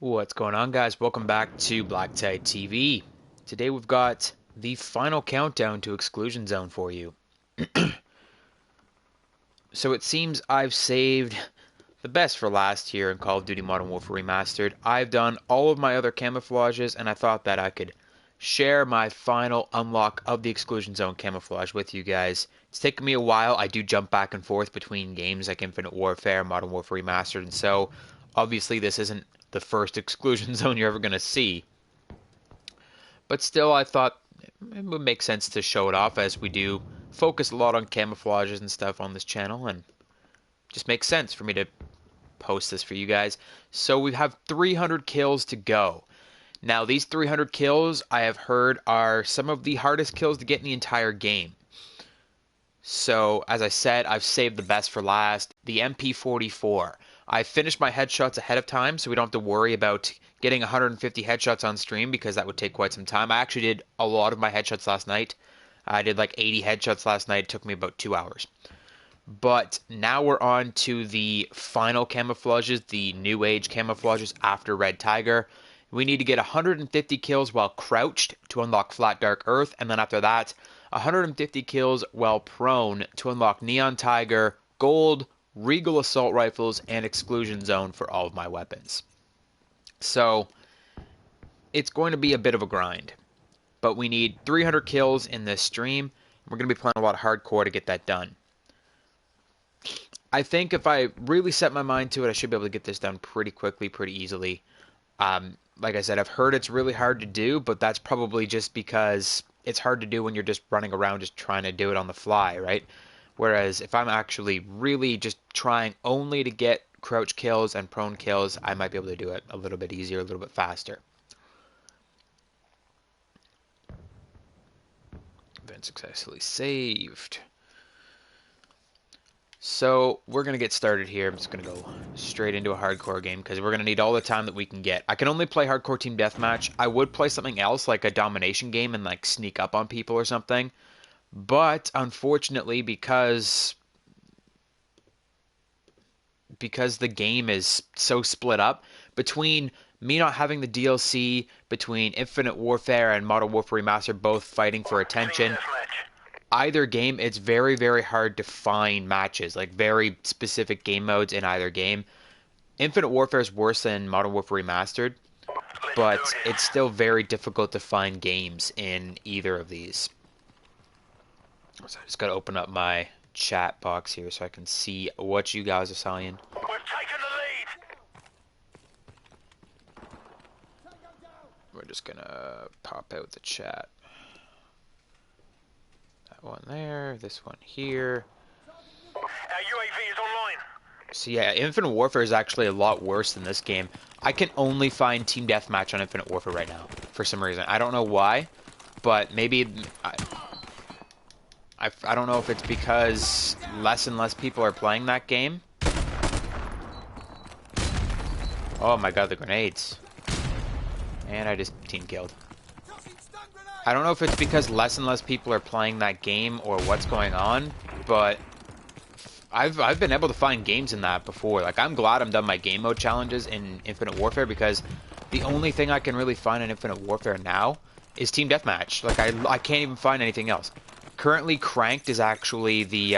What's going on, guys? Welcome back to BlackTideTV. Today we've got the final countdown to Exclusion Zone for you. So it seems I've saved the best for last here in Call of Duty Modern Warfare Remastered. I've done all of my other camouflages, and I thought that I could share my final unlock of the Exclusion Zone camouflage with you guys. It's taken me a while. I do jump back and forth between games like Infinite Warfare, Modern Warfare Remastered, and so obviously this isn't the first Exclusion Zone you're ever going to see. But still, I thought it would make sense to show it off, as we do focus a lot on camouflages and stuff on this channel, and just makes sense for me to post this for you guys. So we have 300 kills to go. Now, these 300 kills, I have heard, are some of the hardest kills to get in the entire game. So, as I said, I've saved the best for last, the MP44. I finished my headshots ahead of time, so we don't have to worry about getting 150 headshots on stream, because that would take quite some time. I actually did a lot of my headshots last night. I did like 80 headshots last night. It took me about 2 hours. But now we're on to the final camouflages, the new age camouflages after Red Tiger. We need to get 150 kills while crouched to unlock Flat Dark Earth, and then after that, 150 kills while prone to unlock Neon Tiger, Gold, Regal Assault Rifles, and Exclusion Zone for all of my weapons. So, it's going to be a bit of a grind. But we need 300 kills in this stream. We're going to be playing a lot of hardcore to get that done. I think if I really set my mind to it, I should be able to get this done pretty quickly, pretty easily. Like I said, I've heard it's really hard to do, but that's probably just because it's hard to do when you're just running around just trying to do it on the fly, right? Whereas if I'm actually really just trying only to get crouch kills and prone kills, I might be able to do it a little bit easier, a little bit faster. Event successfully saved. So we're going to get started here. I'm just going to go straight into a hardcore game, because we're going to need all the time that we can get. I can only play hardcore team deathmatch. I would play something else like a domination game and like sneak up on people or something. But unfortunately, because the game is so split up between me not having the DLC, between Infinite Warfare and Modern Warfare Remastered both fighting for attention, either game, it's very, very hard to find matches, like very specific game modes in either game. Infinite Warfare is worse than Modern Warfare Remastered, but it's still very difficult to find games in either of these. So I just got to open up my chat box here so I can see what you guys are saying. We've taken the lead. We're just going to pop out the chat. One there, this one here. Our UAV is online. So yeah, Infinite Warfare is actually a lot worse than this game. I can only find Team Deathmatch on Infinite Warfare right now, for some reason. I don't know why, but maybe... I don't know if it's because less and less people are playing that game. Oh my god, the grenades. And I just team killed. I don't know if it's because less and less people are playing that game or what's going on, but I've been able to find games in that before. Like, I'm glad I'm done my game mode challenges in Infinite Warfare, because the only thing I can really find in Infinite Warfare now is Team Deathmatch. Like, I can't even find anything else. Currently, Cranked is actually the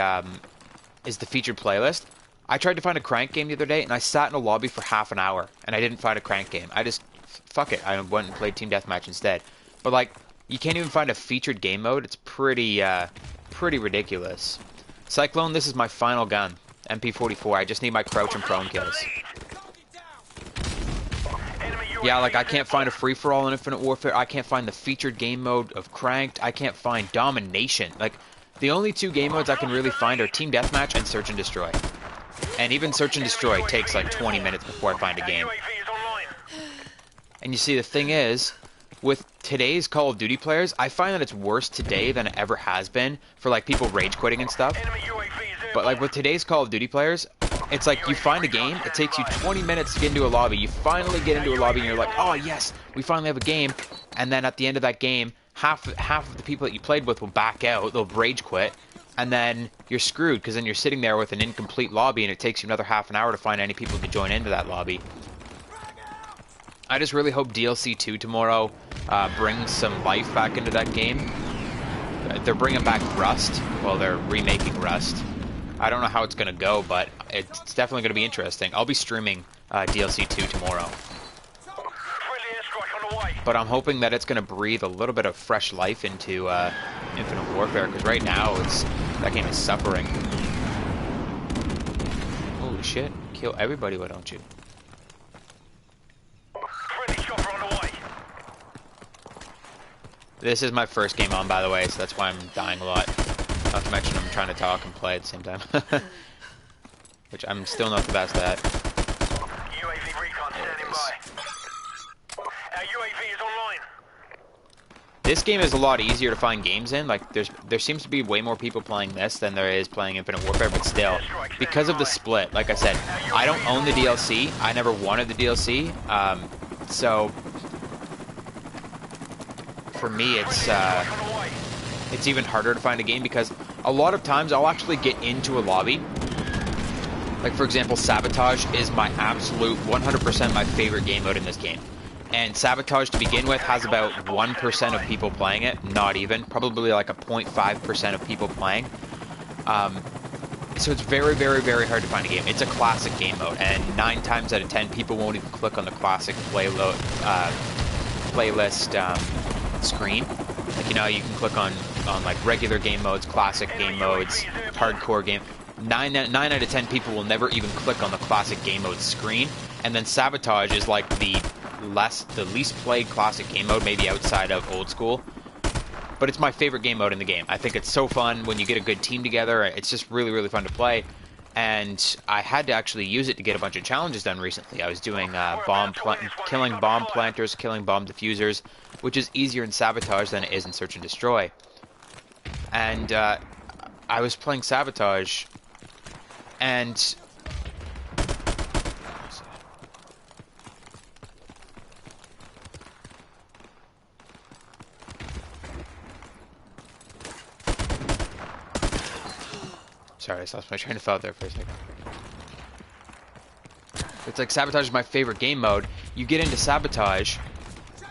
featured playlist. I tried to find a Crank game the other day, and I sat in a lobby for half an hour, and I didn't find a Crank game. I just, fuck it, I went and played Team Deathmatch instead. But, like, you can't even find a featured game mode. It's pretty ridiculous. Cyclone, this is my final gun. MP44. I just need my crouch and prone kills. Yeah, like, I can't find a free-for-all in Infinite Warfare. I can't find the featured game mode of Cranked. I can't find Domination. Like, the only two game modes I can really find are Team Deathmatch and Search and Destroy. And even Search and Destroy takes like 20 minutes before I find a game. And you see, the thing is, with today's Call of Duty players, I find that it's worse today than it ever has been for like people rage quitting and stuff. But like with today's Call of Duty players, it's like you find a game, it takes you 20 minutes to get into a lobby, you finally get into a lobby and you're like, oh yes, we finally have a game, and then at the end of that game, half of the people that you played with will back out, they'll rage quit, and then you're screwed, because then you're sitting there with an incomplete lobby and it takes you another half an hour to find any people to join into that lobby. I just really hope DLC 2 tomorrow brings some life back into that game. They're bringing back Rust. Well, they're remaking Rust. I don't know how it's going to go, but it's definitely going to be interesting. I'll be streaming DLC 2 tomorrow. But I'm hoping that it's going to breathe a little bit of fresh life into Infinite Warfare, because right now that game is suffering. Holy shit. Kill everybody, why don't you? This is my first game on, by the way, so that's why I'm dying a lot. Not to mention I'm trying to talk and play at the same time. Which I'm still not the best at. UAV recon standing by. Our UAV is online. This game is a lot easier to find games in. Like, there seems to be way more people playing this than there is playing Infinite Warfare, but still, because of the split, like I said, I don't own the DLC. I never wanted the DLC. So for me, it's even harder to find a game, because a lot of times I'll actually get into a lobby. Like, for example, Sabotage is my absolute 100% my favorite game mode in this game. And Sabotage, to begin with, has about 1% of people playing it. Not even. Probably like a 0.5% of people playing. So it's very, very, very hard to find a game. It's a classic game mode, and 9 times out of 10, people won't even click on the classic playlist screen. Like, you know, you can click on like regular game modes, classic game modes, hardcore game. 9 out of 10 people will never even click on the classic game mode screen. And then Sabotage is like the least played classic game mode, maybe outside of old school. But it's my favorite game mode in the game. I think it's so fun when you get a good team together. It's just really, really fun to play. And I had to actually use it to get a bunch of challenges done recently. I was doing killing bomb planters, killing bomb diffusers, which is easier in Sabotage than it is in Search and Destroy. And I was playing Sabotage, and sorry, I lost my train of thought there for a second. It's like Sabotage is my favorite game mode. You get into Sabotage,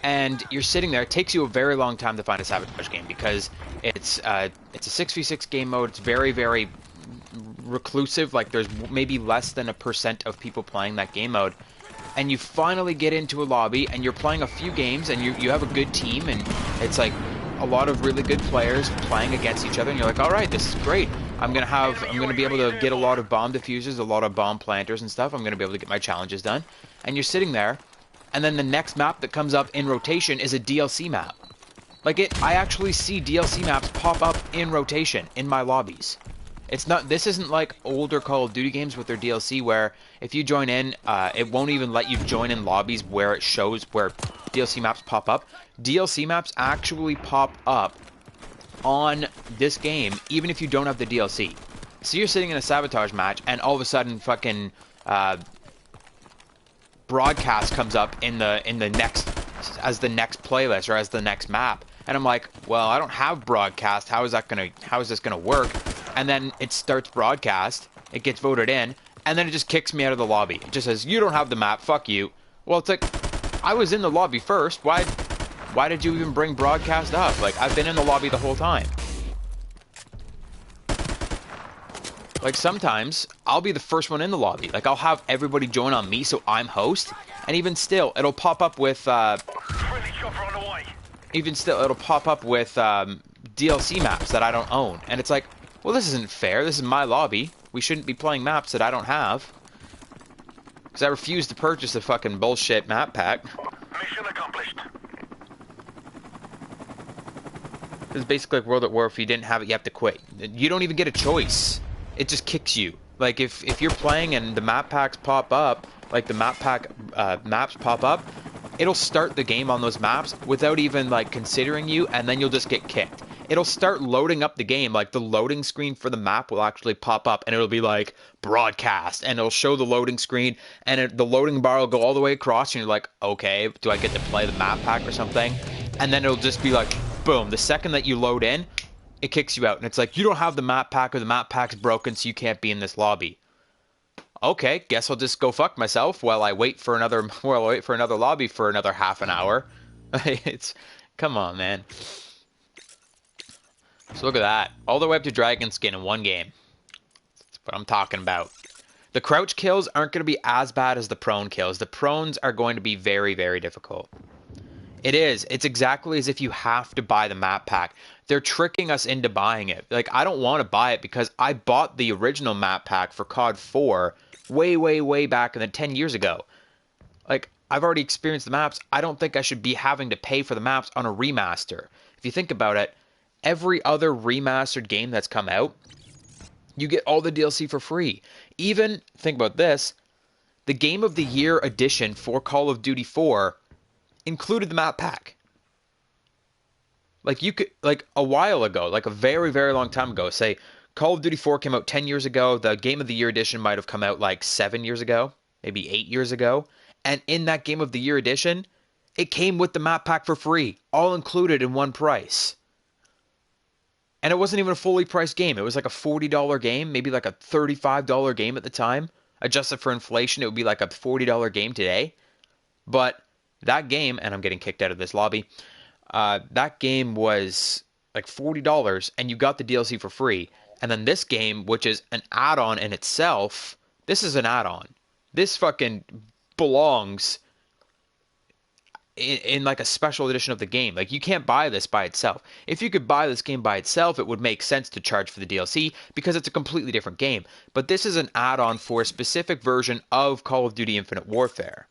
and you're sitting there. It takes you a very long time to find a Sabotage game, because it's a 6v6 game mode. It's very, very reclusive. Like, there's maybe less than 1% of people playing that game mode. And you finally get into a lobby, and you're playing a few games, and you have a good team, and it's like a lot of really good players playing against each other, and you're like, all right, this is great. I'm gonna be able to get a lot of bomb diffusers, a lot of bomb planters and stuff. I'm gonna be able to get my challenges done. And you're sitting there, and then the next map that comes up in rotation is a DLC map. Like, I actually see DLC maps pop up in rotation in my lobbies. This isn't like older Call of Duty games with their DLC, where if you join in, it won't even let you join in lobbies where it shows where DLC maps pop up. DLC maps actually pop up on this game, even if you don't have the DLC. So you're sitting in a Sabotage match, and all of a sudden, fucking broadcast comes up in the next, as the next playlist or as the next map, and I'm like, well, I don't have broadcast. How is this gonna work? And then it starts broadcast. It gets voted in, and then it just kicks me out of the lobby. It just says, you don't have the map. Fuck you. Well, it's like, I was in the lobby first. Why did you even bring broadcast up? Like, I've been in the lobby the whole time. Like, sometimes I'll be the first one in the lobby. Like, I'll have everybody join on me, so I'm host. And even still, it'll pop up with DLC maps that I don't own. And it's like, well, this isn't fair. This is my lobby. We shouldn't be playing maps that I don't have. Because I refuse to purchase a fucking bullshit map pack. Mission accomplished. It's basically like World at War. If you didn't have it, you have to quit. You don't even get a choice. It just kicks you. Like, if you're playing and the map packs pop up, like the map pack maps pop up, it'll start the game on those maps without even, like, considering you, and then you'll just get kicked. It'll start loading up the game. Like, the loading screen for the map will actually pop up, and it'll be like, broadcast, and it'll show the loading screen, and the loading bar will go all the way across, and you're like, okay, do I get to play the map pack or something? And then it'll just be like, boom, the second that you load in, it kicks you out. And it's like, you don't have the map pack, or the map pack's broken, so you can't be in this lobby. Okay, guess I'll just go fuck myself while I wait for another lobby for another half an hour. It's come on, man. So look at that. All the way up to Dragon Skin in one game. That's what I'm talking about. The crouch kills aren't going to be as bad as the prone kills. The prones are going to be very, very difficult. It is. It's exactly as if you have to buy the map pack. They're tricking us into buying it. Like, I don't want to buy it because I bought the original map pack for COD 4 way, way, way back in the 10 years ago. Like, I've already experienced the maps. I don't think I should be having to pay for the maps on a remaster. If you think about it, every other remastered game that's come out, you get all the DLC for free. Even, think about this, the Game of the Year edition for Call of Duty 4 included the map pack. Like, you could, like, a while ago, like a very, very long time ago, say, Call of Duty 4 came out 10 years ago, the Game of the Year edition might have come out like 7 years ago, maybe 8 years ago, and in that Game of the Year edition, it came with the map pack for free, all included in one price. And it wasn't even a fully priced game. It was like a $40 game, maybe like a $35 game at the time. Adjusted for inflation, it would be like a $40 game today. But that game, and I'm getting kicked out of this lobby, that game was like $40 and you got the DLC for free. And then this game, which is an add-on in itself, this is an add-on. This fucking belongs in like a special edition of the game. Like, you can't buy this by itself. If you could buy this game by itself, it would make sense to charge for the DLC because it's a completely different game. But this is an add-on for a specific version of Call of Duty Infinite Warfare,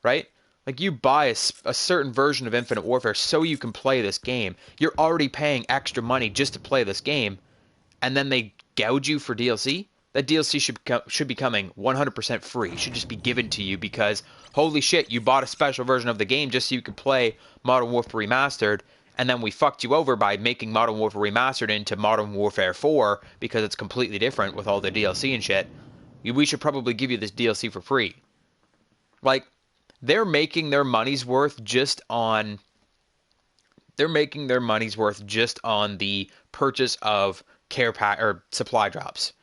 right? Like, you buy a certain version of Infinite Warfare so you can play this game. You're already paying extra money just to play this game, and then they gouge you for DLC? That DLC should be coming 100% free. It should just be given to you because, holy shit, you bought a special version of the game just so you could play Modern Warfare Remastered, and then we fucked you over by making Modern Warfare Remastered into Modern Warfare 4 because it's completely different with all the DLC and shit. We should probably give you this DLC for free. Like, they're making their money's worth just on... They're making their money's worth just on the purchase of care pack or supply drops.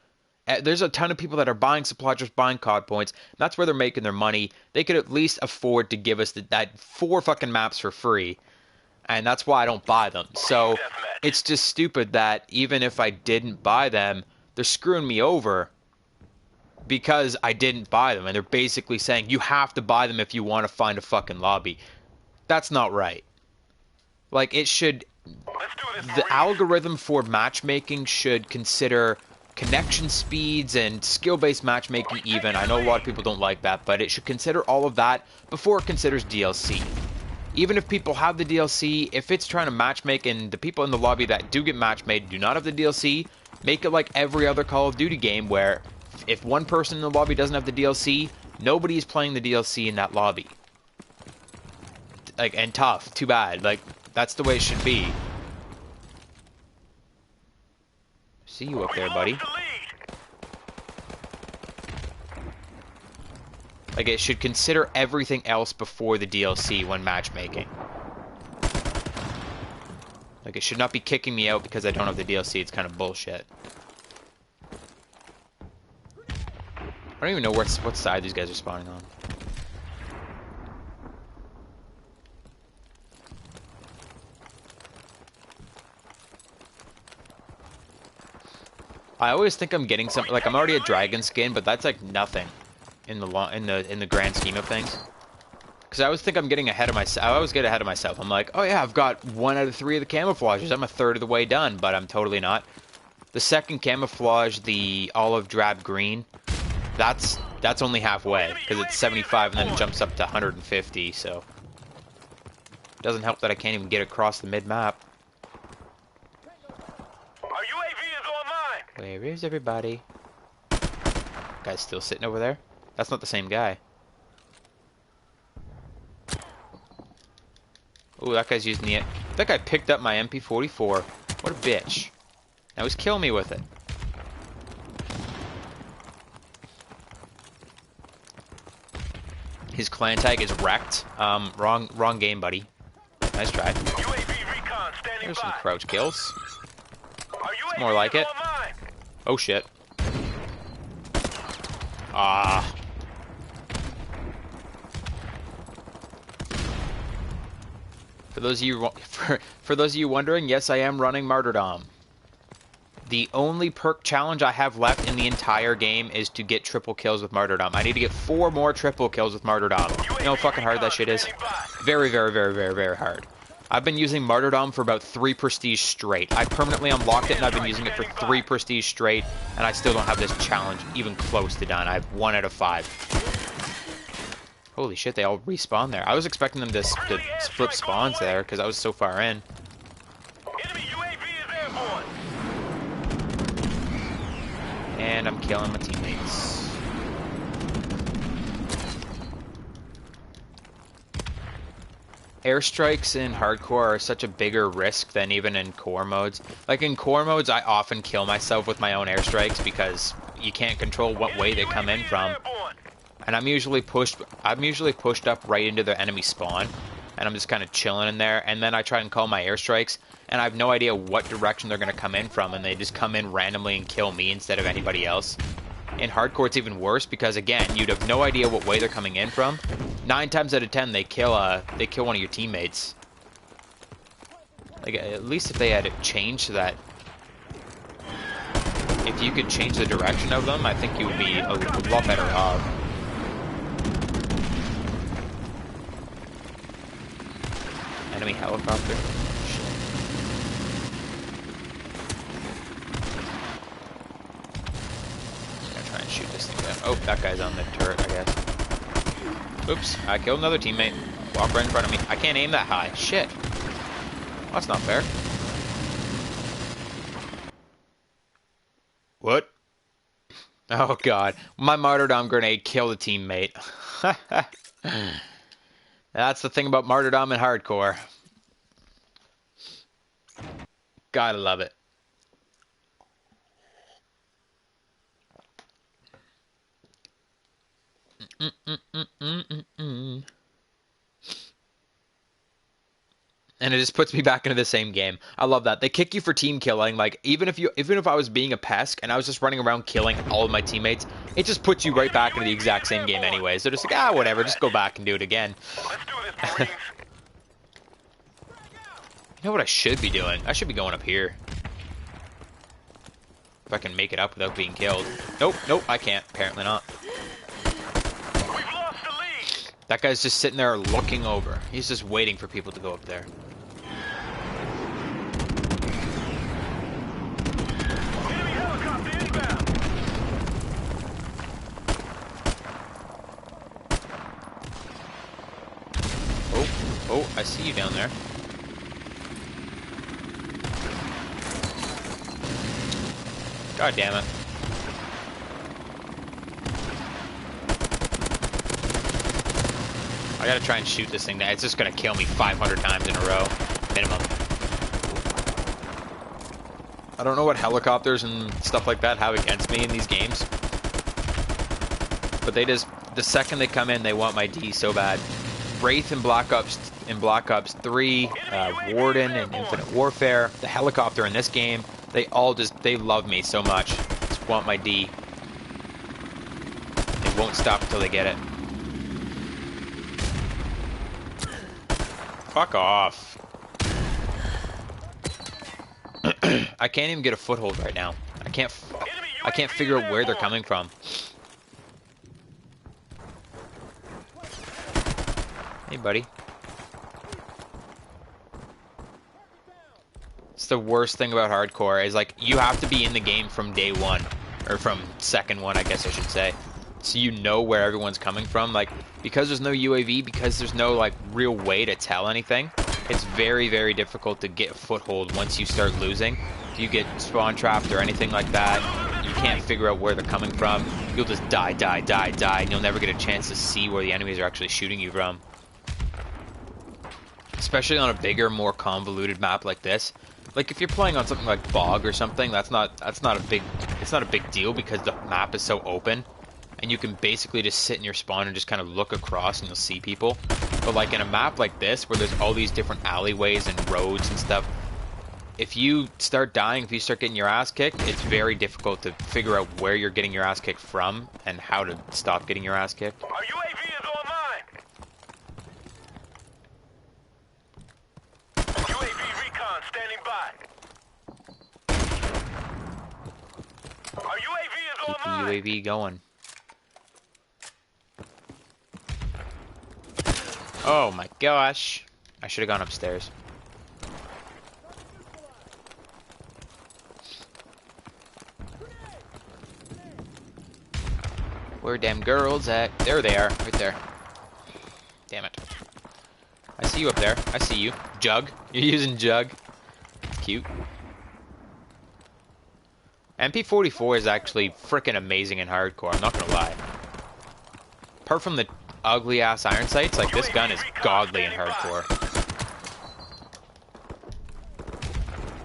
There's a ton of people that are buying supply drops, buying COD points. And that's where they're making their money. They could at least afford to give us that 4 fucking maps for free. And that's why I don't buy them. So it's just stupid that even if I didn't buy them, they're screwing me over because I didn't buy them. And they're basically saying, you have to buy them if you want to find a fucking lobby. That's not right. Like, it should... The algorithm for matchmaking should consider connection speeds and skill-based matchmaking even. I know a lot of people don't like that, but it should consider all of that before it considers DLC. Even if people have the DLC, if it's trying to matchmake and the people in the lobby that do get matchmade do not have the DLC, make it like every other Call of Duty game where if one person in the lobby doesn't have the DLC, nobody's playing the DLC in that lobby. Like, and tough. Too bad. Like, that's the way it should be. See you up there, buddy. Like, it should consider everything else before the DLC when matchmaking. Like, it should not be kicking me out because I don't have the DLC. It's kind of bullshit. I don't even know what side these guys are spawning on. I always think I'm getting something, like I'm already at Dragon Skin, but that's like nothing in the grand scheme of things. Because I always think I'm getting ahead of myself. I always get ahead of myself. I'm like, oh yeah, I've got 1 out of 3 of the camouflages. I'm a third of the way done, but I'm totally not. The second camouflage, the olive drab green, that's only halfway because it's 75 and then it jumps up to 150. So it doesn't help that I can't even get across the mid map. Where is everybody? Guy's still sitting over there? That's not the same guy. Oh, that guy's using the... That guy picked up my MP44. What a bitch. Now he's killing me with it. His clan tag is wrecked. Wrong game, buddy. Nice try. There's some crouch kills. It's more like it. Oh shit. Ah. For those of you wondering, yes, I am running Martyrdom. The only perk challenge I have left in the entire game is to get triple kills with Martyrdom. I need to get 4 more triple kills with Martyrdom. You know how fucking hard that shit is? Very, very, very, very, very hard. I've been using Martyrdom for about 3 prestige straight. I permanently unlocked it and I've been using it for 3 prestige straight, and I still don't have this challenge even close to done. I have 1 out of 5. Holy shit, they all respawn there. I was expecting them to flip spawns there because I was so far in. And I'm killing my teammates. Airstrikes in hardcore are such a bigger risk than even in core modes. Like in core modes, I often kill myself with my own airstrikes because you can't control what way they come in from. And I'm usually pushed up right into their enemy spawn, and I'm just kind of chilling in there, and then I try and call my airstrikes, and I have no idea what direction they're going to come in from, and they just come in randomly and kill me instead of anybody else. In hardcore, it's even worse because, again, you'd have no idea what way they're coming in from. 9 times out of 10, they kill one of your teammates. Like, at least if they had it changed so that if you could change the direction of them, I think you would be a lot better off. Enemy helicopter. Shit. I'm gonna try and shoot this thing down. Oh, that guy's on the turret, I guess. Oops, I killed another teammate. Walk right in front of me. I can't aim that high. Shit. Well, that's not fair. What? Oh god. My Martyrdom grenade killed a teammate. That's the thing about Martyrdom and hardcore. Gotta love it. And it just puts me back into the same game. I love that. They kick you for team killing. Like even if I was being a pest and I was just running around killing all of my teammates, it just puts you right back into the exact same game anyways. They're just like, ah, whatever, just go back and do it again. You know what I should be doing? I should be going up here. If I can make it up without being killed. Nope, nope, I can't. Apparently not. That guy's just sitting there looking over. He's just waiting for people to go up there. Oh, I see you down there. God damn it. I gotta try and shoot this thing. It's just gonna kill me 500 times in a row. Minimum. I don't know what helicopters and stuff like that have against me in these games. But they just, the second they come in, they want my D so bad. Wraith in Black Ops 3, Warden in Infinite Warfare, the helicopter in this game, they love me so much. Just want my D. They won't stop until they get it. Fuck off. I can't even get a foothold right now. I can't figure out where they're coming from. Hey, buddy. It's the worst thing about hardcore is like you have to be in the game from day one, or from second one, I guess I should say. So you know where everyone's coming from. Like, because there's no UAV, because there's no like real way to tell anything, it's very, very difficult to get a foothold once you start losing. If you get spawn trapped or anything like that, you can't figure out where they're coming from. You'll just die, and you'll never get a chance to see where the enemies are actually shooting you from. Especially on a bigger, more convoluted map like this. Like if you're playing on something like Bog or something, it's not a big deal because the map is so open. And you can basically just sit in your spawn and just kind of look across and you'll see people. But like in a map like this, where there's all these different alleyways and roads and stuff, if you start dying, if you start getting your ass kicked, it's very difficult to figure out where you're getting your ass kicked from and how to stop getting your ass kicked. Our UAV is online. UAV recon standing by. Our UAV is Keep the online. UAV going. Oh my gosh. I should have gone upstairs. Where them girls at? There they are, right there. Damn it. I see you up there. I see you. Jug. You're using Jug. It's cute. MP44 is actually freaking amazing in hardcore, I'm not gonna lie. Apart from the ugly ass iron sights, like this gun is godly in hardcore.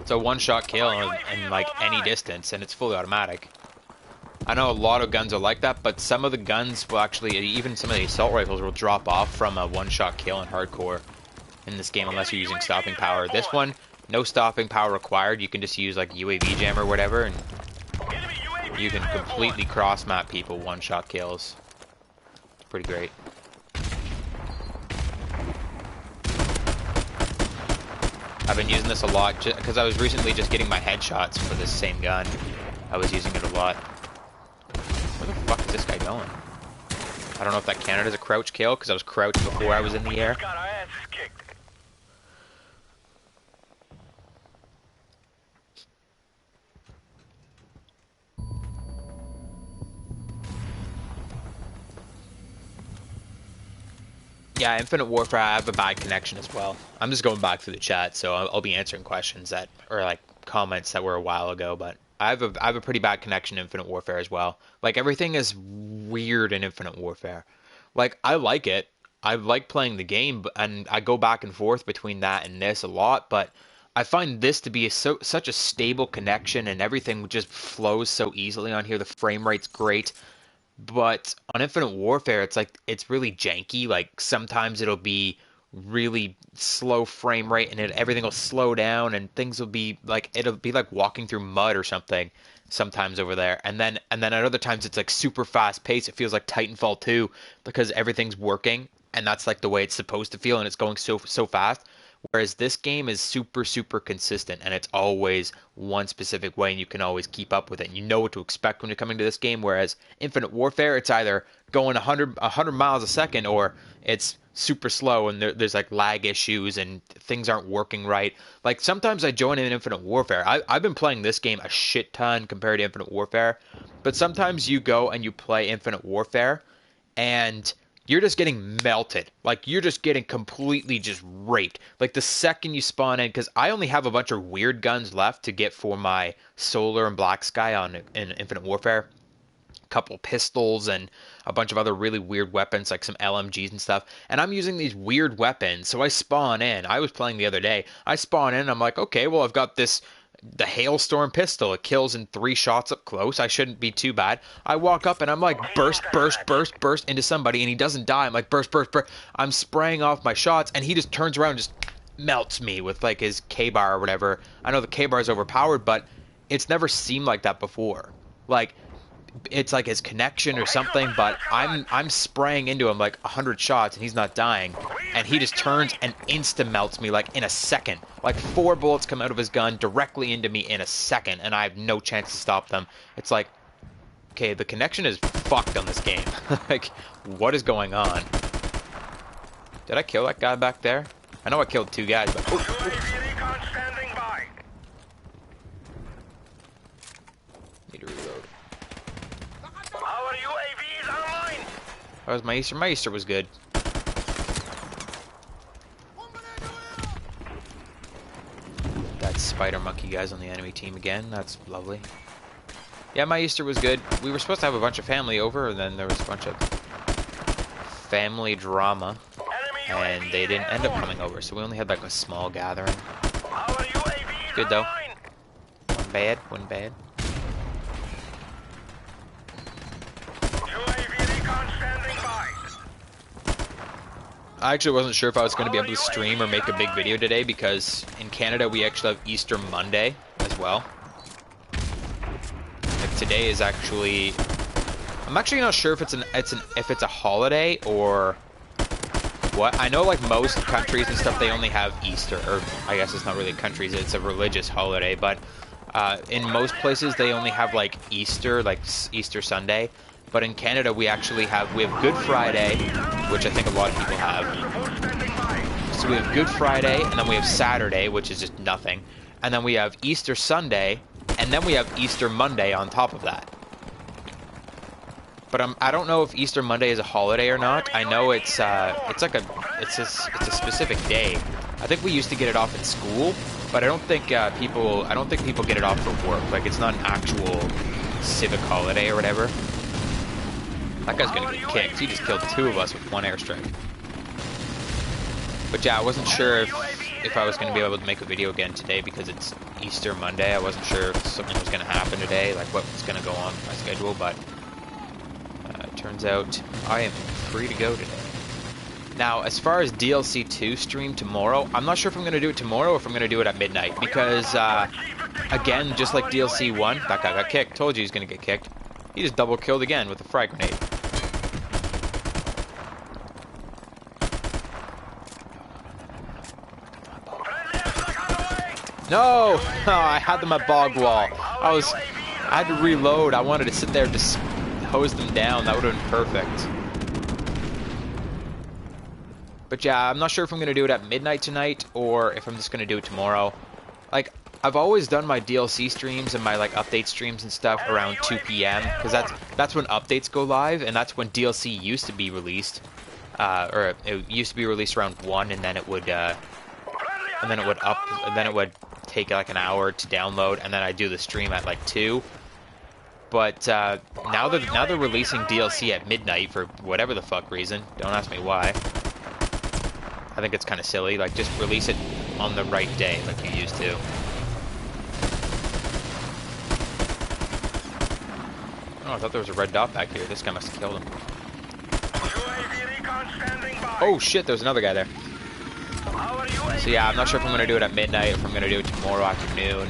It's a one-shot kill in like any distance, and it's fully automatic. I know a lot of guns are like that, but some of the guns will actually, even some of the assault rifles will drop off from a one-shot kill in hardcore in this game unless you're using stopping power. This one, no stopping power required. You can just use like UAV jam or whatever, and you can completely cross-map people one-shot kills. It's pretty great. I've been using this a lot because I was recently just getting my headshots for this same gun. I was using it a lot. Where the fuck is this guy going? I don't know if that counted as a crouch kill because I was crouched before I was in the air. Got our asses kicked. Yeah, Infinite Warfare, I have a bad connection as well. I'm just going back through the chat, so I'll be answering questions that, or like comments that were a while ago, but I have a pretty bad connection in Infinite Warfare as well. Like, everything is weird in Infinite Warfare. Like, I like it. I like playing the game, and I go back and forth between that and this a lot, but I find this to be such a stable connection, and everything just flows so easily on here. The frame rate's great. But on Infinite Warfare, it's like, it's really janky. Like, sometimes it'll be really slow frame rate and everything will slow down and things will be like, it'll be like walking through mud or something sometimes over there. And then at other times it's like super fast paced. It feels like Titanfall 2 because everything's working and that's like the way it's supposed to feel and it's going so fast. Whereas this game is super consistent and it's always one specific way and you can always keep up with it. And you know what to expect when you're coming to this game. Whereas Infinite Warfare, it's either going 100 miles a second or it's super slow and there's like lag issues and things aren't working right. Like sometimes I join in Infinite Warfare. I've been playing this game a shit ton compared to Infinite Warfare. But sometimes you go and you play Infinite Warfare and you're just getting melted. Like, you're just getting completely just raped. Like, the second you spawn in, because I only have a bunch of weird guns left to get for my Solar and Black Sky in Infinite Warfare. A couple pistols and a bunch of other really weird weapons, like some LMGs and stuff. And I'm using these weird weapons, so I spawn in. I was playing the other day. I spawn in, and I'm like, okay, well, I've got the Hailstorm pistol. It kills in 3 shots up close. I shouldn't be too bad. I walk up and I'm like burst into somebody and he doesn't die. I'm like burst. I'm spraying off my shots and he just turns around and just melts me with like his K-bar or whatever. I know the K-bar is overpowered, but it's never seemed like that before. Like, it's like his connection or something, but I'm spraying into him like 100 shots and he's not dying, and he just turns and insta melts me like in a second. Like 4 bullets come out of his gun directly into me in a second, and I have no chance to stop them. It's like, okay, the connection is fucked on this game. Like, what is going on? Did I kill that guy back there? I know I killed 2 guys, but need to reload. Our UAV is online. That was my Easter. My Easter was good. That spider monkey guy's on the enemy team again. That's lovely. Yeah, my Easter was good. We were supposed to have a bunch of family over, and then there was a bunch of family drama, and they didn't end up coming over, so we only had like a small gathering. Our UAV is Good though. online. One bad. UAV recon standing by. I actually wasn't sure if I was going to be able to stream or make a big video today because in Canada we actually have Easter Monday as well. Like today is actually, I'm actually not sure if it's a holiday or what. I know like most countries and stuff they only have Easter, or I guess it's not really countries, it's a religious holiday, but in most places they only have like Easter, like Easter Sunday. But in Canada, we have Good Friday, which I think a lot of people have. So we have Good Friday, and then we have Saturday, which is just nothing. And then we have Easter Sunday, and then we have Easter Monday on top of that. But I don't know if Easter Monday is a holiday or not. I know it's a specific day. I think we used to get it off at school, but I don't think people get it off for work. Like it's not an actual civic holiday or whatever. That guy's gonna get kicked. He just killed 2 of us with 1 airstrike. But yeah, I wasn't sure if I was gonna be able to make a video again today because it's Easter Monday. I wasn't sure if something was gonna happen today, like what was gonna go on my schedule, but it turns out I am free to go today. Now, as far as DLC 2 stream tomorrow, I'm not sure if I'm gonna do it tomorrow or if I'm gonna do it at midnight because, again, just like DLC 1, that guy got kicked. Told you he's gonna get kicked. He just double killed again with a frag grenade. No! Oh, I had them at bog wall. I had to reload. I wanted to sit there and just hose them down. That would have been perfect. But yeah, I'm not sure if I'm going to do it at midnight tonight or if I'm just going to do it tomorrow. Like, I've always done my DLC streams and my like update streams and stuff around 2 p.m. because that's when updates go live and that's when DLC used to be released, or it used to be released around 1 and then it would take like an hour to download and then I do the stream at like 2. But now they're releasing DLC at midnight for whatever the fuck reason. Don't ask me why. I think it's kind of silly. Like just release it on the right day like you used to. Oh, I thought there was a red dot back here. This guy must have killed him. Oh shit, there's another guy there. So yeah, I'm not sure if I'm gonna do it at midnight or if I'm gonna do it tomorrow afternoon.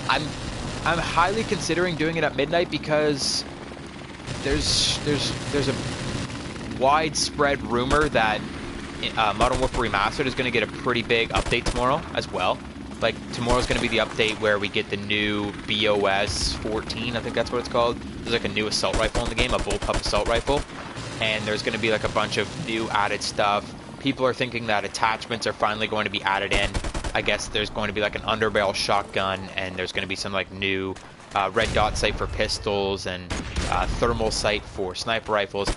I'm highly considering doing it at midnight because there's a widespread rumor that Modern Warfare Remastered is gonna get a pretty big update tomorrow as well. Like, tomorrow's going to be the update where we get the new BOS 14, I think that's what it's called. There's like a new assault rifle in the game, a bullpup assault rifle. And there's going to be like a bunch of new added stuff. People are thinking that attachments are finally going to be added in. I guess there's going to be like an underbarrel shotgun, and there's going to be some like new red dot sight for pistols and thermal sight for sniper rifles.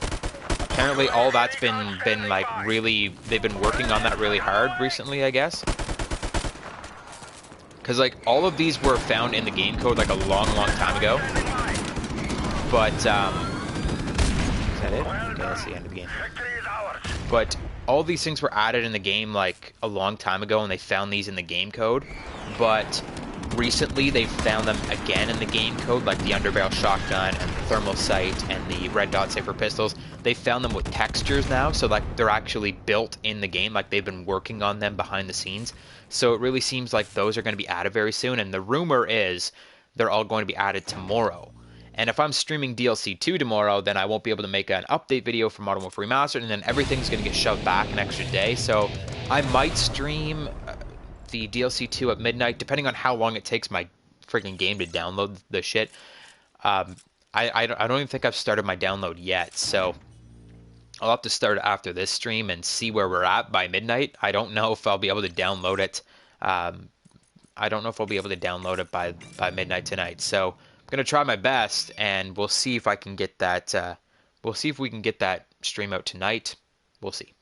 Apparently all that's been like really, they've been working on that really hard recently, I guess. Because, like, all of these were found in the game code, like, a long, long time ago. But, is that it? Okay, that's the end of the game. But all these things were added in the game, like, a long time ago, and they found these in the game code. But recently, they found them again in the game code, like the underbarrel shotgun and the thermal sight and the red dot sight for pistols. They found them with textures now, so, like, they're actually built in the game, like, they've been working on them behind the scenes. So it really seems like those are going to be added very soon, and the rumor is they're all going to be added tomorrow. And if I'm streaming DLC 2 tomorrow, then I won't be able to make an update video for Modern Warfare Remastered, and then everything's going to get shoved back an extra day. So I might stream the DLC 2 at midnight, depending on how long it takes my freaking game to download the shit. I don't even think I've started my download yet, so I'll have to start after this stream and see where we're at by midnight. I don't know if I'll be able to download it. I don't know if I'll be able to download it by midnight tonight. So I'm gonna try my best, and we'll see if I can get that. We'll see if we can get that stream out tonight. We'll see.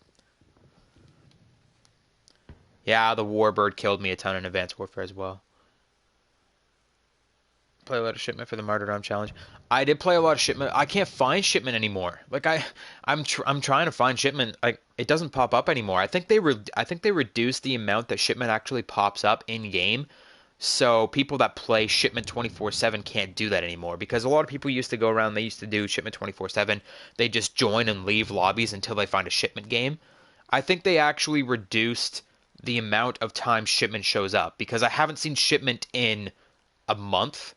Yeah, the Warbird killed me a ton in Advanced Warfare as well. Play a lot of Shipment for the Martyrdom challenge. I did play a lot of Shipment. I can't find Shipment anymore. Like I'm trying to find Shipment. Like it doesn't pop up anymore. I think they reduced the amount that Shipment actually pops up in game. So people that play Shipment 24/7 can't do that anymore, because a lot of people used to go around. They used to do Shipment 24/7. They just join and leave lobbies until they find a Shipment game. I think they actually reduced the amount of time shipment shows up because I haven't seen shipment in a month.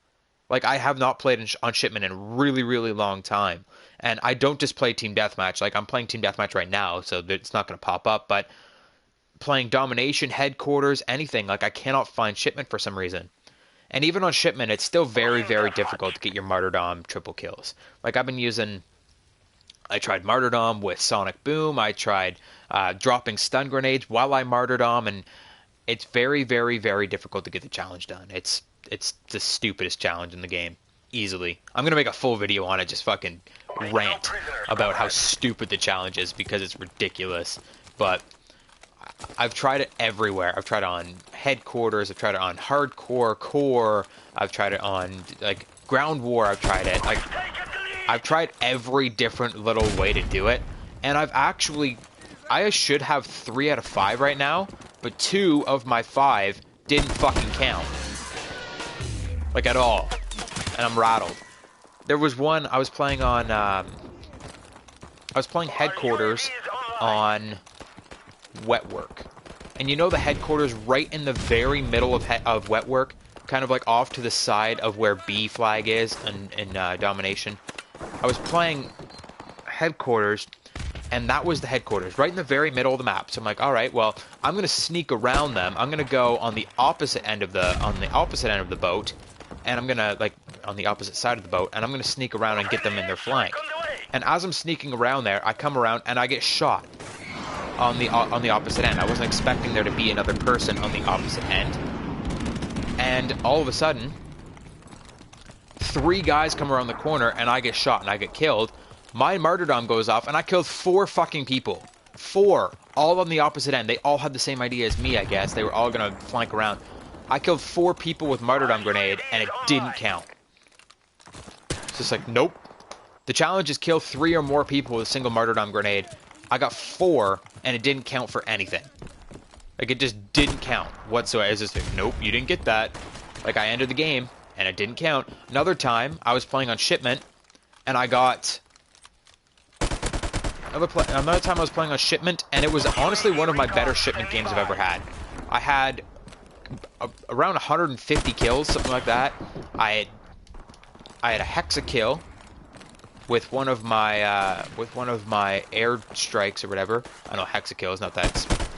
Like, I have not played on shipment in a really, really long time. And I don't just play Team Deathmatch. Like, I'm playing Team Deathmatch right now, so it's not going to pop up. But playing Domination, Headquarters, anything, like, I cannot find shipment for some reason. And even on shipment, it's still very, very difficult to get your Martyrdom triple kills. Like, I tried Martyrdom with Sonic Boom. I tried dropping stun grenades while I Martyrdom, and it's very, very, very difficult to get the challenge done. It's the stupidest challenge in the game, easily. I'm gonna make a full video on it, just fucking rant about how stupid the challenge is because it's ridiculous. But I've tried it everywhere. I've tried it on Headquarters. I've tried it on Hardcore, Core. I've tried it on like Ground War. I've tried it. Like, I've tried every different little way to do it, and I should have 3 out of 5 right now, but 2 of my 5 didn't fucking count. Like, at all. And I'm rattled. There was one, I was playing Headquarters on Wet Work. And you know the Headquarters right in the very middle of Wet Work? Kind of like off to the side of where B flag is in Domination. I was playing Headquarters, and that was the Headquarters, right in the very middle of the map. So I'm like, all right, well, I'm gonna sneak around them. I'm gonna go on the opposite end of the boat, and I'm gonna on the opposite side of the boat, and I'm gonna sneak around and get them in their flank. And as I'm sneaking around there, I come around and I get shot on the opposite end. I wasn't expecting there to be another person on the opposite end, and all of a sudden, 3 guys come around the corner, and I get shot, and I get killed. My Martyrdom goes off, and I killed 4 fucking people. 4. All on the opposite end. They all had the same idea as me, I guess. They were all gonna flank around. I killed 4 people with Martyrdom grenade, and it didn't count. It's just like, nope. The challenge is kill 3 or more people with a single Martyrdom grenade. I got 4, and it didn't count for anything. Like, it just didn't count whatsoever. It's just like, nope, you didn't get that. Like, I ended the game, and it didn't count. Another time, I was playing on shipment, and I got... Another time I was playing on shipment, and it was honestly one of my better shipment games I've ever had. I had around 150 kills, something like that. I had a hexa kill with one of my air strikes or whatever. I know hexa kill is not that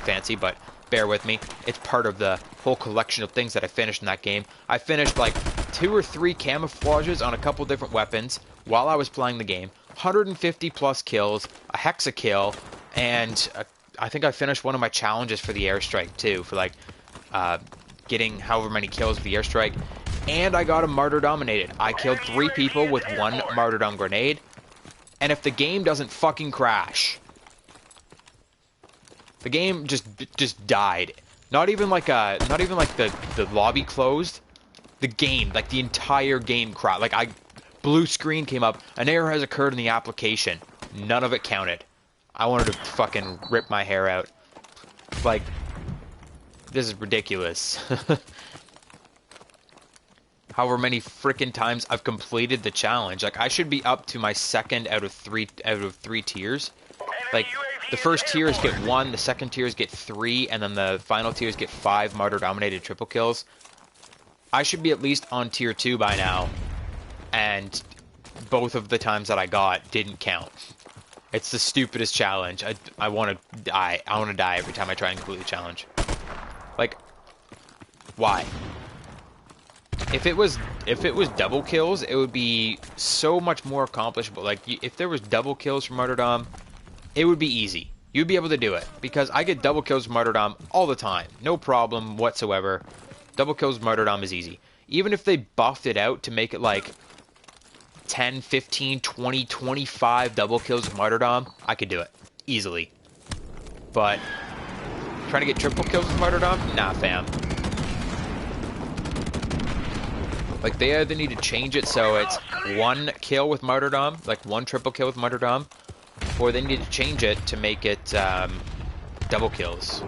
fancy, but bear with me. It's part of the whole collection of things that I finished in that game. I finished like 2 or 3 camouflages on a couple different weapons while I was playing the game. 150 plus kills, a hexa kill, and I think I finished one of my challenges for the airstrike too, for like getting however many kills with the airstrike. And I got a martyr dominated. I killed 3 people with 1 martyrdom grenade. And if the game doesn't fucking crash, the game just died. Not even like the lobby closed. The game, like the entire game crashed. Like blue screen came up. An error has occurred in the application. None of it counted. I wanted to fucking rip my hair out. Like, this is ridiculous. However many freaking times I've completed the challenge. Like, I should be up to my 2nd out of 3 tiers. Like, the first tiers get 1, the second tiers get 3, and then the final tiers get 5 martyr-dominated triple kills. I should be at least on tier 2 by now, and both of the times that I got didn't count. It's the stupidest challenge. I want to die. I want to die every time I try and complete the challenge. Like, why? If it was double kills, it would be so much more accomplishable. Like, if there was double kills for Martyrdom, it would be easy. You'd be able to do it. Because I get double kills for Martyrdom all the time. No problem whatsoever. Double kills with Martyrdom is easy. Even if they buffed it out to make it like 10, 15, 20, 25 double kills with Martyrdom, I could do it. Easily. But trying to get triple kills with Martyrdom? Nah, fam. Like, they either need to change it so it's 1 kill with Martyrdom, like 1 triple kill with Martyrdom, or they need to change it to make it double kills.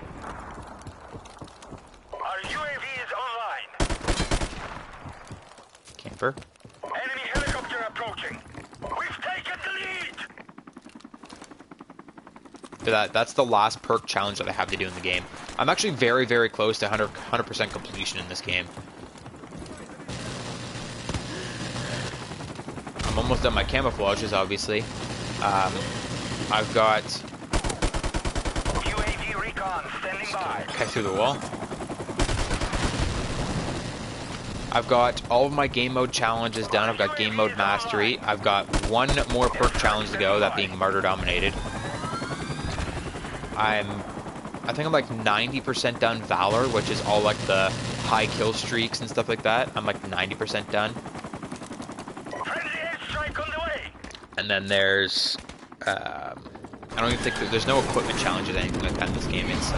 Our UAV is online. Camper. Enemy helicopter approaching. We've taken the lead. That's the last perk challenge that I have to do in the game. I'm actually very, very close to 100% completion in this game. I'm almost done my camouflages, obviously. I've got... UAV recon standing by. Okay, through the wall. I've got all of my game mode challenges done. I've got game mode mastery. I've got one more perk challenge to go, that being Martyr dominated. I think I'm like 90% done Valor, which is all like the high kill streaks and stuff like that. I'm like 90% done. Friendly airstrike on the way. And then there's, I don't even think there's no equipment challenges or anything like that in this game. It's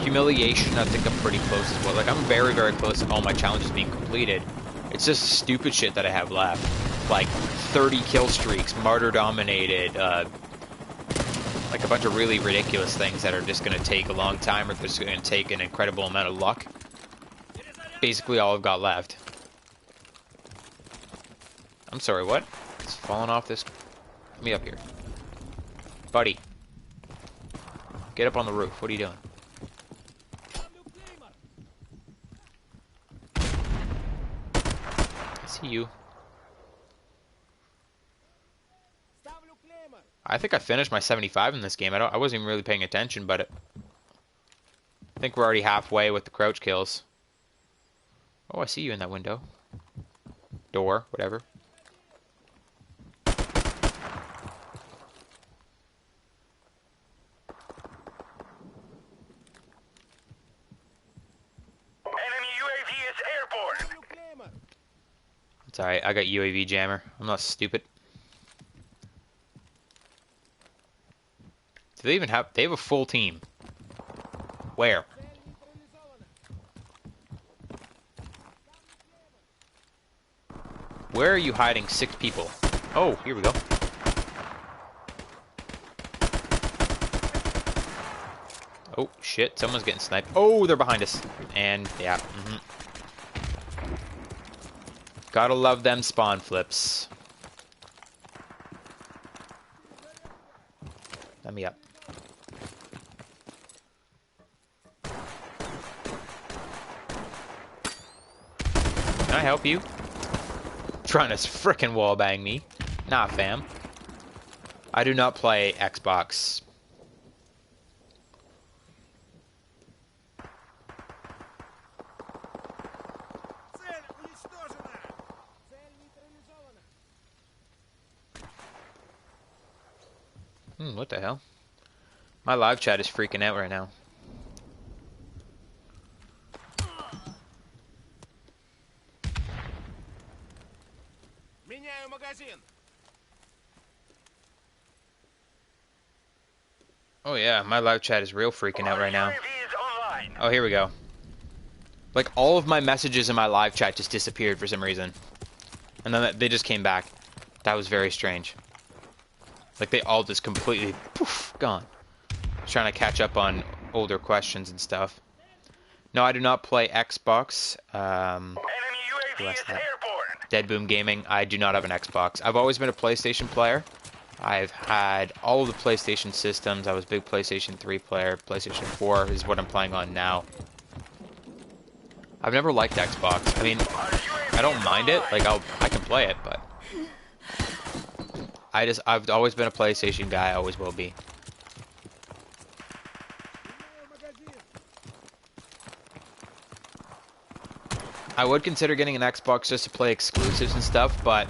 humiliation. I think I'm pretty close as well. Like, I'm very, very close to all my challenges being completed. It's just stupid shit that I have left, like 30 kill streaks, Martyr dominated, like a bunch of really ridiculous things that are just going to take a long time, or they're just going to take an incredible amount of luck. Basically all I've got left. I'm sorry, what? It's falling off this... Let me up here. Buddy. Get up on the roof. What are you doing? I see you. I think I finished my 75 in this game. I wasn't even really paying attention, but I think we're already halfway with the crouch kills. Oh, I see you in that window. Door, whatever. Enemy UAV is airborne. It's alright, I got UAV jammer. I'm not stupid. Do they even have... They have a full team. Where? Where are you hiding 6 people? Oh, here we go. Oh, shit. Someone's getting sniped. Oh, they're behind us. And, yeah. Gotta love them spawn flips. Let me up. Can I help you? Trying to frickin' wallbang me. Nah, fam. I do not play Xbox. What the hell? My live chat is freaking out right now. Oh yeah, my live chat is real freaking out right now. Oh, here we go. Like, all of my messages in my live chat just disappeared for some reason. And then they just came back. That was very strange. Like, they all just completely, poof, gone. I was trying to catch up on older questions and stuff. No, I do not play Xbox. Enemy UAV is airborne. Dead Boom Gaming. I do not have an Xbox. I've always been a PlayStation player. I've had all of the PlayStation systems. I was a big PlayStation 3 player. PlayStation 4 is what I'm playing on now. I've never liked Xbox. I mean, I don't mind it. Like, I can play it, but I've always been a PlayStation guy. I always will be. I would consider getting an Xbox just to play exclusives and stuff, but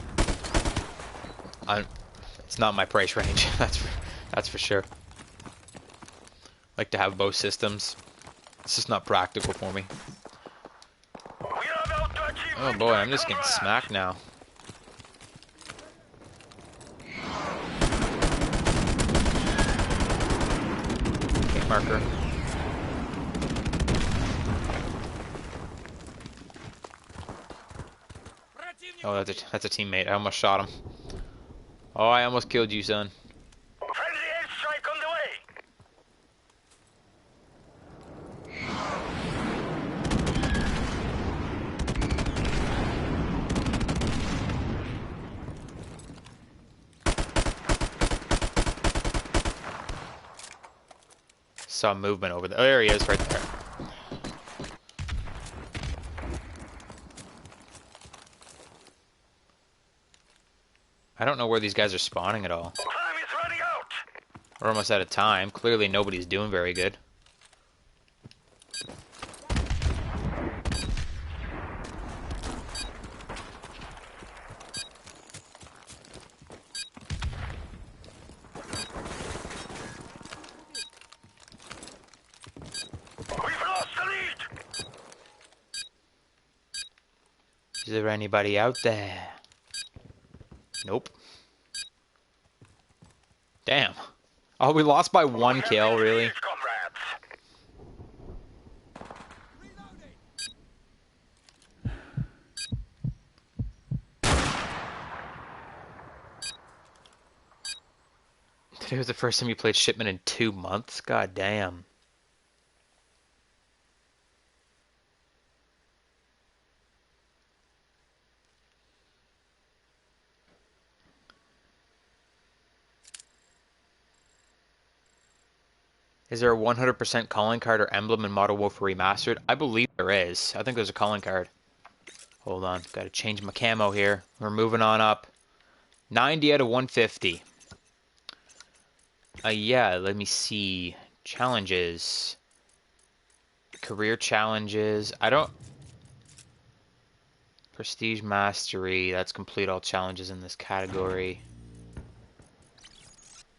it's not my price range. That's for sure. Like to have both systems. It's just not practical for me. Oh boy, I'm just getting smacked now. Okay, marker. Oh, that's a teammate. I almost shot him. Oh, I almost killed you, son. Friendly airstrike on the way. saw movement over there. Oh, there he is, right there. I don't know where these guys are spawning at all. Time is running out. We're almost out of time. Clearly nobody's doing very good. We've lost the lead. Is there anybody out there? Nope. Damn. Oh, we lost by one kill, really? Today was the first time you played Shipment in 2 months? God damn. Is there a 100% calling card or emblem in Modern Warfare Remastered? I believe there is. I think there's a calling card. Hold on. Got to change my camo here. We're moving on up. 90 out of 150. Yeah, let me see. Challenges. Career challenges. I don't... Prestige Mastery. That's complete all challenges in this category.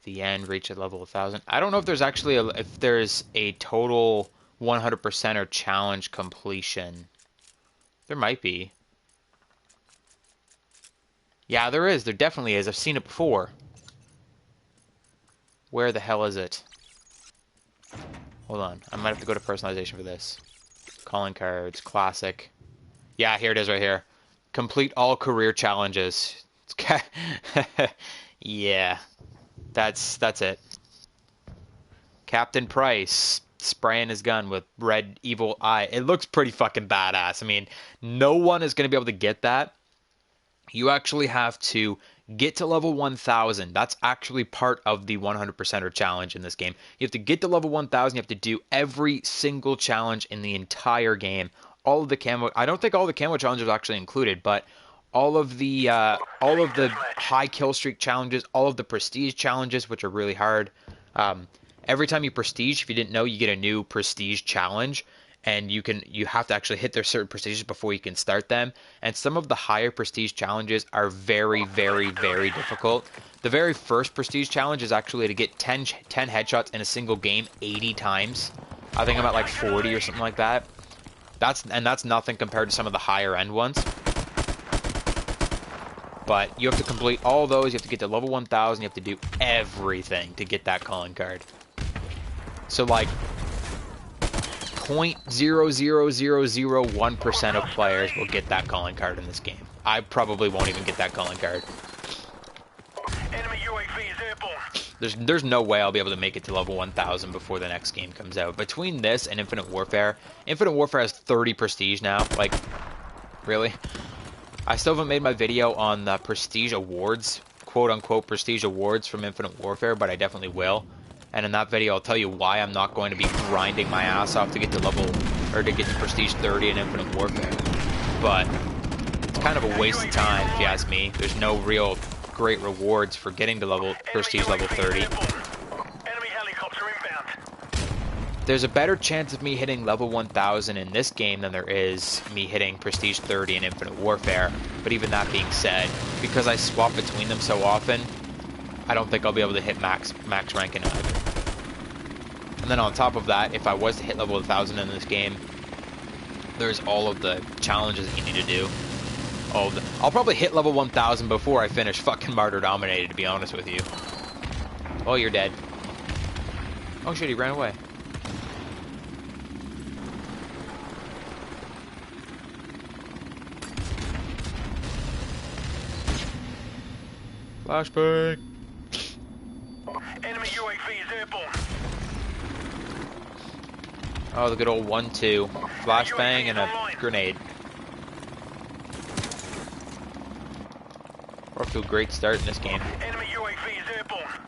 The end, reach at level 1000. I don't know if there's actually if there's a total 100% or challenge completion. There might be. Yeah, there is. There definitely is. I've seen it before. Where the hell is it? Hold on. I might have to go to personalization for this. Calling cards, classic. Yeah, here it is right here. Complete all career challenges. Yeah. That's it. Captain Price spraying his gun with red evil eye. It looks pretty fucking badass. I mean, no one is going to be able to get that. You actually have to get to level 1000. That's actually part of the 100%er challenge in this game. You have to get to level 1000. You have to do every single challenge in the entire game. All of the camo. I don't think all the camo challenges are actually included, but all of the high kill streak challenges, all of the prestige challenges, which are really hard. Every time you prestige, if you didn't know, you get a new prestige challenge, and you have to actually hit their certain prestiges before you can start them. And some of the higher prestige challenges are very, very, very difficult. The very first prestige challenge is actually to get 10 headshots in a single game 80 times. I think I'm at like 40 or something like that. That's nothing compared to some of the higher end ones. But you have to complete all those. You have to get to level 1000. You have to do everything to get that calling card. So like 0.00001% of players will get that calling card in this game. I probably won't even get that calling card. Enemy UAV is airborne. There's no way I'll be able to make it to level 1000 before the next game comes out. Between this and Infinite Warfare has 30 prestige now. Like, really? I still haven't made my video on the prestige awards, quote-unquote prestige awards from Infinite Warfare, but I definitely will. And in that video, I'll tell you why I'm not going to be grinding my ass off to get to prestige 30 in Infinite Warfare. But it's kind of a waste of time, if you ask me. There's no real great rewards for getting to prestige level 30. Enemy helicopter inbound. There's a better chance of me hitting level 1000 in this game than there is me hitting prestige 30 in Infinite Warfare. But even that being said, because I swap between them so often, I don't think I'll be able to hit max rank in either. And then on top of that, if I was to hit level 1000 in this game, there's all of the challenges that you need to do. I'll probably hit level 1000 before I finish fucking Martyrdom, to be honest with you. Oh, you're dead. Oh shit, he ran away. Flashbang. Enemy UAV is airborne. Oh, the good old 1-2. Flashbang and a grenade. We're off to a great start in this game. Enemy UAV is airborne.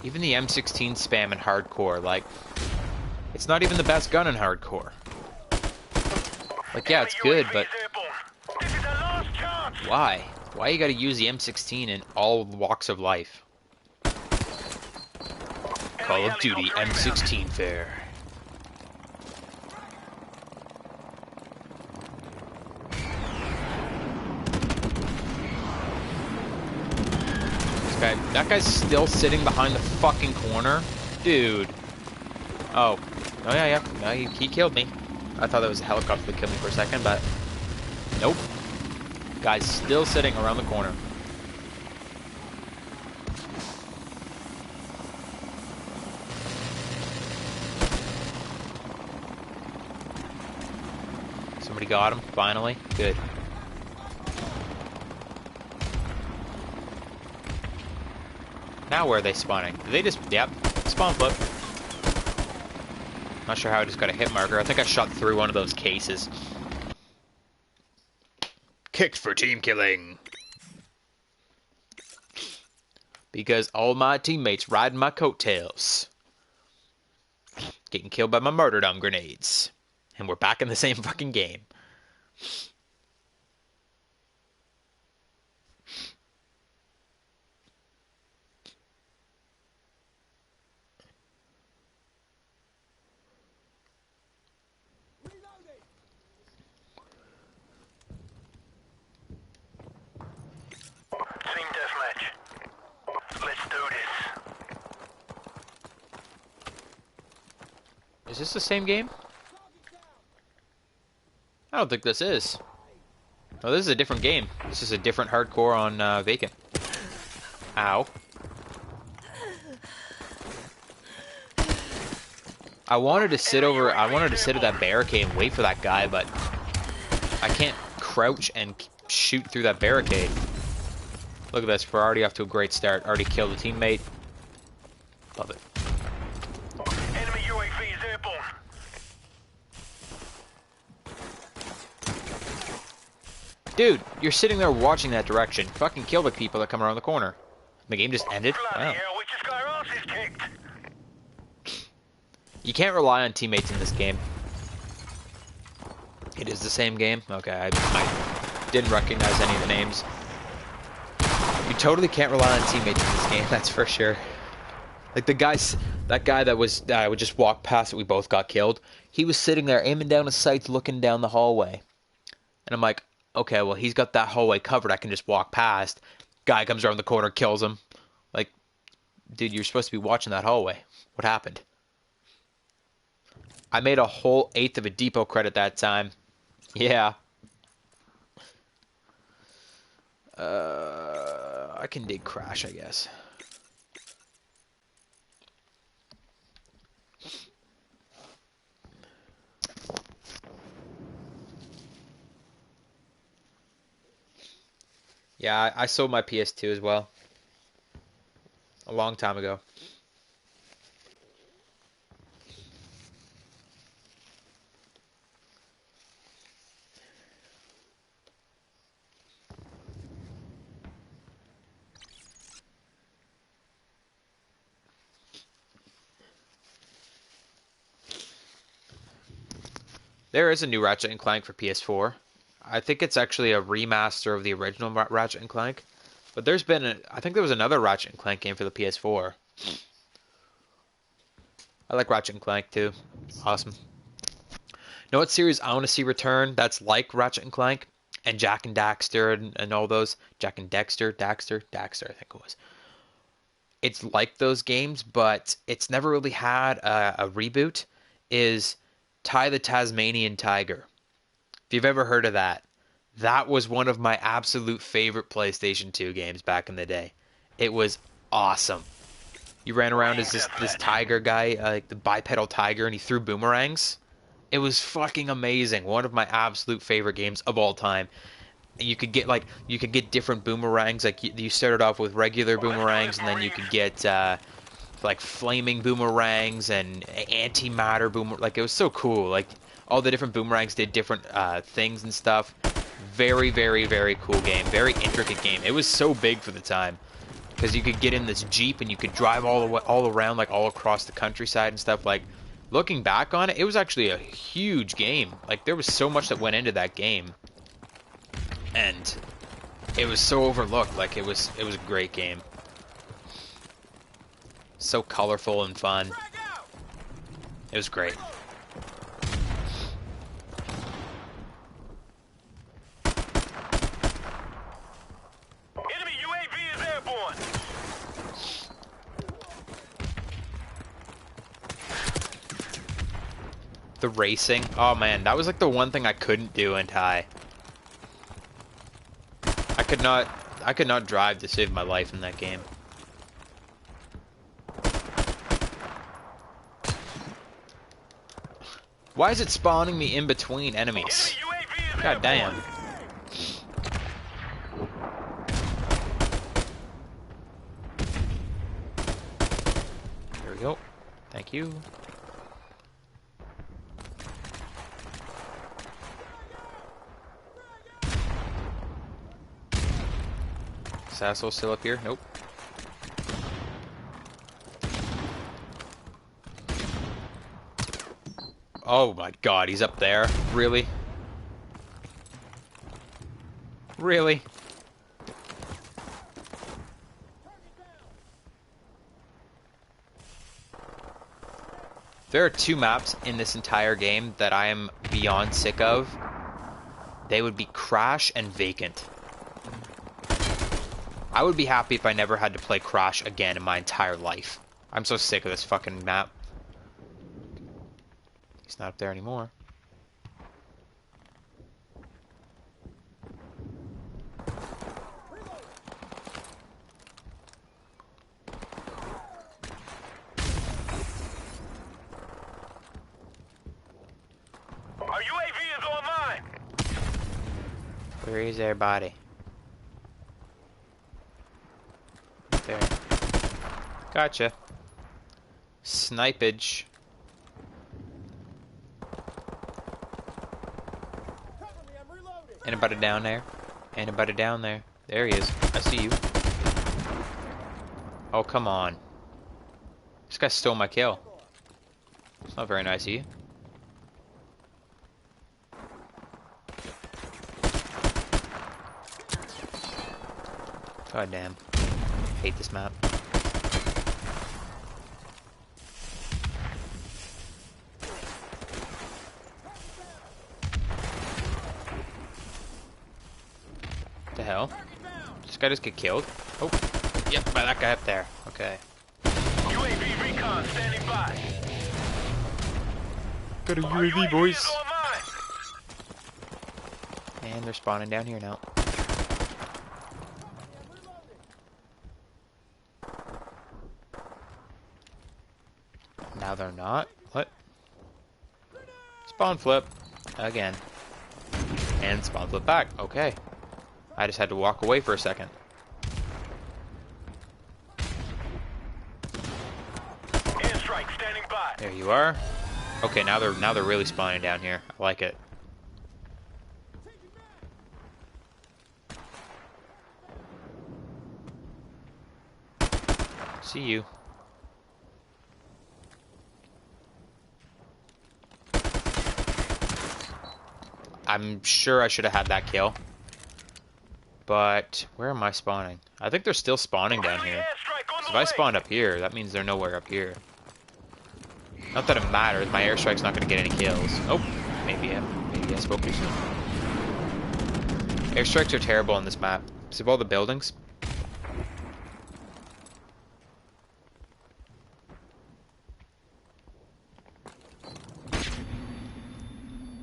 Even the M16 spam in hardcore, like, it's not even the best gun in hardcore. Like, yeah, it's good, but why? Why you gotta use the M16 in all walks of life? Call of Duty M16 fair. That guy's still sitting behind the fucking corner? Dude. Oh. Oh, yeah. No, he killed me. I thought that was a helicopter that killed me for a second, but... Nope. Guy's still sitting around the corner. Somebody got him, finally. Good. Now where are they spawning? Did they just... Yep. Spawn flip. Not sure how I just got a hit marker. I think I shot through one of those cases. Kicked for team killing. Because all my teammates riding my coattails. Getting killed by my Martyrdom grenades. And we're back in the same fucking game. Team deathmatch. Let's do this. Is this the same game? I don't think this is. Oh, this is a different game. This is a different hardcore on Vacant. Ow. I wanted to sit at that barricade and wait for that guy, but I can't crouch and shoot through that barricade. Look at this, we're already off to a great start. Already killed a teammate. Love it. Enemy UAV is airborne. Dude, you're sitting there watching that direction. Fucking kill the people that come around the corner. The game just ended? Bloody Wow. hell, we just got our asses kicked. You can't rely on teammates in this game. It is the same game? Okay, I didn't recognize any of the names. You totally can't rely on teammates in this game, that's for sure. Like that guy that would just walk past it, we both got killed. He was sitting there aiming down his sights looking down the hallway. And I'm like, okay, well he's got that hallway covered, I can just walk past. Guy comes around the corner, kills him. Like, dude, you're supposed to be watching that hallway. What happened? I made a whole 1/8 of a depot credit that time. Yeah. I can dig crash, I guess. Yeah, I sold my PS2 as well. A long time ago. There is a new Ratchet & Clank for PS4. I think it's actually a remaster of the original Ratchet & Clank. But there's been I think there was another Ratchet & Clank game for the PS4. I like Ratchet & Clank too. Awesome. Know what series I want to see return that's like Ratchet & Clank? And Jack and Daxter and all those. Jack and Daxter, I think it was. It's like those games, but it's never really had a reboot. Is Ty the Tasmanian Tiger. If you've ever heard of that, that was one of my absolute favorite PlayStation 2 games back in the day. It was awesome. You ran around as this tiger guy, like the bipedal tiger, and he threw boomerangs. It was fucking amazing. One of my absolute favorite games of all time. You could get different boomerangs. Like you started off with regular boomerangs, and then you could get like flaming boomerangs and antimatter boomerang. Like it was so cool. Like all the different boomerangs did different things and stuff. Very, very, very cool game. Very intricate game. It was so big for the time. because you could get in this Jeep and you could drive all around, like all across the countryside and stuff. Like, looking back on it, it was actually a huge game. Like, there was so much that went into that game, and it was so overlooked. Like, it was a great game. So colorful and fun. It was great. Enemy UAV is airborne. The racing. Oh man, that was like the one thing I couldn't do in Thai. I could not drive to save my life in that game. Why is it spawning me in between enemies? God damn. There we go. Thank you. Is asshole still up here? Nope. Oh my god, he's up there. Really? Really? There are 2 maps in this entire game that I am beyond sick of. They would be Crash and Vacant. I would be happy if I never had to play Crash again in my entire life. I'm so sick of this fucking map. He's not up there anymore. Our UAV is online. Where is everybody? There. Gotcha. Snipage. Anybody down there? Anybody down there? There he is. I see you. Oh, come on. This guy stole my kill. It's not very nice of you. God damn. Hate this map. What the hell? Did this guy just get killed? Oh, yep, by that guy up there. Okay. UAV recon standing by. Got a Our UAV, boys. is online. And they're spawning down here now. Now they're not. What? Spawn flip. Again. And spawn flip back. Okay. I just had to walk away for a second. Airstrike standing by. There you are. Okay, now they're really spawning down here. I like it. See you. I'm sure I should have had that kill. But where am I spawning? I think they're still spawning down here. So if I spawned up here, that means they're nowhere up here. Not that it matters. My airstrike's not going to get any kills. Oh, maybe I spoke too soon. Airstrikes are terrible on this map. See all the buildings?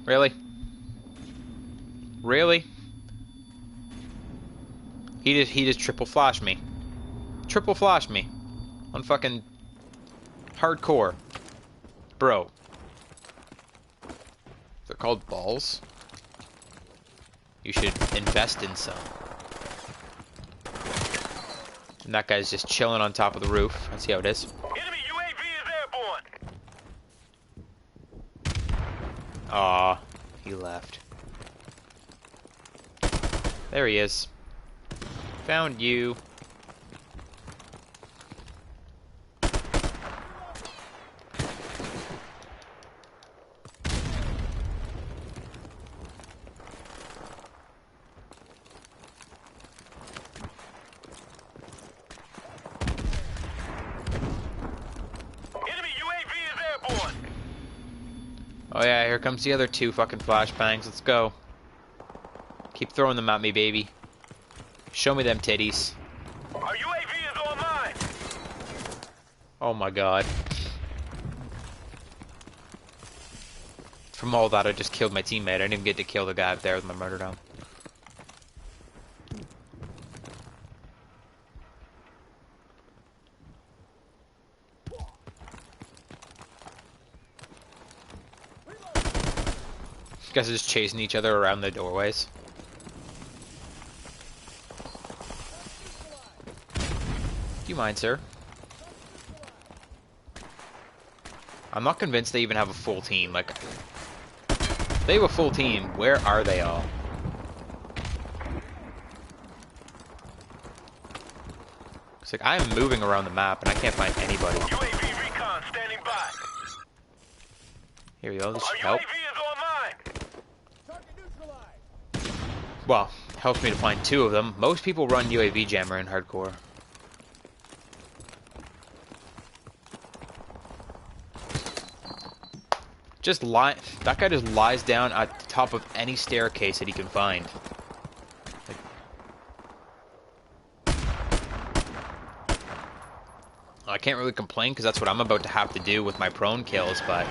Really? Really? He just triple flashed me. Triple flashed me. On fucking hardcore. Bro. They're called balls. You should invest in some. And that guy's just chilling on top of the roof. Let's see how it is. Enemy UAV is airborne. Aw, he left. There he is. Found you. Here comes the other two fucking flashbangs. Let's go. Keep throwing them at me, baby. Show me them titties. Our UAV is online. Oh my god. From all that, I just killed my teammate. I didn't even get to kill the guy up there with my Martyrdom. Guys are just chasing each other around the doorways. Do you mind, sir? I'm not convinced they even have a full team. Like, they have a full team. Where are they all? It's like I am moving around the map and I can't find anybody. UAV recon standing by. Here we go. This should Our help. UAV is online. Well, helps me to find two of them. Most people run UAV jammer in hardcore. That guy just lies down at the top of any staircase that he can find. I can't really complain because that's what I'm about to have to do with my prone kills, but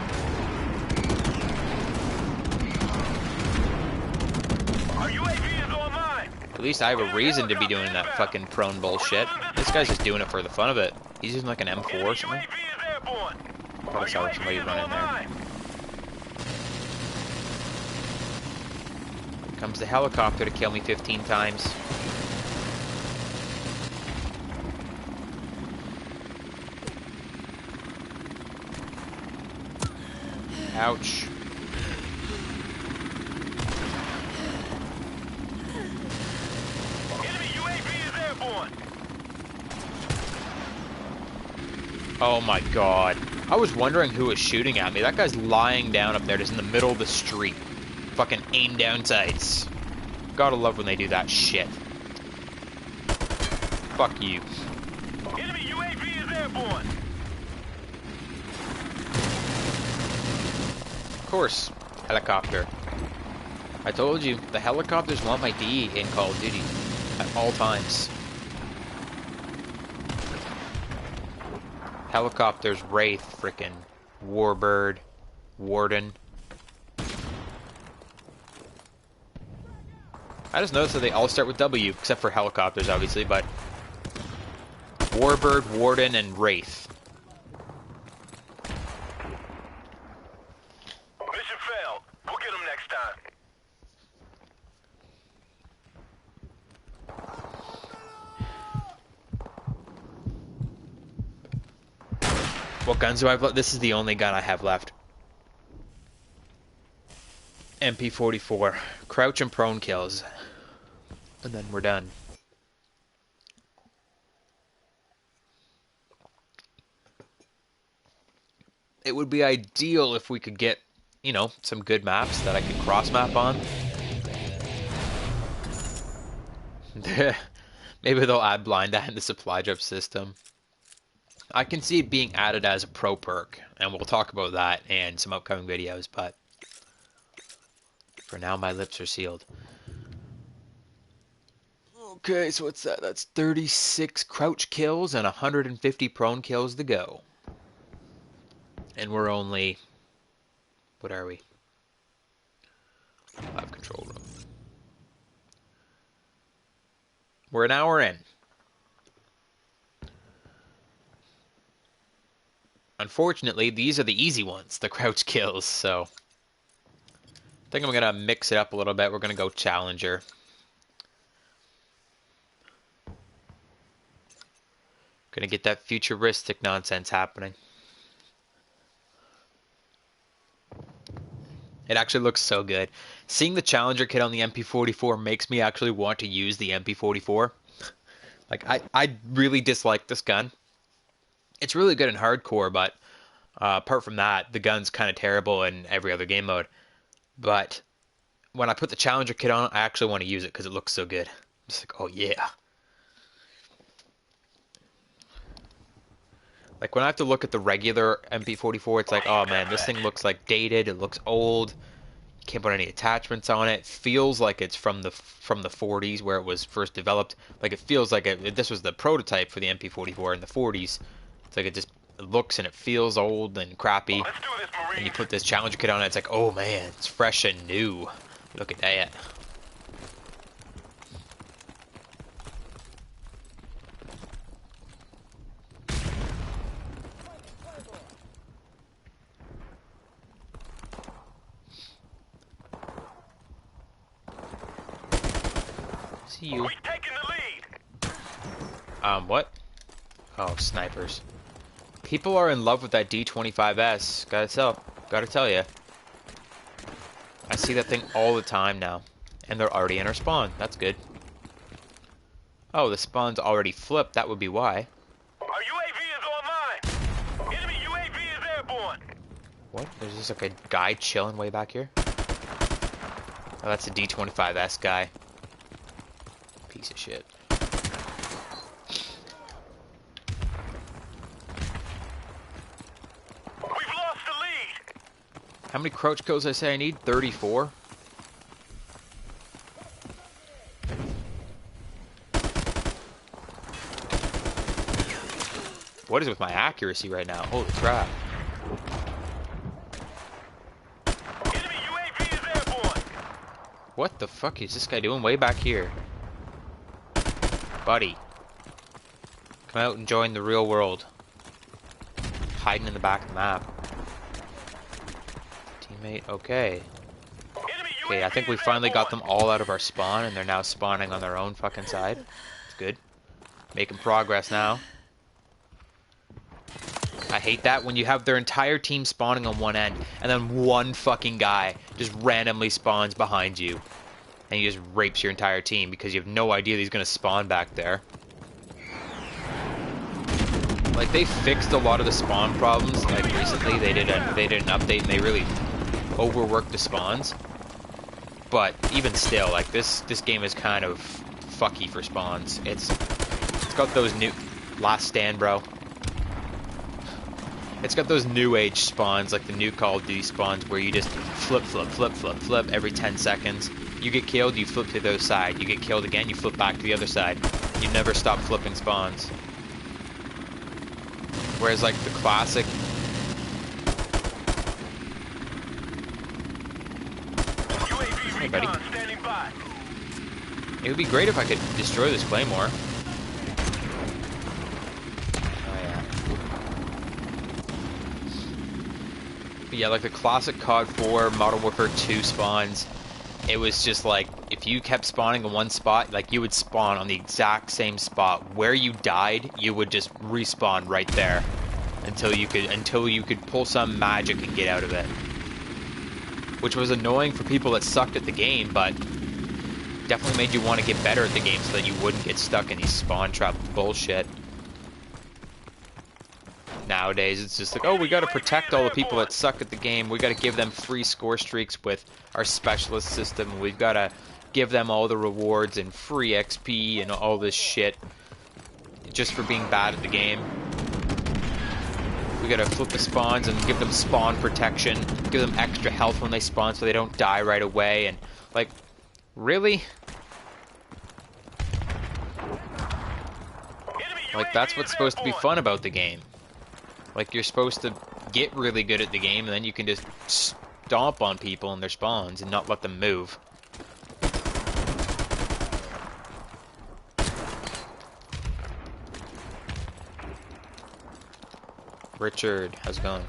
Our UAV is online. at least I have a reason to be doing that fucking prone bullshit. This guy's just doing it for the fun of it. He's using like an M4 or something. UAV is airborne. I thought I saw somebody running there. Comes the helicopter to kill me 15 times. Ouch. Enemy UAV is airborne. Oh my god. I was wondering who was shooting at me. That guy's lying down up there just in the middle of the street. Fucking aim down sights. Gotta love when they do that shit. Fuck you. Enemy UAV is airborne. Of course. Helicopter. I told you, the helicopters want my D in Call of Duty. At all times. Helicopters, Wraith, frickin' Warbird, Warden. I just noticed that they all start with W, except for helicopters, obviously, but Warbird, Warden, and Wraith. Mission failed. We'll get them next time. What guns do I have left? This is the only gun I have left. MP44. Crouch and prone kills. And then we're done. It would be ideal if we could get, you know, some good maps that I can cross-map on. Maybe they'll add blind eye in the supply drop system. I can see it being added as a pro perk, and we'll talk about that in some upcoming videos, but for now my lips are sealed. Okay, so what's that? That's 36 crouch kills and 150 prone kills to go. And we're only... what are we? Live control room. We're an hour in. Unfortunately, these are the easy ones, the crouch kills, so I think I'm going to mix it up a little bit. We're going to go Challenger. Going to get that futuristic nonsense happening. It actually looks so good. Seeing the Challenger kit on the MP44 makes me actually want to use the MP44. Like, I really dislike this gun. It's really good in hardcore, but apart from that, the gun's kind of terrible in every other game mode. But when I put the Challenger kit on, I actually want to use it because it looks so good. I'm just like, oh yeah. Like, when I have to look at the regular MP44, it's like, oh man, this thing looks like dated, it looks old, you can't put any attachments on it. It feels like it's from the 40s where it was first developed. Like, it feels like this was the prototype for the MP44 in the 40s. It's like it looks and it feels old and crappy. Let's do this, And you Marine. put this Challenger kit on it, it's like, oh man, it's fresh and new. Look at that. See you. We taking the lead. What? Oh, snipers. People are in love with that D25S. Gotta tell you. I see that thing all the time now. And they're already in our spawn. That's good. Oh, the spawn's already flipped. That would be why. Our UAV is online. Enemy UAV is airborne. What? There's just like a guy chilling way back here? Oh, that's a D25S guy. Piece of shit. We've lost the lead. How many crouch kills I say I need? 34? What is with my accuracy right now? Holy crap. Enemy UAV is airborne. What the fuck is this guy doing way back here? Buddy. Come out and join the real world. Hiding in the back of the map. Teammate, okay. Enemy Okay, I think we finally got them all out of our spawn and they're now spawning on their own fucking side. It's good. Making progress now. I hate that when you have their entire team spawning on one end and then one fucking guy just randomly spawns behind you and he just rapes your entire team because you have no idea that he's gonna spawn back there. Like, they fixed a lot of the spawn problems. Like, recently they did an update and they really overworked the spawns. But even still, like, this game is kind of fucky for spawns. It's got those new Last Stand, bro. It's got those new age spawns, like the new Call of Duty spawns, where you just flip every 10 seconds. You get killed, you flip to the other side. You get killed again, you flip back to the other side. You never stop flipping spawns. Whereas, like, the classic... UAV Hey, buddy. recon standing by. It would be great if I could destroy this Claymore. Oh, yeah. But yeah, like the classic COD 4, Modern Warfare 2 spawns, it was just like, if you kept spawning in one spot, like, you would spawn on the exact same spot. Where you died, you would just respawn right there until you could pull some magic and get out of it. Which was annoying for people that sucked at the game, but definitely made you want to get better at the game so that you wouldn't get stuck in these spawn trap bullshit. Nowadays, it's just like, oh, we gotta protect all the people that suck at the game. We gotta give them free score streaks with our specialist system. We've gotta give them all the rewards and free XP and all this shit just for being bad at the game. We gotta flip the spawns and give them spawn protection, give them extra health when they spawn so they don't die right away, and, like, really? Like, that's what's supposed to be fun about the game. Like, you're supposed to get really good at the game, and then you can just stomp on people in their spawns and not let them move. Richard, how's it going?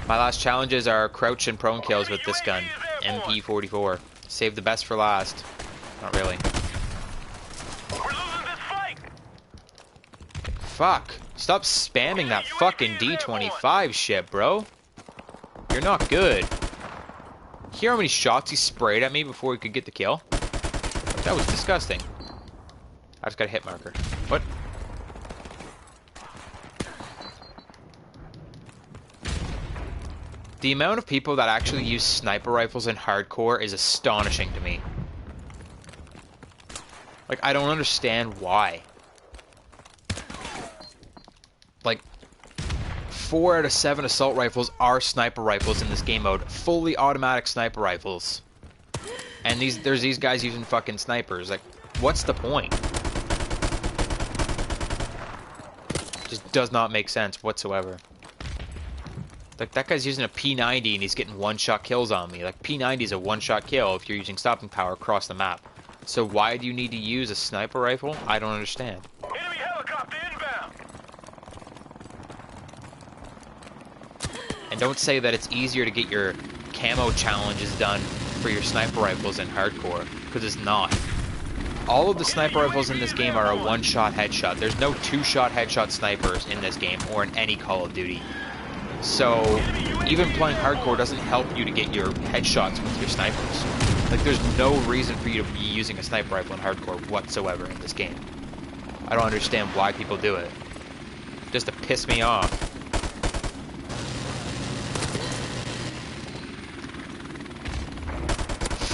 My last challenges are crouch and prone kills with this gun, MP44. Save the best for last. Not really. We're losing this fight. Fuck. Stop spamming that fucking D25 shit, bro. You're not good. Hear how many shots he sprayed at me before he could get the kill? That was disgusting. I just got a hit marker. What? The amount of people that actually use sniper rifles in hardcore is astonishing to me. Like, I don't understand why. Like, 4 out of 7 assault rifles are sniper rifles in this game mode. Fully automatic sniper rifles. And there's these guys using fucking snipers. Like, what's the point? Just does not make sense whatsoever. Like, that guy's using a P90 and he's getting one-shot kills on me. Like, P90 is a one-shot kill if you're using stopping power across the map. So why do you need to use a sniper rifle? I don't understand. Enemy helicopter inbound. And don't say that it's easier to get your camo challenges done for your sniper rifles in hardcore, because it's not. All of the sniper rifles in this game are a one-shot headshot. There's no two-shot headshot snipers in this game or in any Call of Duty. So even playing hardcore doesn't help you to get your headshots with your snipers. Like, there's no reason for you to be using a sniper rifle in hardcore whatsoever in this game. I don't understand why people do it. Just to piss me off.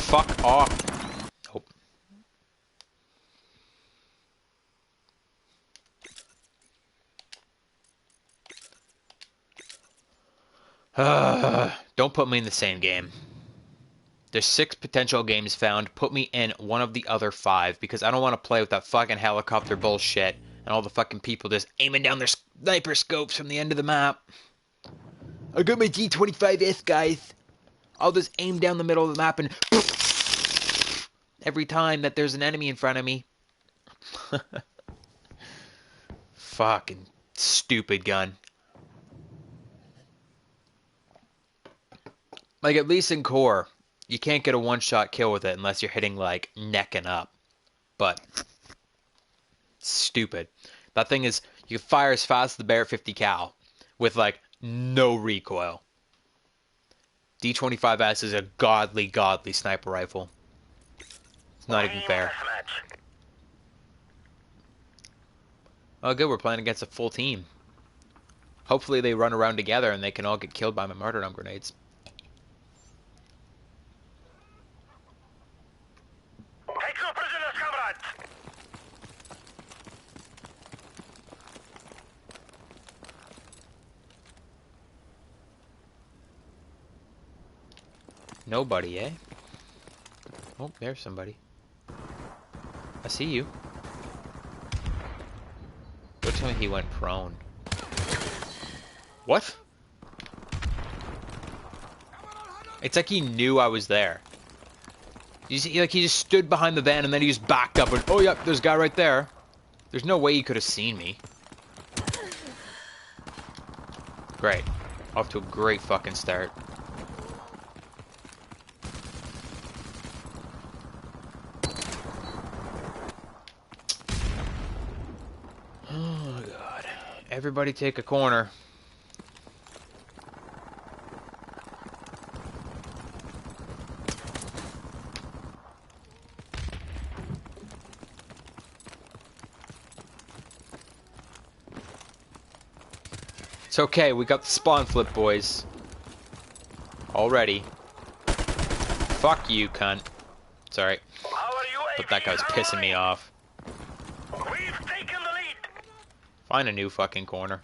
Fuck off. Oh. Don't put me in the same game. There's 6 potential games found. Put me in one of the other 5, because I don't want to play with that fucking helicopter bullshit and all the fucking people just aiming down their sniper scopes from the end of the map. I got my G25S, guys. I'll just aim down the middle of the map and every time that there's an enemy in front of me. Fucking stupid gun. Like, at least in core, you can't get a one-shot kill with it unless you're hitting, like, neck and up. But, stupid. That thing is, you can fire as fast as the Barrett 50 cal with, like, no recoil. D25S is a godly, godly sniper rifle. It's not even fair. Oh, good, we're playing against a full team. Hopefully they run around together and they can all get killed by my Martyrdom grenades. Take no prisoners, comrades. Nobody, eh? Oh, there's somebody. I see you. Don't tell me he went prone. What? It's like he knew I was there. You see, like, he just stood behind the van and then he just backed up and, oh, yep, there's a guy right there. There's no way he could have seen me. Great. Off to a great fucking start. Oh, God. Everybody take a corner. It's okay, we got the spawn flip, boys. Already. Fuck you, cunt. Sorry. But that guy's pissing me off. We've taken the lead. Find a new fucking corner.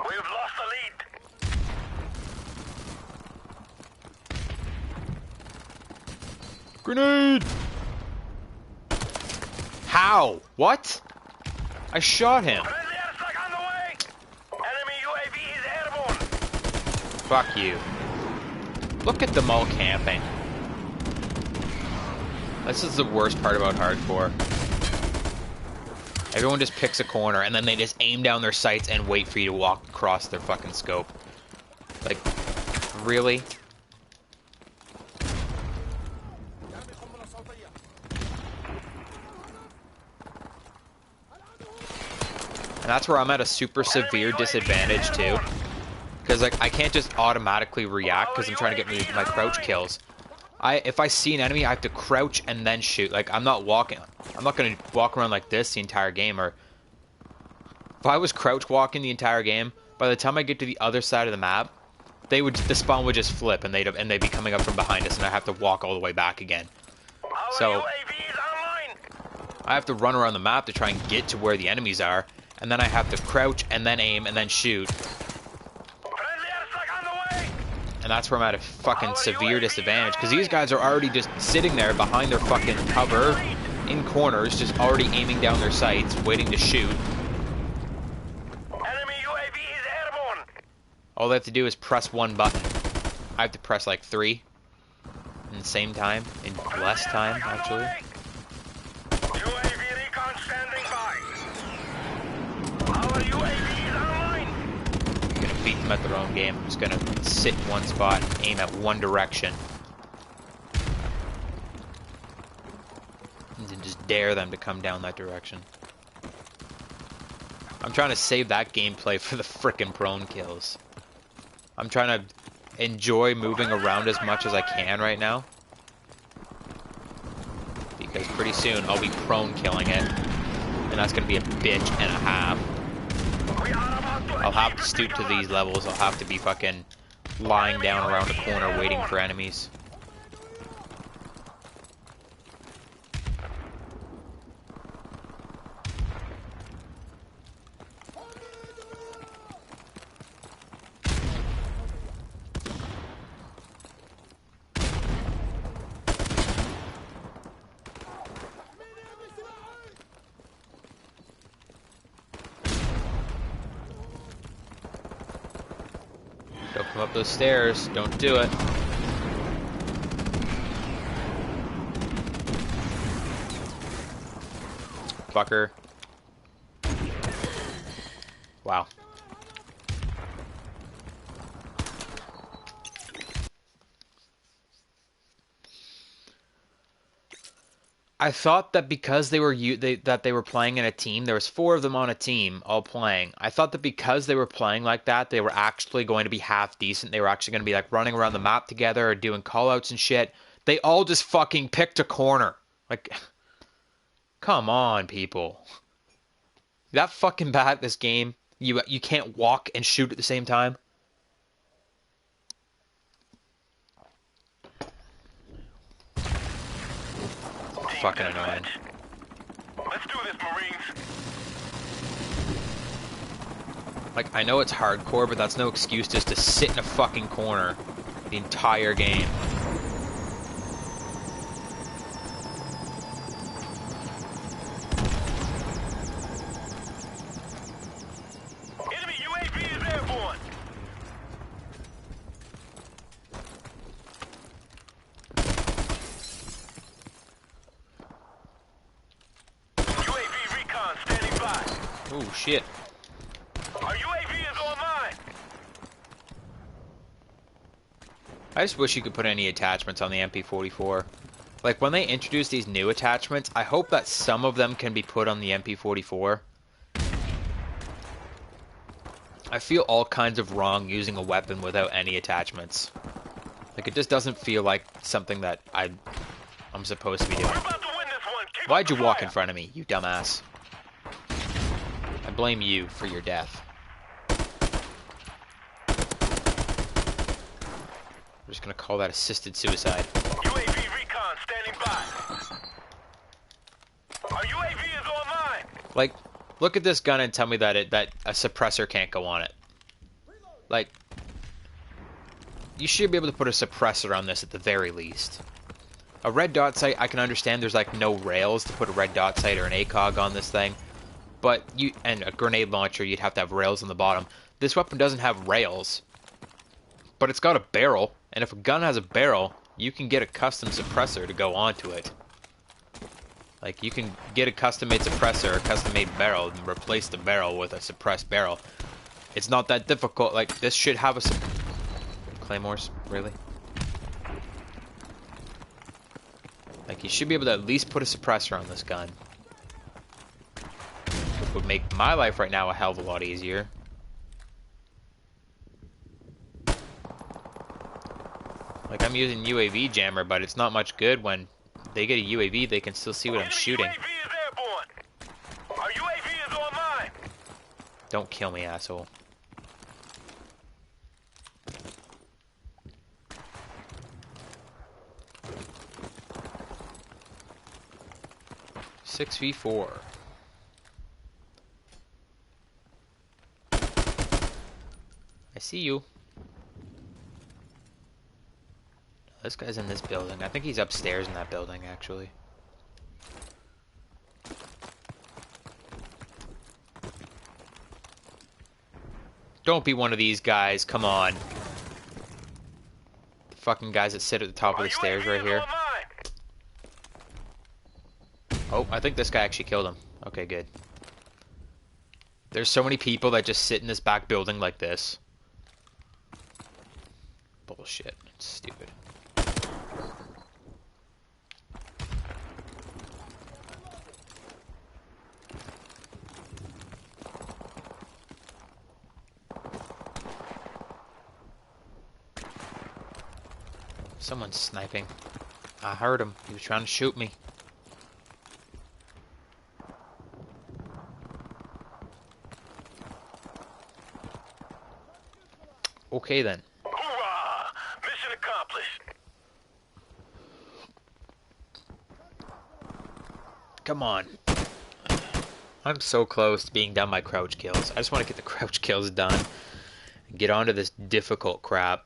We've lost the lead. Grenade! How? What? I shot him. Friendly airstrike on the way. Enemy UAV is airborne. Fuck you. Look at them all camping. This is the worst part about hardcore. Everyone just picks a corner and then they just aim down their sights and wait for you to walk across their fucking scope. Like, really? And that's where I'm at a super severe disadvantage too. Because, like, I can't just automatically react because I'm trying to get my crouch kills. If I see an enemy, I have to crouch and then shoot. Like, I'm not going to walk around like this the entire game. Or if I was crouch walking the entire game, by the time I get to the other side of the map, the spawn would just flip and they'd be coming up from behind us and I have to walk all the way back again. So UAV is online. I have to run around the map to try and get to where the enemies are, and then I have to crouch and then aim and then shoot. Friendly airstrike on the way. And that's where I'm at a fucking severe disadvantage, because these guys are already just sitting there behind their fucking cover, in corners, just already aiming down their sights, waiting to shoot. Enemy UAV is airborne. All they have to do is press one button. I have to press like 3 in the same time, in less time, actually. UAV recon standing by. Our UAV is online. I'm gonna beat them at their own game. I'm just gonna sit in one spot and aim at one direction. And then just dare them to come down that direction. I'm trying to save that gameplay for the frickin' prone kills. I'm trying to enjoy moving around as much as I can right now. Because pretty soon I'll be prone killing it. And that's gonna be a bitch and a half. I'll have to stoop to these levels. I'll have to be fucking lying down around the corner waiting for enemies. Don't come up those stairs. Don't do it. Fucker. Wow. I thought that because they were playing in a team, there was 4 of them on a team all playing. I thought that because they were playing like that, they were actually going to be half decent. They were actually going to be like running around the map together or doing callouts and shit. They all just fucking picked a corner. Like, come on, people. That fucking bad at this game. You can't walk and shoot at the same time. Fucking annoying. Let's do this, Marines. Like, I know it's hardcore, but that's no excuse just to sit in a fucking corner the entire game. Enemy UAV is airborne. UAV recon standing by. Oh shit. Our UAV is online. I just wish you could put any attachments on the MP44. Like, when they introduce these new attachments, I hope that some of them can be put on the MP44. I feel all kinds of wrong using a weapon without any attachments. Like, it just doesn't feel like something that I'm supposed to be doing. We're about to win this one. Keep Why'd up you the walk fire. in front of me, you dumbass? I blame you for your death. We're just gonna call that assisted suicide. UAV recon standing by. Our UAV is online. Like, look at this gun and tell me that a suppressor can't go on it. Like, you should be able to put a suppressor on this at the very least. A red dot sight, I can understand there's like no rails to put a red dot sight or an ACOG on this thing. But and a grenade launcher, you'd have to have rails on the bottom. This weapon doesn't have rails, but it's got a barrel. And if a gun has a barrel, you can get a custom suppressor to go onto it. Like, you can get a custom-made suppressor, a custom-made barrel, and replace the barrel with a suppressed barrel. It's not that difficult. Like, this should have a Claymores, really? Like, you should be able to at least put a suppressor on this gun. Which would make my life right now a hell of a lot easier. Like, I'm using UAV jammer, but it's not much good when they get a UAV, they can still see what I'm Enemy shooting. UAV is airborne. Our UAV is online. Don't kill me, asshole. 6v4. I see you. This guy's in this building. I think he's upstairs in that building, actually. Don't be one of these guys. Come on. The fucking guys that sit at the top of the stairs right here. Oh, I think this guy actually killed him. Okay, good. There's so many people that just sit in this back building like this. Bullshit. It's stupid. Someone's sniping. I heard him. He was trying to shoot me. Okay then. Hoorah! Mission accomplished. Come on. I'm so close to being done by crouch kills. I just want to get the crouch kills done and get onto this difficult crap.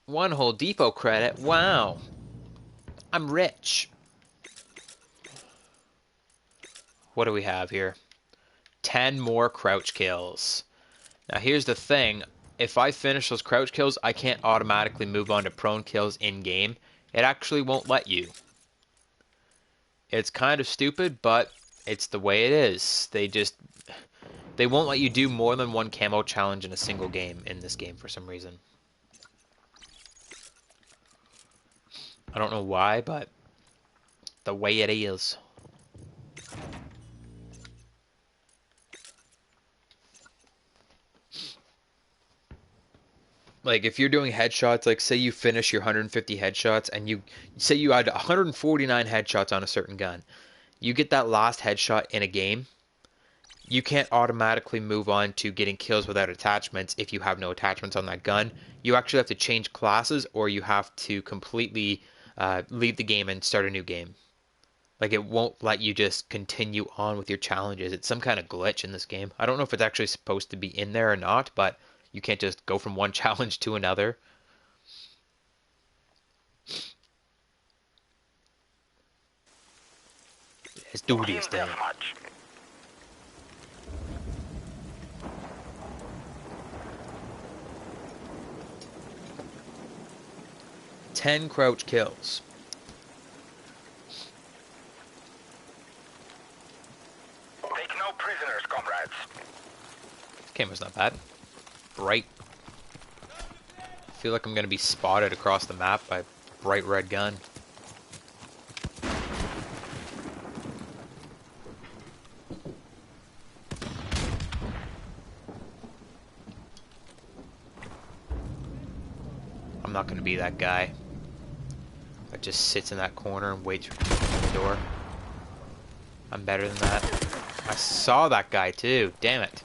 One whole depot credit. Wow. I'm rich. What do we have here? 10 more crouch kills. Now here's the thing. If I finish those crouch kills, I can't automatically move on to prone kills in-game. It actually won't let you. It's kind of stupid, but it's the way it is. They won't let you do more than one camo challenge in a single game in this game for some reason. I don't know why, but the way it is. Like, if you're doing headshots, like, say you finish your 150 headshots, and you say you had 149 headshots on a certain gun. You get that last headshot in a game, you can't automatically move on to getting kills without attachments if you have no attachments on that gun. You actually have to change classes, or you have to completely leave the game and start a new game. Like, it won't let you just continue on with your challenges. It's some kind of glitch in this game. I don't know if it's actually supposed to be in there or not, but you can't just go from one challenge to another. Let's do this thing. 10 crouch kills. Take no prisoners, comrades. Camera's not bad. Bright. I feel like I'm gonna be spotted across the map by a bright red gun. I'm not gonna be that guy that just sits in that corner and waits for the door. I'm better than that. I saw that guy too. Damn it.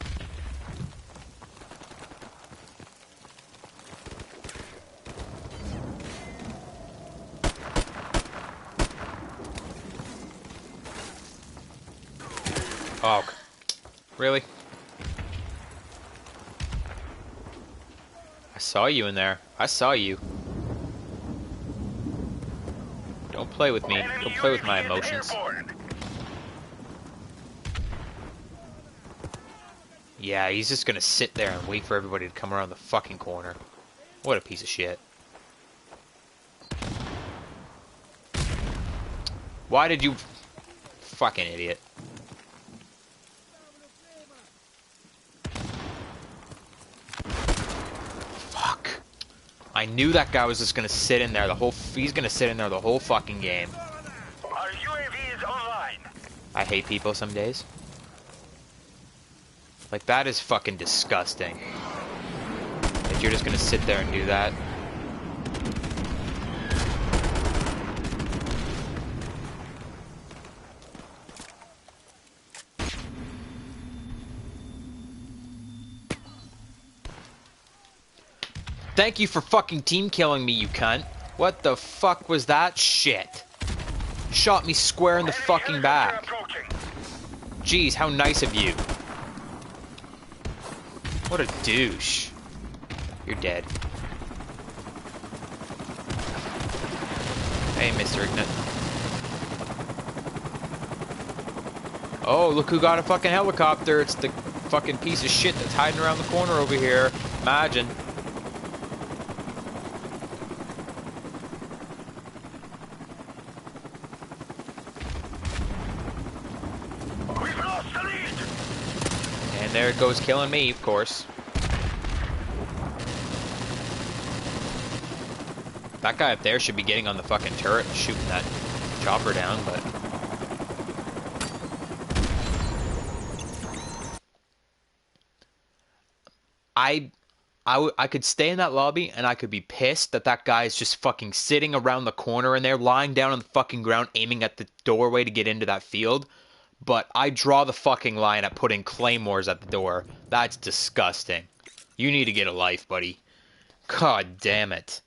Oh, really? I saw you in there. I saw you. Don't play with me. Don't play with my emotions. Yeah, he's just gonna sit there and wait for everybody to come around the fucking corner. What a piece of shit. Why did you... Fucking idiot. Fuck. I knew that guy was just gonna sit in there the whole... He's gonna sit in there the whole fucking game. Our UAV is online. I hate people some days. Like, that is fucking disgusting. That you're just gonna sit there and do that. Thank you for fucking team killing me, you cunt. What the fuck was that shit? Shot me square in the fucking back. Jeez, how nice of you. What a douche. You're dead. Hey, Mr. Ignat. Oh, look who got a fucking helicopter. It's the fucking piece of shit that's hiding around the corner over here. Imagine. We've lost the lead. And there it goes, killing me, of course. That guy up there should be getting on the fucking turret and shooting that chopper down, but... I could stay in that lobby and I could be pissed that that guy is just fucking sitting around the corner and they're lying down on the fucking ground aiming at the doorway to get into that field. But I draw the fucking line at putting claymores at the door. That's disgusting. You need to get a life, buddy. God damn it.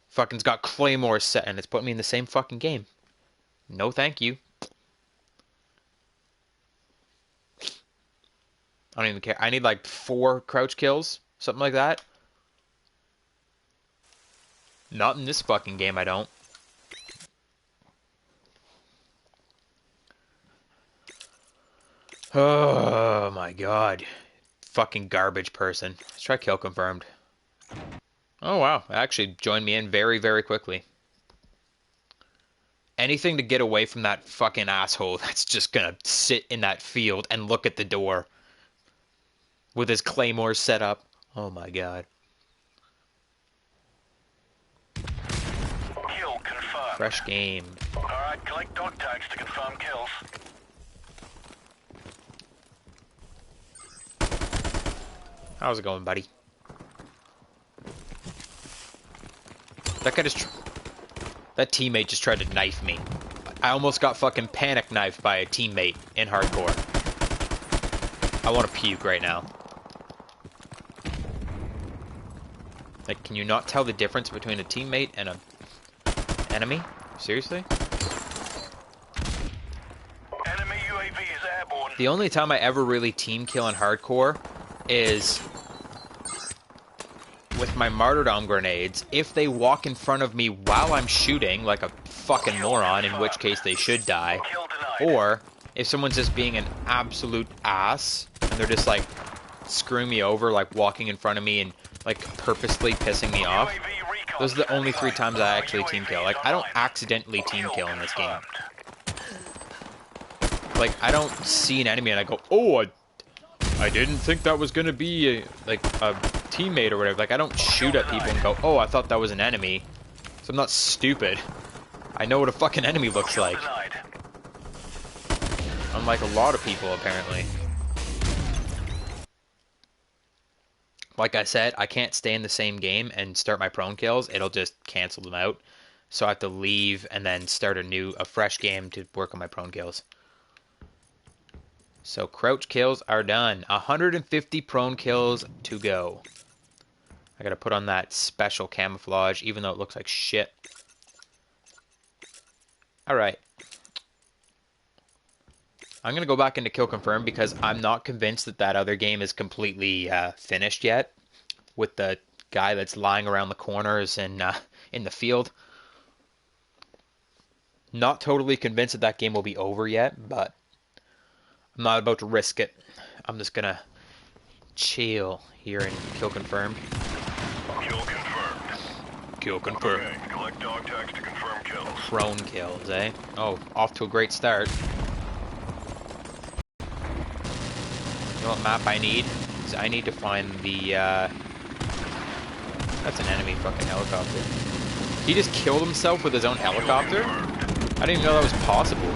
Fucking's got claymores set and it's putting me in the same fucking game. No thank you. I don't even care. I need like 4 crouch kills. Something like that. Not in this fucking game, I don't. Oh my god. Fucking garbage person. Let's try kill confirmed. Oh wow. Actually joined me in very, very quickly. Anything to get away from that fucking asshole that's just gonna sit in that field and look at the door. With his claymore set up. Oh my god. Kill confirmed. Fresh game. Alright, collect dog tags to confirm kills. How's it going, buddy? That guy just... That teammate just tried to knife me. I almost got fucking panic knifed by a teammate in hardcore. I want to puke right now. Like, can you not tell the difference between a teammate and a enemy? Seriously? Enemy UAV is airborne. The only time I ever really team kill in hardcore is with my Martyrdom grenades. If they walk in front of me while I'm shooting, like a fucking moron, in which case they should die. Kill denied. Or if someone's just being an absolute ass and they're just like screwing me over, like walking in front of me and like purposely pissing me off. UAV recon Those are the only 3 times I actually UAV team kill. Like, I don't online. accidentally team Kill kill in this game. confirmed. Like, I don't see an enemy and I go, oh, I didn't think that was gonna be a teammate or whatever. Like, I don't shoot at people and go, oh, I thought that was an enemy. So I'm not stupid. I know what a fucking enemy looks Kill like. denied. Unlike a lot of people, apparently. Like I said, I can't stay in the same game and start my prone kills. It'll just cancel them out. So I have to leave and then start a fresh game to work on my prone kills. So crouch kills are done. 150 prone kills to go. I gotta put on that special camouflage, even though it looks like shit. Alright. I'm going to go back into kill confirm because I'm not convinced that that other game is completely finished yet with the guy that's lying around the corners and in the field. Not totally convinced that that game will be over yet, but I'm not about to risk it. I'm just going to chill here and kill confirmed. Kill confirmed. Kill confirmed. Okay, collect dog tags to confirm kills. Prone kills, eh? Oh, off to a great start. You know what map I need? Is I need to find the, that's an enemy fucking helicopter. He just killed himself with his own helicopter? I didn't even know that was possible.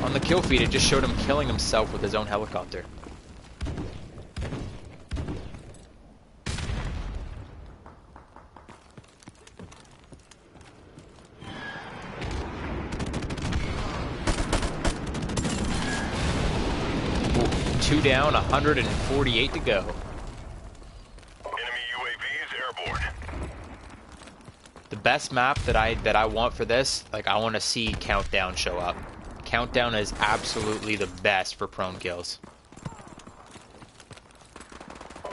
On the kill feed, it just showed him killing himself with his own helicopter. Ooh, 2 down, 148 to go. Enemy UAV best map that I want for this, like, I want to see Countdown show up. Countdown is absolutely the best for prone kills.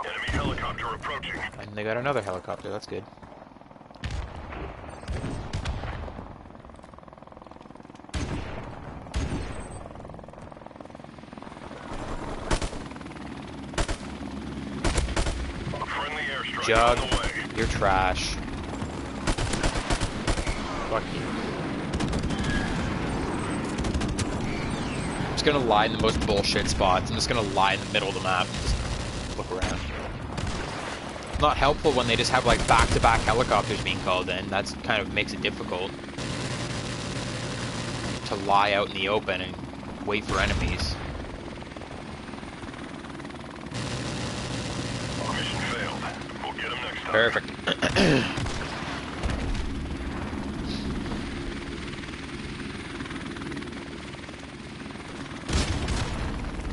Enemy helicopter approaching. And they got another helicopter, that's good. Friendly airstrike Jug, on the way. you're trash. Fuck you. I'm just gonna lie in the most bullshit spots. I'm just gonna lie in the middle of the map and just look around. Not helpful when they just have like back-to-back helicopters being called in. That's kind of makes it difficult to lie out in the open and wait for enemies. Mission failed. We'll get them next time. Perfect.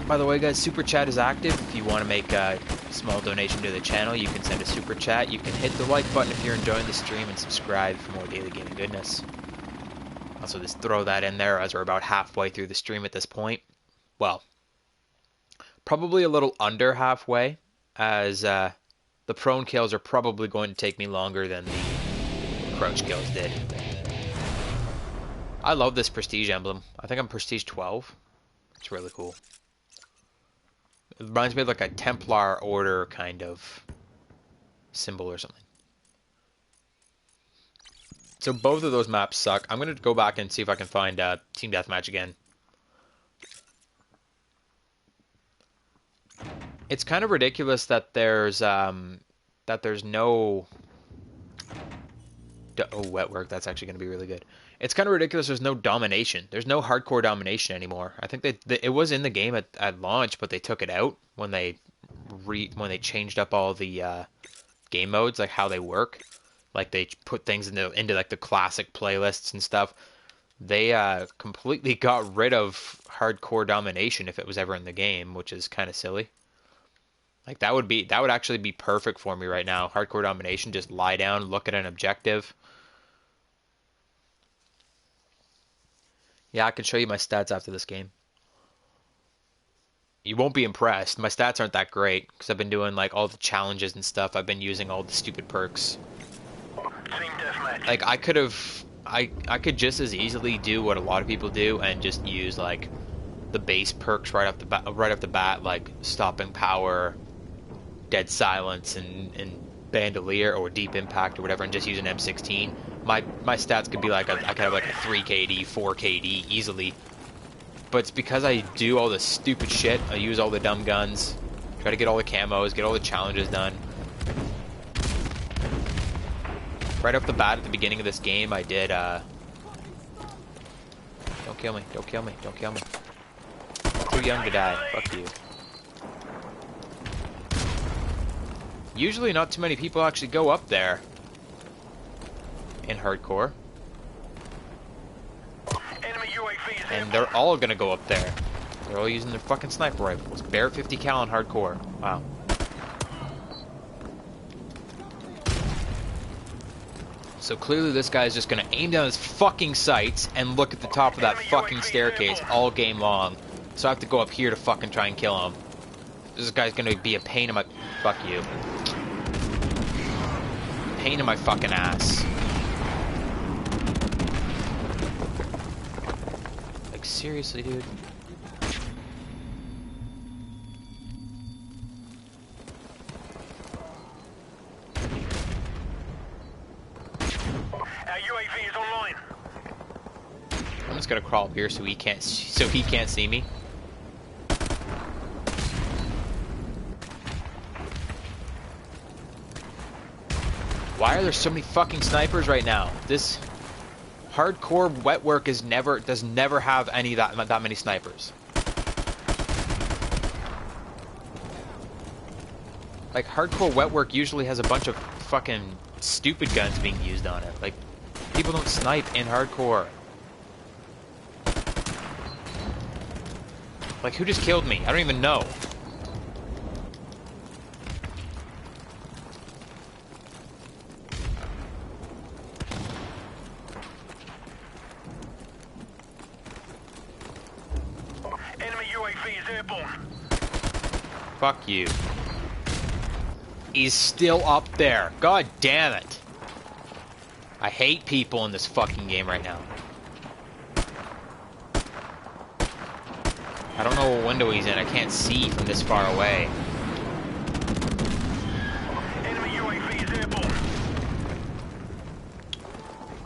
By the way, guys, Super Chat is active. If you want to make a small donation to the channel, you can send a Super Chat. You can hit the like button if you're enjoying the stream and subscribe for more daily gaming goodness. Also, just throw that in there as we're about halfway through the stream at this point. Well, probably a little under halfway, as the prone kills are probably going to take me longer than the crouch kills did. I love this prestige emblem. I think I'm prestige 12. It's really cool. It reminds me of like a Templar order kind of symbol or something. So both of those maps suck. I'm going to go back and see if I can find Team Deathmatch again. It's kind of ridiculous that there's no... Oh, wet work. That's actually going to be really good. It's kind of ridiculous there's no domination. There's no hardcore domination anymore. I think it was in the game at launch, but they took it out when they changed up all the game modes, like how they work. Like they put things into like the classic playlists and stuff. They completely got rid of hardcore domination if it was ever in the game, which is kind of silly. Like that would actually be perfect for me right now. Hardcore domination, just lie down, look at an objective. Yeah, I can show you my stats after this game. You won't be impressed. My stats aren't that great because I've been doing like all the challenges and stuff. I've been using all the stupid perks. Team deathmatch. Like I could just as easily do what a lot of people do and just use like the base perks right off the bat, like stopping power, dead silence, and bandolier or deep impact or whatever, and just use an M16. My stats could be like I could have like a 3 KD, 4 KD easily. But it's because I do all this stupid shit. I use all the dumb guns, try to get all the camos, get all the challenges done. Right off the bat at the beginning of this game, I did, don't kill me, don't kill me, don't kill me. Too young to die, fuck you. Usually not too many people actually go up there in hardcore. Enemy UAV is And they're all gonna go up there. They're all using their fucking sniper rifles. Barrett 50 cal in hardcore. Wow. So clearly this guy's just gonna aim down his fucking sights and look at the top of that fucking staircase all game long. So I have to go up here to fucking try and kill him. This guy's gonna be a pain in my... Fuck you. Pain in my fucking ass. Like, seriously, dude? Our UAV is online. I'm just gonna crawl up here so he can't see me. Why are there so many fucking snipers right now? This hardcore wet work does never have any that many snipers. Like hardcore wet work usually has a bunch of fucking stupid guns being used on it. Like people don't snipe in hardcore. Like who just killed me? I don't even know. airborne. Fuck you. He's still up there. God damn it. I hate people in this fucking game right now. I don't know what window he's in. I can't see from this far away. Enemy UAV is airborne.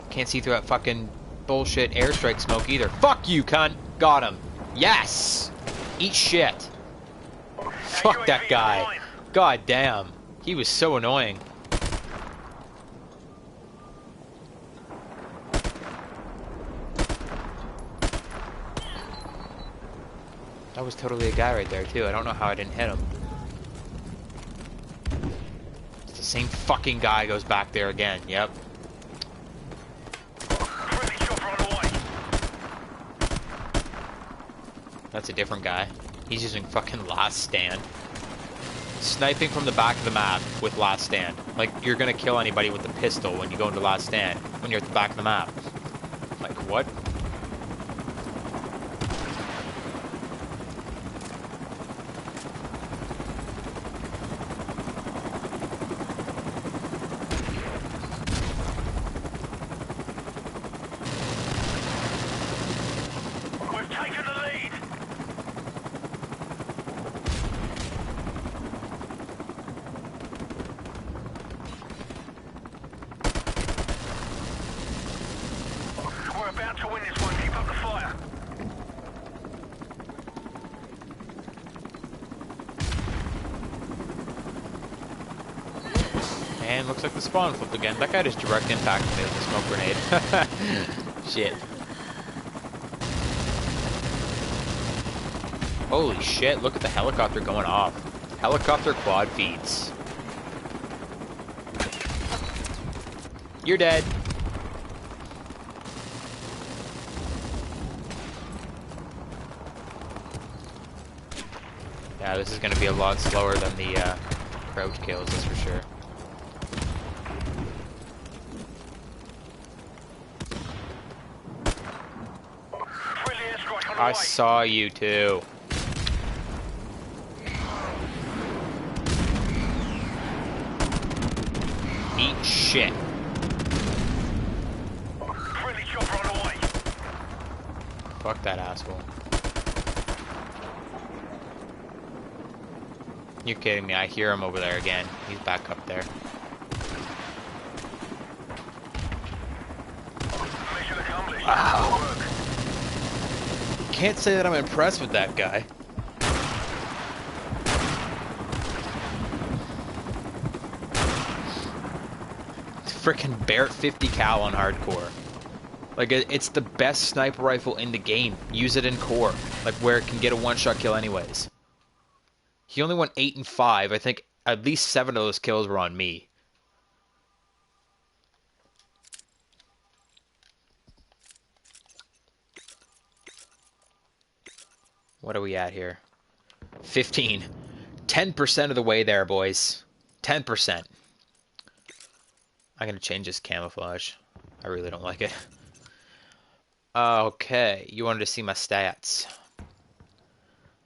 Can't see through that fucking bullshit airstrike smoke either. Fuck you, cunt. Got him. Yes. Eat shit. Fuck that guy. God damn. He was so annoying. That was totally a guy right there, too. I don't know how I didn't hit him. It's the same fucking guy goes back there again. Yep. Friendly chopper on the way. That's a different guy. He's using fucking Last Stand. Sniping from the back of the map with Last Stand. Like, you're gonna kill anybody with a pistol when you go into Last Stand, when you're at the back of the map. Like, what? We've taken the lead. We're about to win this one. Keep up the fire. And looks like the spawn flipped again. That guy just direct impacted me with a smoke grenade. Shit. Holy shit, look at the helicopter going off. Helicopter quad feeds. You're dead. Yeah, this is going to be a lot slower than the crouch kills, that's for sure. Friendly airstrike on the I way. saw you too. Eat shit. Friendly chopper on the way. Fuck that asshole. You're kidding me, I hear him over there again. He's back up there. Mission accomplished. Wow. Good work. Can't say that I'm impressed with that guy. Frickin' Barrett 50 cal on hardcore. Like, it's the best sniper rifle in the game. Use it in core. Like, where it can get a one-shot kill anyways. He only went 8 and 5. I think at least 7 of those kills were on me. What are we at here? 15. 10% of the way there, boys. 10%. I'm going to change this camouflage. I really don't like it. Okay, you wanted to see my stats.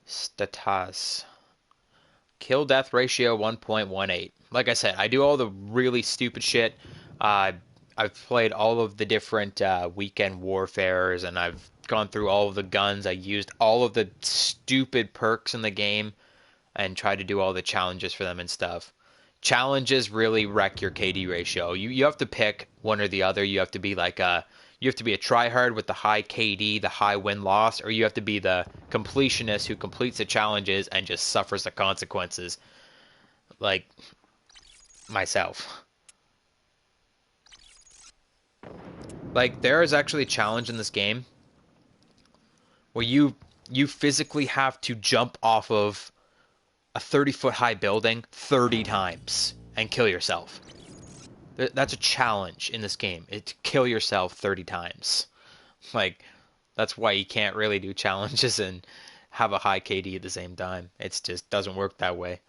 Status. Kill death ratio 1.18. Like I said, I do all the really stupid shit. I've played all of the different weekend warfares, and I've gone through all of the guns. I used all of the stupid perks in the game and tried to do all the challenges for them and stuff. Challenges really wreck your KD ratio. You have to pick one or the other. You have to be like you have to be a tryhard with the high KD, the high win-loss, or you have to be the completionist who completes the challenges and just suffers the consequences. Like myself. Like, there is actually a challenge in this game where you physically have to jump off of a 30-foot high building 30 times and kill yourself. That's a challenge in this game. It's kill yourself 30 times. Like, that's why you can't really do challenges and have a high KD at the same time. It just doesn't work that way.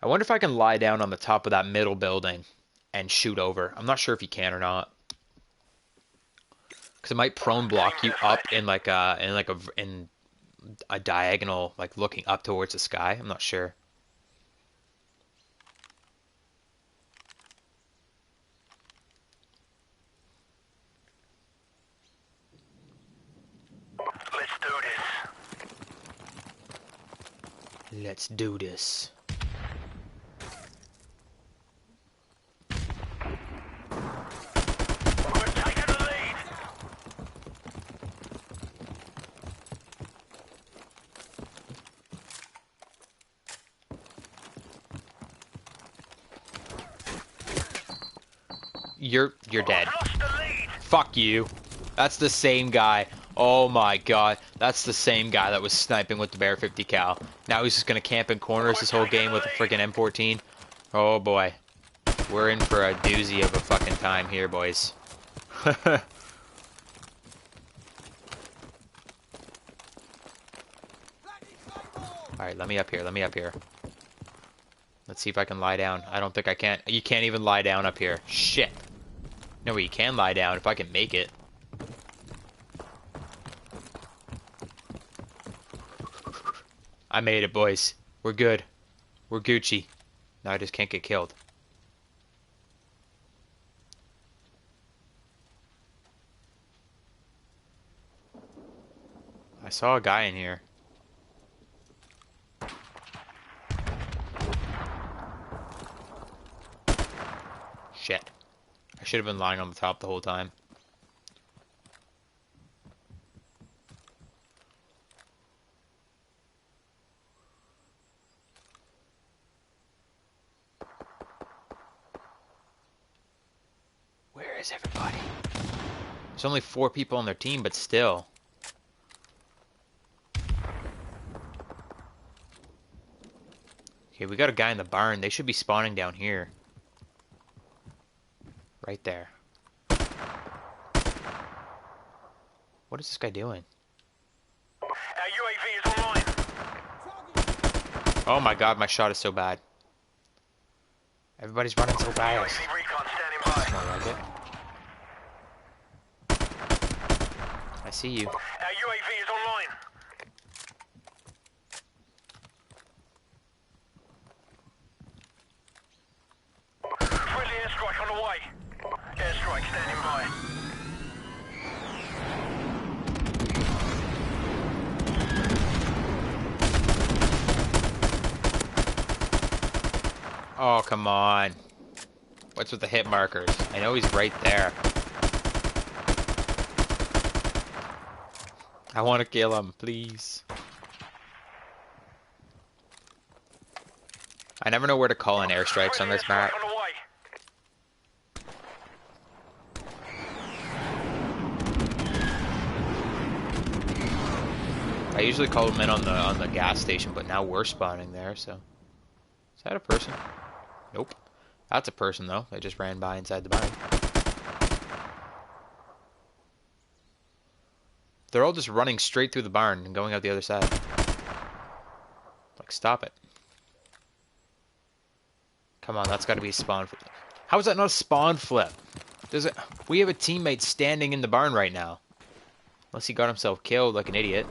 I wonder if I can lie down on the top of that middle building and shoot over. I'm not sure if you can or not. Because it might prone block you up in like a diagonal, like looking up towards the sky. I'm not sure. Let's do this. Let's do this. We're taking the lead. You're dead. Lost the lead. Fuck you. That's the same guy. Oh my god. That's the same guy that was sniping with the Bear 50 cal. Now he's just gonna camp in corners this whole game with a freaking M14. Oh boy. We're in for a doozy of a fucking time here, boys. Alright, let me up here. Let me up here. Let's see if I can lie down. I don't think I can. You can't even lie down up here. Shit. No, you can lie down if I can make it. I made it, boys. We're good. We're Gucci. Now I just can't get killed. I saw a guy in here. Shit. I should have been lying on the top the whole time. Where is everybody? There's only 4 people on their team, but still. Okay, we got a guy in the barn. They should be spawning down here. Right there. What is this guy doing? Our UAV is online. Oh my god, my shot is so bad. Everybody's running so fast. UAV recon standing by. I like it. I see you. Our UAV is online. Friendly airstrike on the way. Airstrike standing by. Oh, come on. What's with the hit markers? I know he's right there. I want to kill him, please. I never know where to call in airstrikes on this map. On the way. I usually call them in on the gas station, but now we're spawning there, so. Is that a person? Nope. That's a person, though. They just ran by inside the barn. They're all just running straight through the barn and going out the other side. Like, stop it. Come on, that's got to be a spawn flip. How is that not a spawn flip? We have a teammate standing in the barn right now. Unless he got himself killed like an idiot.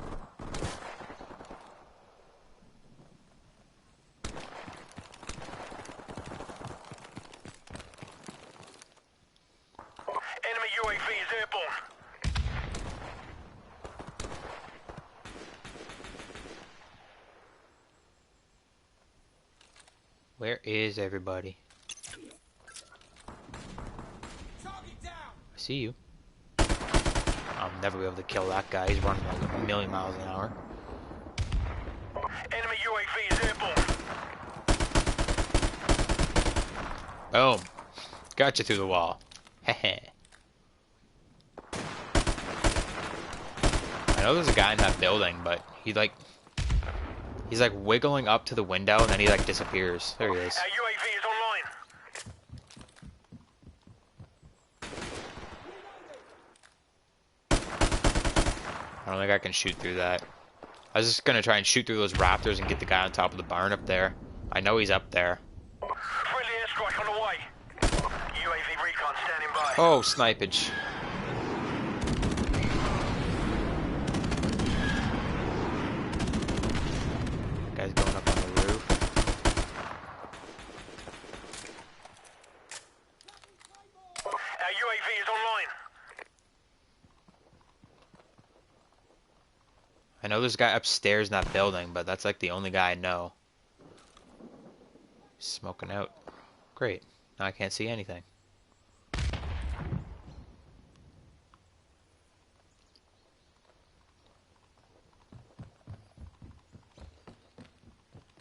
Enemy UAV is airborne. Where is everybody? I see you. I'll never be able to kill that guy. He's running like a million miles an hour. Enemy UAV is airborne. Boom. Got you through the wall. Heh. I know there's a guy in that building, but he's like wiggling up to the window and then he like disappears. There he is. Our UAV is online. I don't think I can shoot through that. I was just gonna try and shoot through those raptors and get the guy on top of the barn up there. I know he's up there. Friendly airstrike on the way. UAV recon standing by. Oh, snipage. know there's a guy upstairs in that building, but that's like the only guy I know. Smoking out. Great. Now I can't see anything.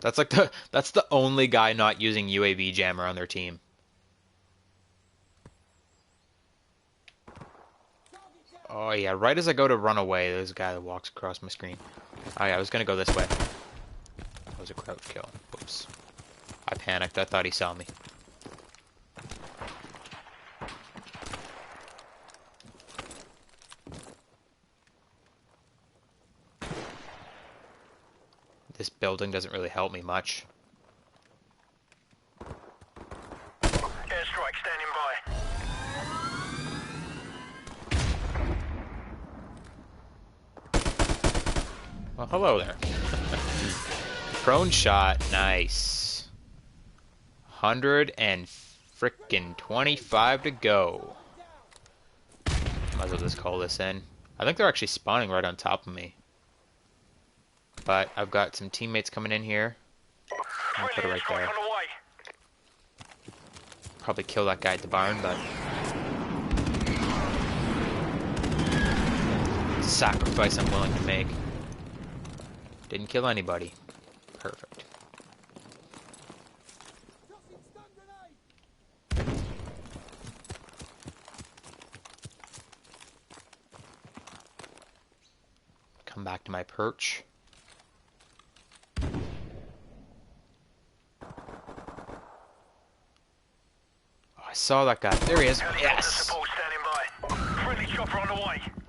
That's the only guy not using UAV jammer on their team. Oh yeah, right as I go to run away, there's a guy that walks across my screen. Oh yeah, I was gonna go this way. That was a crowd kill. Whoops. I panicked, I thought he saw me. This building doesn't really help me much. Airstrike standing by. Well, hello there. Prone shot, nice. 125 to go. Might as well just call this in. I think they're actually spawning right on top of me. But I've got some teammates coming in here. I'll put it right there. Probably kill that guy at the barn, but it's a sacrifice I'm willing to make. Didn't kill anybody. Perfect. Come back to my perch. I saw that guy. There he is. Yes!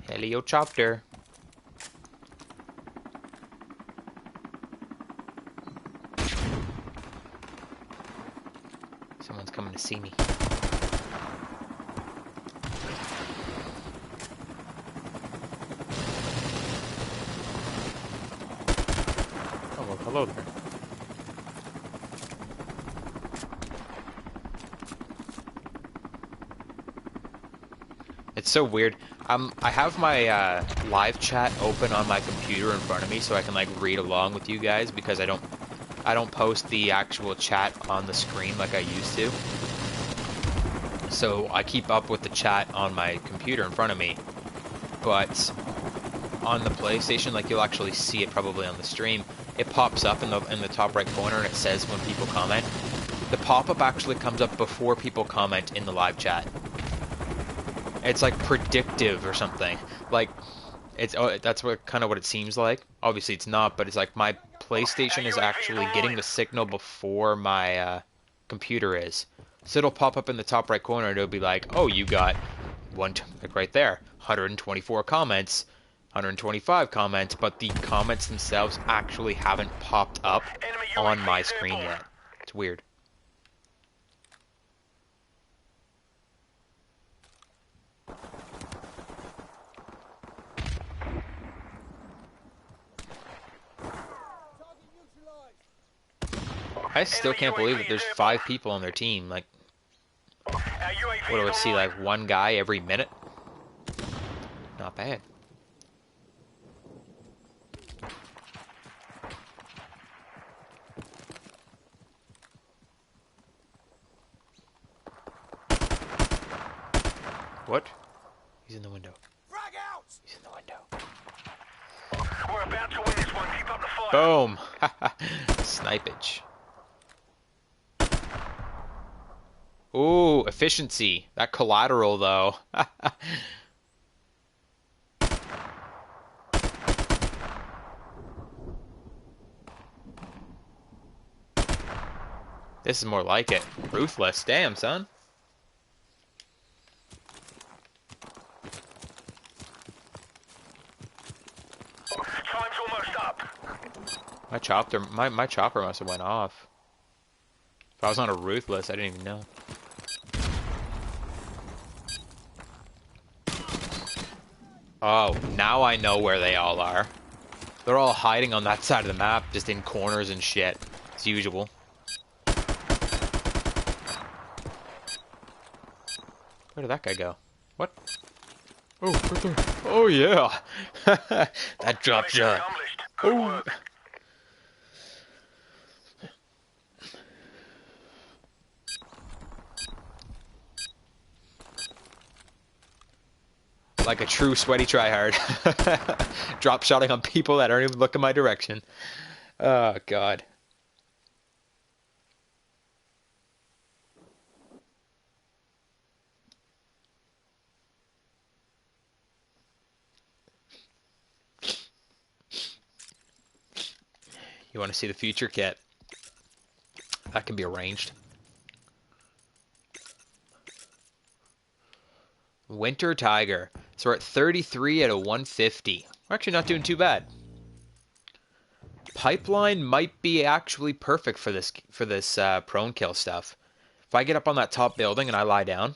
Helichopter. Someone's coming to see me. Oh, well, hello there. It's so weird. I have my live chat open on my computer in front of me, so I can like read along with you guys because I don't post the actual chat on the screen like I used to. So I keep up with the chat on my computer in front of me, but on the PlayStation, like you'll actually see it probably on the stream. It pops up in the top right corner and it says when people comment. The pop-up actually comes up before people comment in the live chat. It's like predictive or something. Like that's kind of what it seems like. Obviously it's not, but it's like my PlayStation is actually getting the signal before my computer is. So it'll pop up in the top right corner and it'll be like, oh, you got like right there, 124 comments, 125 comments, but the comments themselves actually haven't popped up on my screen yet. It's weird. I still can't believe that there's 5 people on their team. Like, what do I see? Like one guy every minute? Not bad. What? He's in the window. He's in the window. We're about to win this one. Keep up the fight. Boom! Snipage. Ooh, efficiency. That collateral, though. This is more like it. Ruthless. Damn, son. Time's almost up. My chopper must have went off. If I was on a ruthless, I didn't even know. Oh, now I know where they all are. They're all hiding on that side of the map, just in corners and shit. As usual. Where did that guy go? What? Oh, right there. Oh, yeah. That drop shot. Good Oh. work. Like a true sweaty tryhard. Drop shotting on people that aren't even looking my direction. Oh, God. You want to see the future kit? That can be arranged. Winter Tiger. So we're at 33 at a 150. We're actually not doing too bad. Pipeline might be actually perfect for this prone kill stuff. If I get up on that top building and I lie down.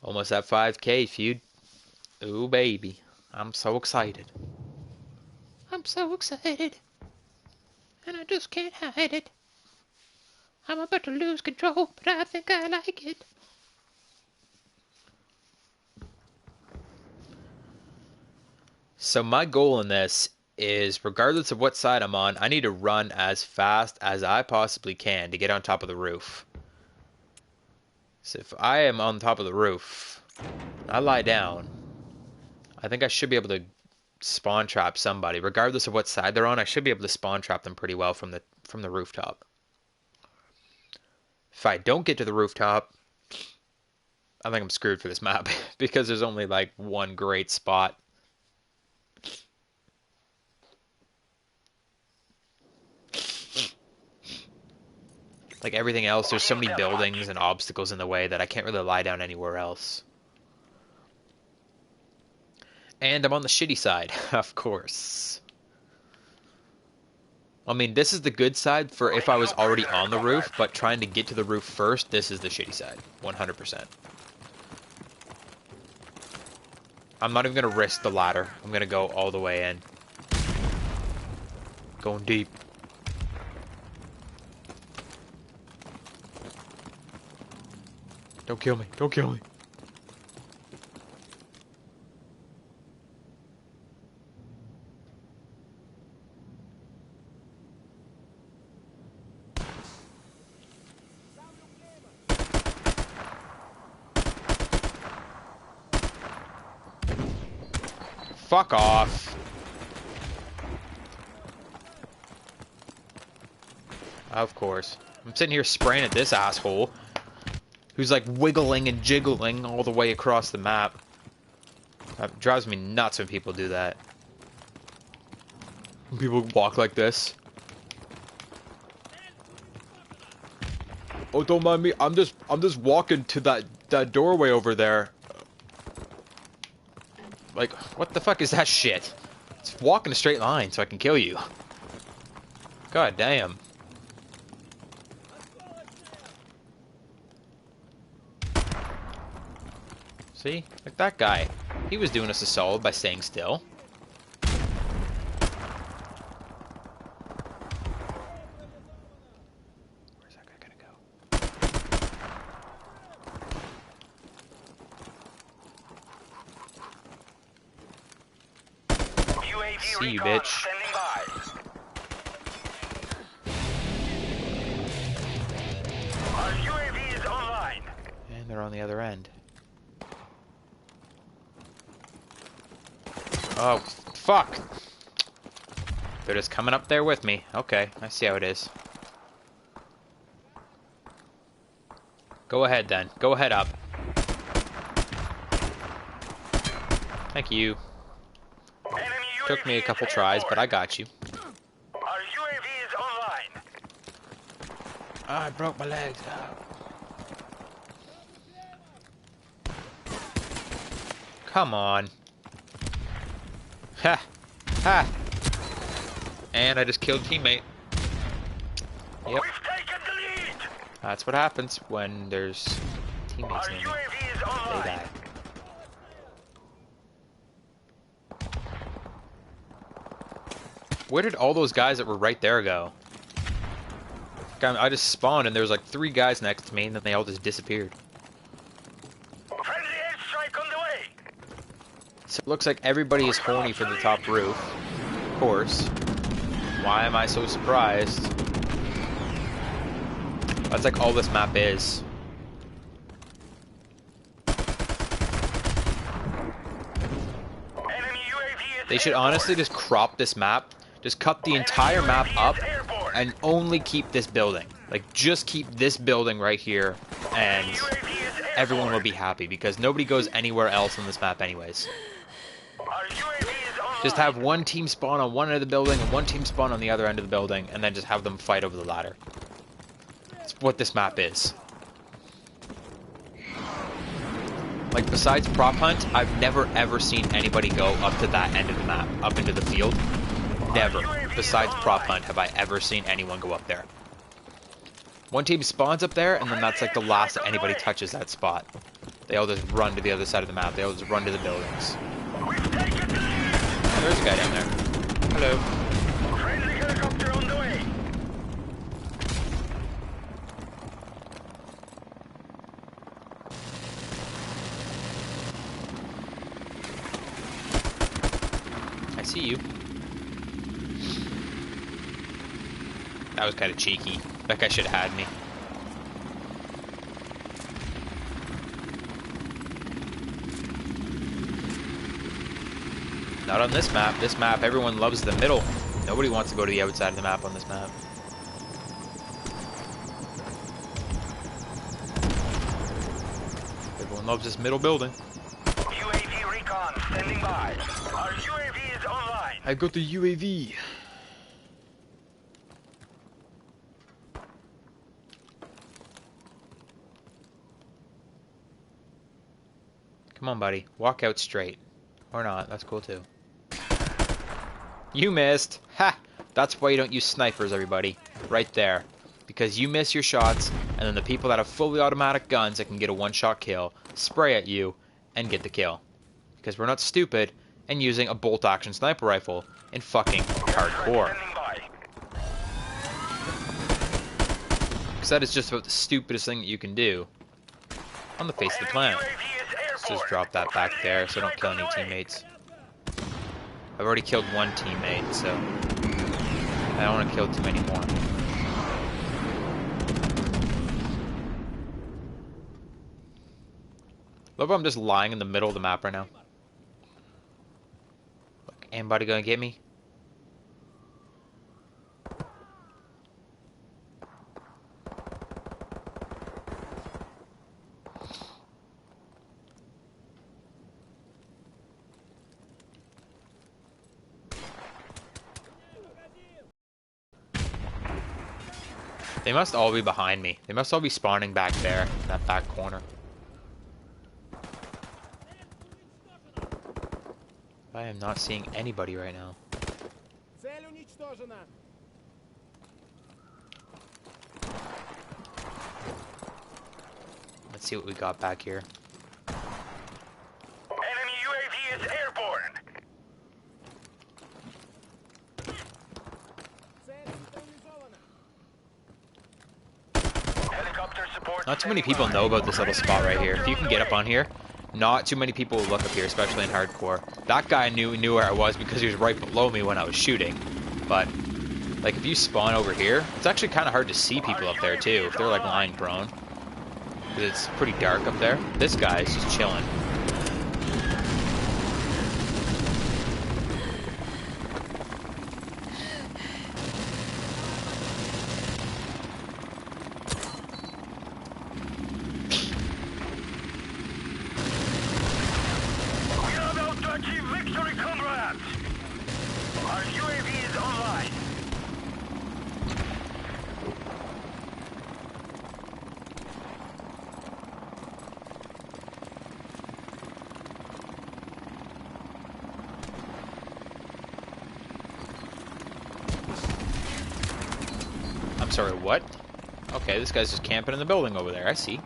Almost at 5K, feud. Ooh, baby. I'm so excited. I'm so excited. And I just can't hide it. I'm about to lose control, but I think I like it. So my goal in this is, regardless of what side I'm on, I need to run as fast as I possibly can to get on top of the roof. So if I am on top of the roof, I lie down, I think I should be able to spawn trap somebody. Regardless of what side they're on, I should be able to spawn trap them pretty well from the rooftop. If I don't get to the rooftop, I think I'm screwed for this map because there's only like one great spot. Like everything else, there's so many buildings and obstacles in the way that I can't really lie down anywhere else. And I'm on the shitty side, of course. I mean, this is the good side for if I was already on the roof, but trying to get to the roof first, this is the shitty side. 100%. I'm not even going to risk the ladder. I'm going to go all the way in. Going deep. Don't kill me. Don't kill me. Fuck off. Of course. I'm sitting here spraying at this asshole who's like wiggling and jiggling all the way across the map. That drives me nuts when people do that. When people walk like this. Oh, don't mind me. I'm just walking to that doorway over there. Like, what the fuck is that shit? Just walk in a straight line so I can kill you. God damn. See? Like that guy. He was doing us a solid by staying still. Where's that guy gonna go? UAV See you, recon bitch. standing by. Our UAV is online. And they're on the other end. Oh, fuck! They're just coming up there with me. Okay, I see how it is. Go ahead, then. Go ahead up. Thank you. Enemy UAV Took me a is couple tries, but I airborne. got you. Our UAV is online. Oh, I broke my legs. Come on. Ha! Ha! And I just killed a teammate. Yep. We've taken the lead. That's what happens when there's teammates Our near me. UAV is They online. die. Where did all those guys that were right there go? I just spawned and there was like 3 guys next to me and then they all just disappeared. Friendly airstrike on the way. So it looks like everybody is horny for the top roof. Of course. Why am I so surprised? That's like all this map is. Enemy UAV is They should airborne. honestly just crop this map. Just cut the entire map up and only keep this building. Like, just keep this building right here and everyone will be happy because nobody goes anywhere else on this map anyways. Our UAV is online. Just have one team spawn on one end of the building and one team spawn on the other end of the building and then just have them fight over the ladder. That's what this map is. Like, besides prop hunt, I've never ever seen anybody go up to that end of the map, up into the field. Never. Besides prop hunt have I ever seen anyone go up there. One team spawns up there, and then that's like the last that anybody touches that spot. They all just run to the other side of the map. They all just run to the buildings. We've taken the lead. Oh, there's a guy down there. Hello. Friendly helicopter on the way. I see you. That was kind of cheeky. That guy should have had me. Not on this map. This map, everyone loves the middle. Nobody wants to go to the outside of the map on this map. Everyone loves this middle building. UAV recon standing by. Our UAV is online. I got the UAV. Come on, buddy. Walk out straight. Or not. That's cool, too. You missed. Ha! That's why you don't use snipers, everybody. Right there. Because you miss your shots, and then the people that have fully automatic guns that can get a one-shot kill spray at you and get the kill. Because we're not stupid and using a bolt-action sniper rifle in fucking hardcore. Standing by. Because that is just about the stupidest thing that you can do on the face of the planet. UAV is Let's airborne. just drop that back there so I don't kill any teammates. I've already killed one teammate, so I don't want to kill too many more. Love how I'm just lying in the middle of the map right now. Look, anybody gonna get me? They must all be behind me. They must all be spawning back there, in that back corner. I am not seeing anybody right now. Цель уничтожена. Let's see what we got back here. Enemy UAV is airborne. Цель синхронизована. Helicopter support. Not too many standing people by. know about this little spot right here. If you can get up on here, not too many people will look up here, especially in hardcore. That guy knew where I was because he was right below me when I was shooting. But, like, if you spawn over here, it's actually kind of hard to see people up there, too, if they're, like, lying prone. Because it's pretty dark up there. This guy is just chilling. We are about to achieve victory, comrades. Our UAV is online. I'm sorry, what? Okay, this guy's just camping in the building over there. I see.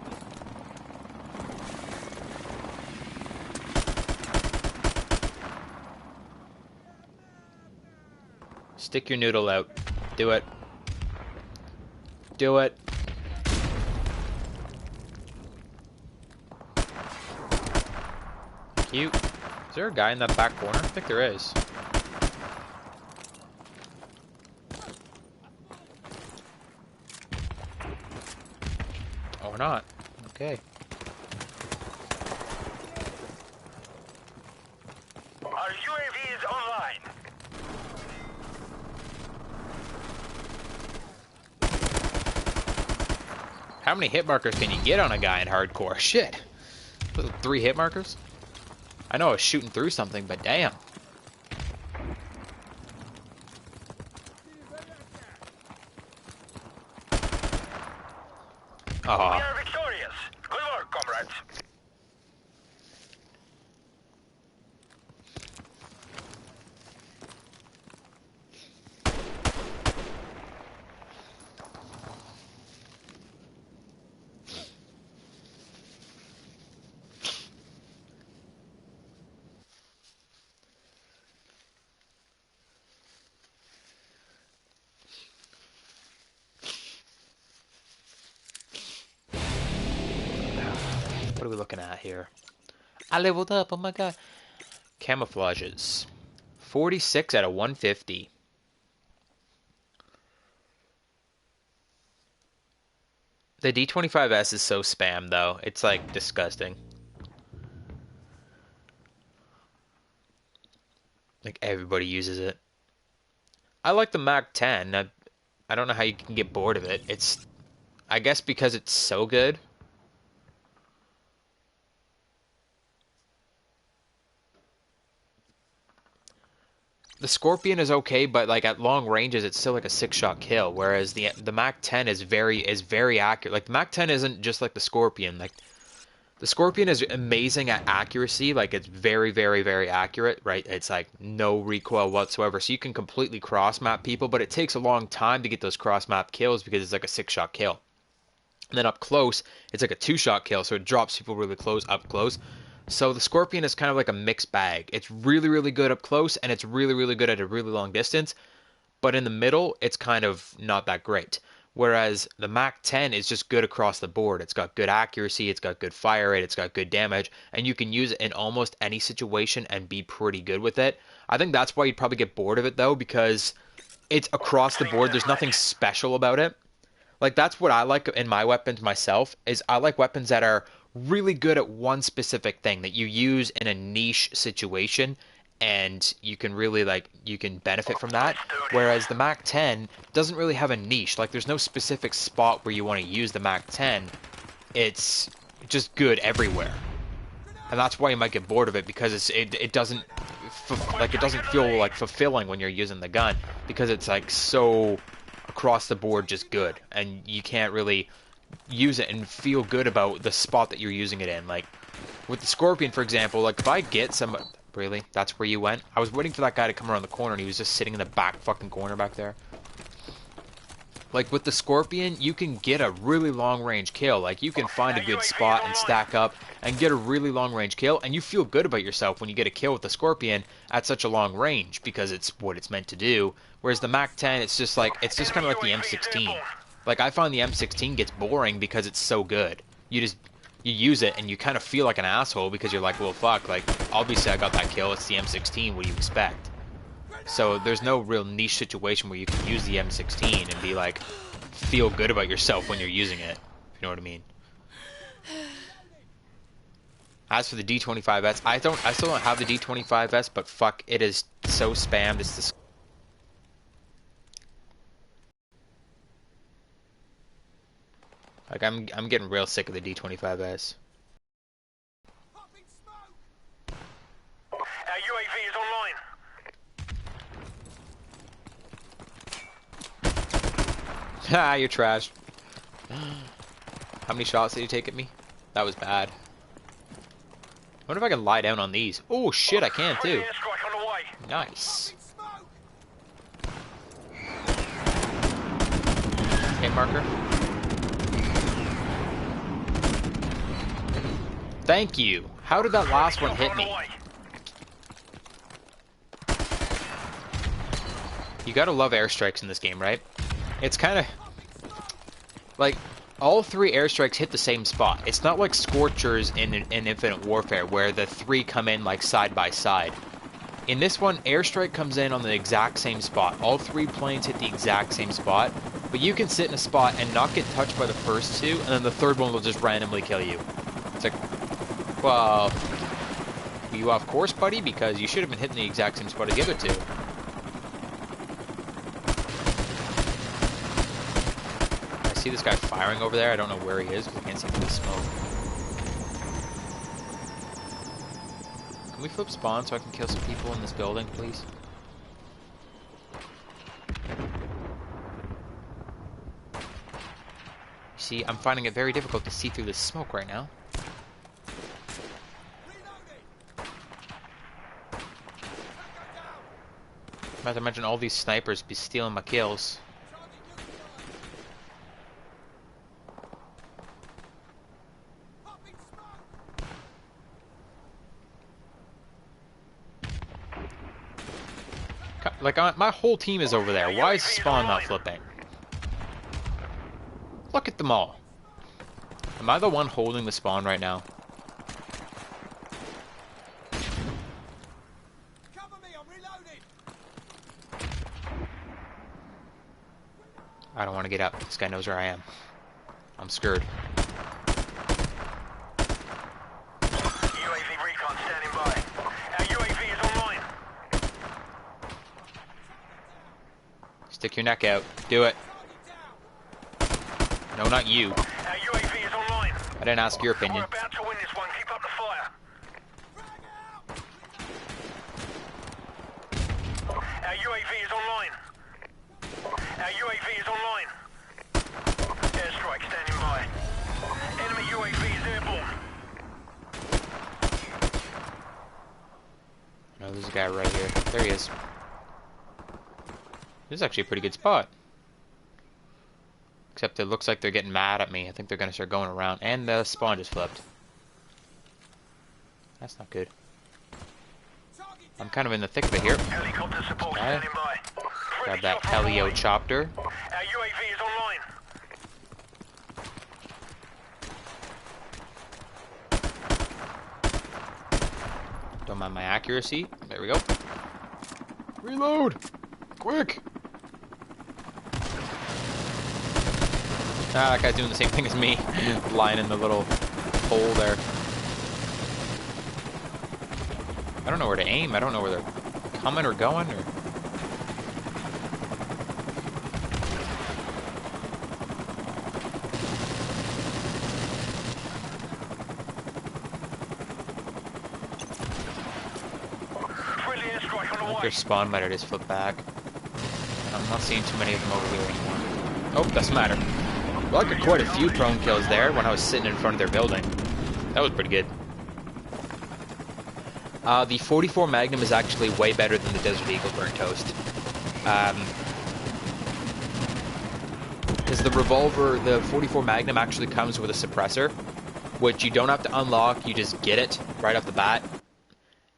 Stick your noodle out. Do it. Do it. Cute. Is there a guy in that back corner? I think there is. Or not. Okay. Our UAV is online. How many hit markers can you get on a guy in hardcore? Shit. Was it 3 hit markers? I know I was shooting through something, but damn. We are victorious. Good work, comrades. What are we looking at here? I leveled up, oh my god. Camouflages. 46 out of 150. The D25S is so spam, though. It's, like, disgusting. Like, everybody uses it. I like the Mac 10. I don't know how you can get bored of it. It's... I guess because it's so good. The Scorpion is okay, but like at long ranges, it's still like a 6-shot kill. Whereas the Mac 10 is very accurate. Like the Mac 10 isn't just like the Scorpion. Like the Scorpion is amazing at accuracy. Like it's very accurate. Right? It's like no recoil whatsoever. So you can completely cross map people, but it takes a long time to get those cross map kills because it's like a 6-shot kill. And then up close, it's like a 2-shot kill, so it drops people really close up close. So the Scorpion is kind of like a mixed bag. It's really good up close, and it's really good at a really long distance. But in the middle, it's kind of not that great. Whereas the Mac 10 is just good across the board. It's got good accuracy, it's got good fire rate, it's got good damage, and you can use it in almost any situation and be pretty good with it. I think that's why you'd probably get bored of it, though, because it's across the board. There's nothing special about it. Like, that's what I like in my weapons myself, is I like weapons that are really good at one specific thing that you use in a niche situation, and you can really, like, you can benefit from that. Whereas the Mac 10 doesn't really have a niche. Like, there's no specific spot where you want to use the Mac 10. It's just good everywhere. And that's why you might get bored of it, because it doesn't feel like fulfilling when you're using the gun, because it's like so across the board just good, and you can't really use it and feel good about the spot that you're using it in. Like with the Scorpion, for example, like if I get some... Really? That's where you went? I was waiting for that guy to come around the corner and he was just sitting in the back fucking corner back there. Like with the Scorpion, you can get a really long range kill. Like you can find a good spot and stack up and get a really long range kill, and you feel good about yourself when you get a kill with the Scorpion at such a long range, because it's what it's meant to do. Whereas the Mac 10, it's just kind of like the M16. Like I find the M16 gets boring because it's so good. You use it and you kind of feel like an asshole because you're like, well fuck, like obviously I got that kill, it's the M16, what do you expect? So there's no real niche situation where you can use the M16 and be like, feel good about yourself when you're using it, if you know what I mean. As for the D25S, I still don't have the D25S, but fuck, it is so spammed, it's disgusting. Like I'm getting real sick of the D25S. Our UAV is online. Ha, you're trash. How many shots did you take at me? That was bad. I wonder if I can lie down on these. Oh shit, I can too. Nice. Hit marker. Thank you. How did that last one hit me? You gotta love airstrikes in this game, right? It's kind of... like, all 3 airstrikes hit the same spot. It's not like Scorchers in Infinite Warfare, where the 3 come in, like, side by side. In this one, airstrike comes in on the exact same spot. All 3 planes hit the exact same spot, but you can sit in a spot and not get touched by the first 2, and then the 3rd one will just randomly kill you. It's like, well, were you off course, buddy? Because you should have been hitting the exact same spot as the other 2. I see this guy firing over there. I don't know where he is because I can't see through the smoke. Can we flip spawn so I can kill some people in this building, please? See, I'm finding it very difficult to see through this smoke right now. Not to mention all these snipers be stealing my kills. Like, my whole team is over there. Why is the spawn not flipping? Look at them all. Am I the one holding the spawn right now? Cover me, I'm reloading. I don't want to get up. This guy knows where I am. I'm scared. UAV recon standing by. Our UAV is online. Stick your neck out. Do it. No, not you. Our UAV is online. I didn't ask your opinion. We're about to win this one. Keep up the fire. Our UAV is online. Our UAV is online. Airstrike standing by. Enemy UAV is airborne. No, there's a guy right here. There he is. This is actually a pretty good spot. Except it looks like they're getting mad at me. I think they're going to start going around. And the spawn just flipped. That's not good. I'm kind of in the thick of it here. Helicopter support standing by. Grab that helio chopper. Our UAV is online. Don't mind my accuracy. There we go. Reload! Quick! Ah, that guy's doing the same thing as me. Lying in the little hole there. I don't know where to aim. I don't know where they're coming or going or... Friendly airstrike on the way. Their spawn might have just flipped back. I'm not seeing too many of them over here anymore. Oh, doesn't matter. Well, I got quite a few prone kills there when I was sitting in front of their building. That was pretty good. The 44 Magnum is actually way better than the Desert Eagle Burnt Toast. Because the revolver, the 44 Magnum actually comes with a suppressor, which you don't have to unlock, you just get it right off the bat.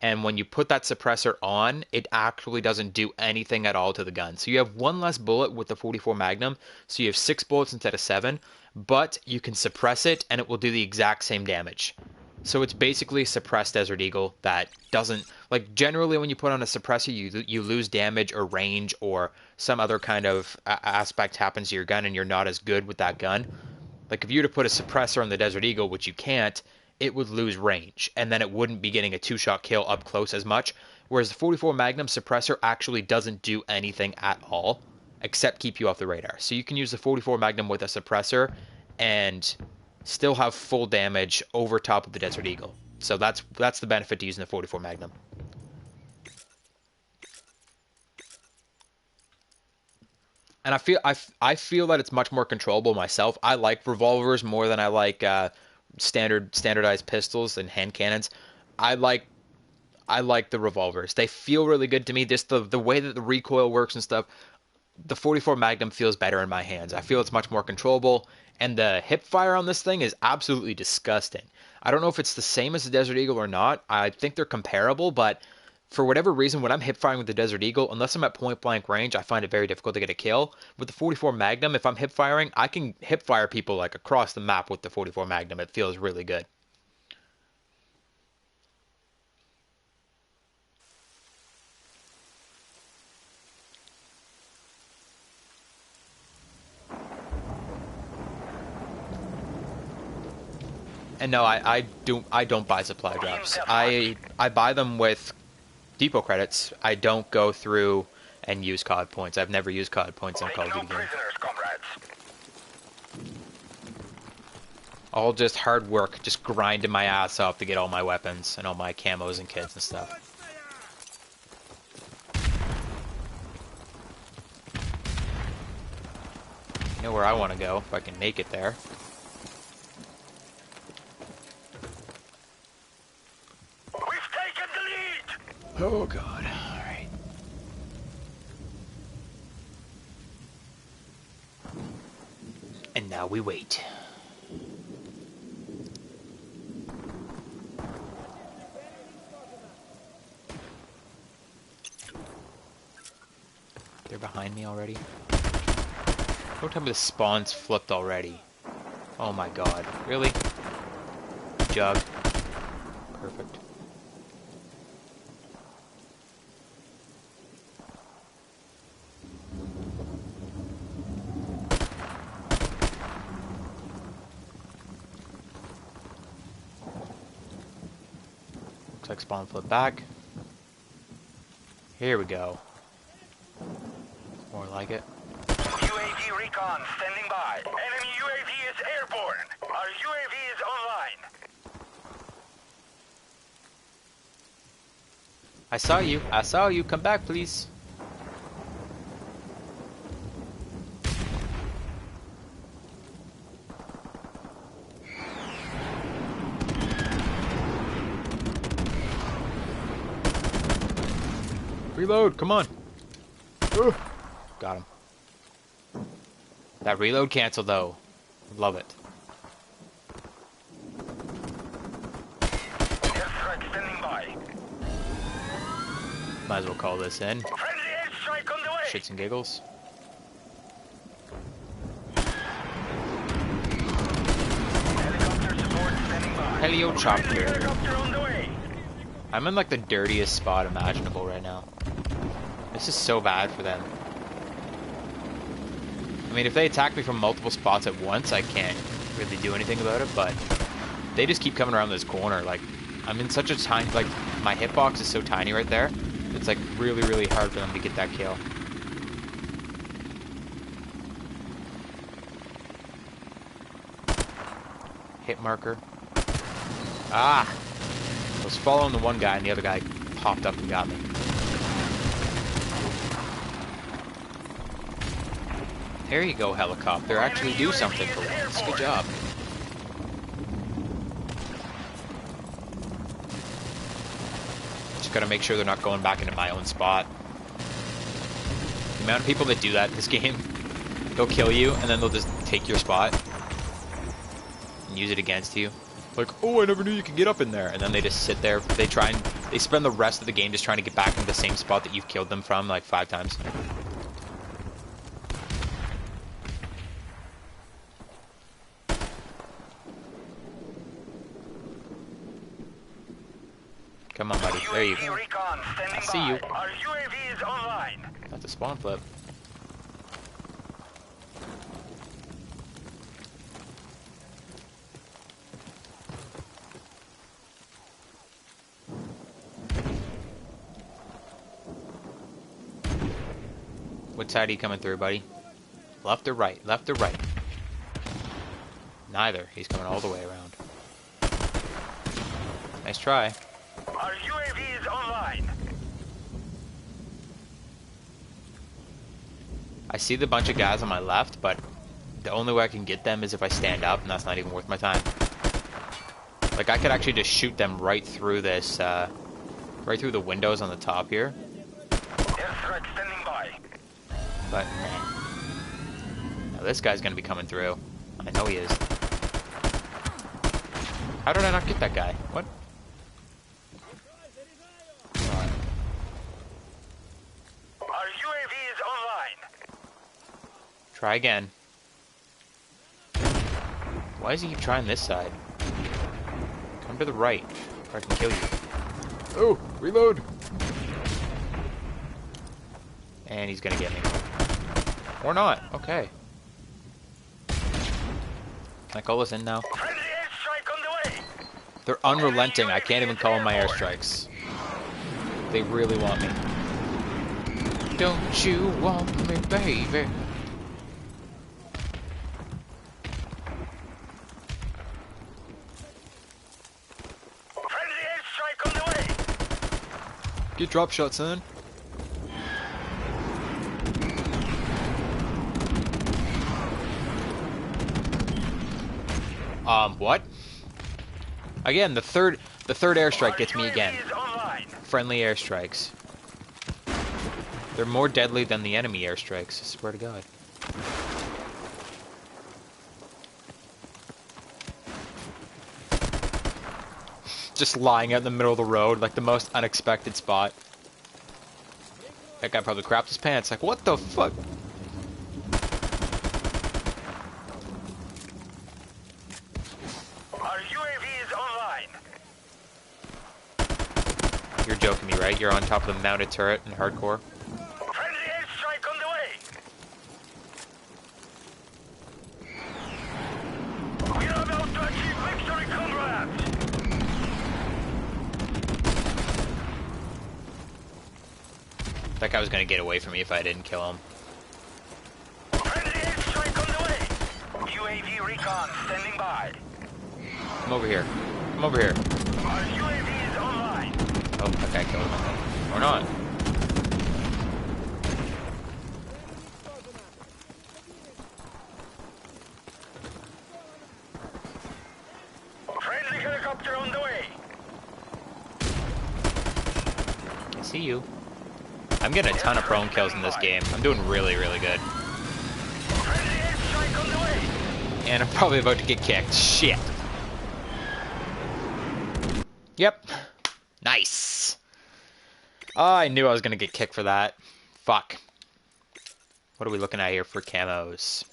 And when you put that suppressor on, it actually doesn't do anything at all to the gun. So you have one less bullet with the 44 Magnum, so you have 6 bullets instead of 7, but you can suppress it and it will do the exact same damage. So it's basically a suppressed Desert Eagle that doesn't, like generally when you put on a suppressor, you lose damage or range or some other kind of aspect happens to your gun and you're not as good with that gun. Like if you were to put a suppressor on the Desert Eagle, which you can't, it would lose range, and then it wouldn't be getting a 2-shot kill up close as much, whereas the 44 Magnum suppressor actually doesn't do anything at all, except keep you off the radar. So you can use the 44 Magnum with a suppressor, and still have full damage over top of the Desert Eagle. So that's the benefit to using the 44 Magnum. And I feel that it's much more controllable myself. I like revolvers more than I like standardized pistols and hand cannons. I like the revolvers. They feel really good to me. Just the way that the recoil works and stuff. The 44 Magnum feels better in my hands. I feel it's much more controllable, and the hip fire on this thing is absolutely disgusting. I don't know if it's the same as the Desert Eagle or not. I think they're comparable, but for whatever reason, when I'm hip firing with the Desert Eagle, unless I'm at point blank range, I find it very difficult to get a kill. With the 44 Magnum, if I'm hip firing, I can hip fire people like across the map with the 44 Magnum. It feels really good. And no, I don't buy supply drops. I buy them with depot credits. I don't go through and use COD points. I've never used COD points in a Call of Duty game. All just hard work, just grinding my ass off to get all my weapons and all my camos and kits and stuff. You know where I want to go, if I can make it there. We've taken the lead! Oh god, alright. And now we wait. They're behind me already. Don't tell me the spawn's flipped already. Oh my god. Really? Jug. Perfect. Looks like spawn flipped back. Here we go. More like it. UAV recon standing by. Enemy UAV is airborne. Our UAV is online. I saw you. I saw you. Come back, please. Reload. Come on. Ugh. Got him. That reload canceled, though. Love it. Airstrike standing by. Might as well call this in. Friendly airstrike on the way. Shits and giggles. Helicopter support standing by. Friendly Helichopter. helicopter on the way. I'm in like the dirtiest spot imaginable right now. This is so bad for them. I mean, if they attack me from multiple spots at once, I can't really do anything about it, but they just keep coming around this corner. Like, I'm in such a tiny, like, my hitbox is so tiny right there. It's like really, really hard for them to get that kill. Hit marker. Ah! I was following the one guy and the other guy popped up and got me. There you go, helicopter. Actually do something for once. Good job. Just gotta make sure they're not going back into my own spot. The amount of people that do that in this game, they'll kill you and then they'll just take your spot and use it against you. Like, oh, I never knew you could get up in there. And then they just sit there. They spend the rest of the game just trying to get back into the same spot that you've killed them from like 5 times. Come on, buddy. There you go. I see you. Our UAV is online. That's a spawn flip. What side are you coming through, buddy? Left or right? Left or right? Neither. He's coming all the way around. Nice try. Our UAV is online. I see the bunch of guys on my left, but the only way I can get them is if I stand up, and that's not even worth my time. Like, I could actually just shoot them right through this, right through the windows on the top here. Airstrike standing by. But, nah. Now this guy's gonna be coming through. I know he is. How did I not get that guy? What? Try again. Why does he keep trying this side? Come to the right, or I can kill you. Oh, reload! And he's gonna get me. Or not, okay. Can I call this in now? They're unrelenting, I can't even call them my airstrikes. They really want me. Don't you want me, baby? Get drop shots, son. What? Again, the third airstrike gets me again. Friendly airstrikes. They're more deadly than the enemy airstrikes, I swear to God. Just lying out in the middle of the road, like the most unexpected spot. That guy probably crapped his pants, like, what the fuck? Our UAV is online. You're joking me, right? You're on top of the mounted turret in hardcore? Friendly airstrike on the way. We are about to achieve victory, comrades. That guy was gonna get away from me if I didn't kill him. Friendly airstrike on the way. UAV recon standing by. Come over here. Come over here. Our UAV is online. Oh, that guy killed him. Or not. Friendly helicopter on the way. I see you. I'm getting a ton of prone kills in this game. I'm doing really, really good. Friendly airstrike on the way. And I'm probably about to get kicked. Shit. Yep. Nice. Oh, I knew I was going to get kicked for that. Fuck. What are we looking at here for camos?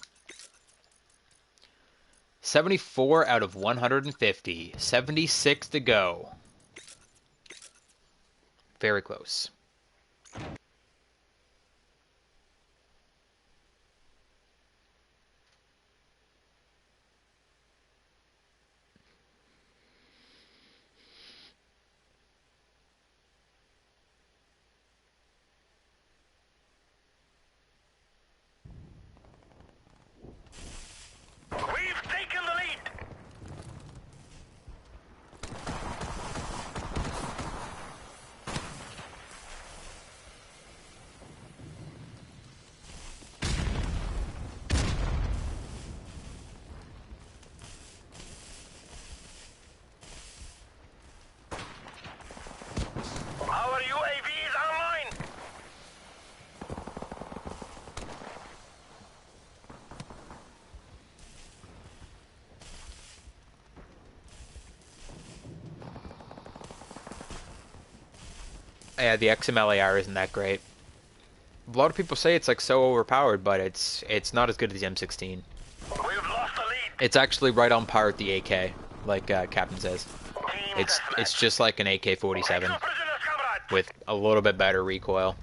74 out of 150. 76 to go. Very close. We've taken the lead. Our UAV is online. Yeah, the XMLAR isn't that great. A lot of people say it's like so overpowered, but it's not as good as the M16. We've lost the lead. It's actually right on par with the AK, like Captain says. Team It's deathmatch. just like an AK-47 Prisoners, comrade. with a little bit better recoil.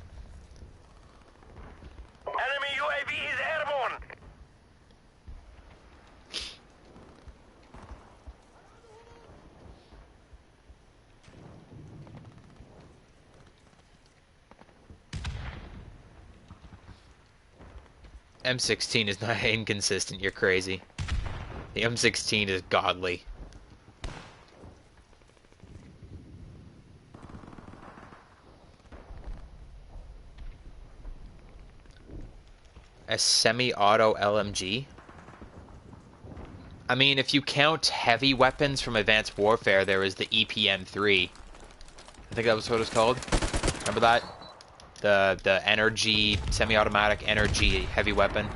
Enemy UAV is airborne. M16 is not inconsistent, you're crazy. The M16 is godly. A semi-auto LMG? I mean, if you count heavy weapons from Advanced Warfare, there was the EPM-3. I think that was what it was called. Remember that? The energy, semi-automatic energy heavy weapon.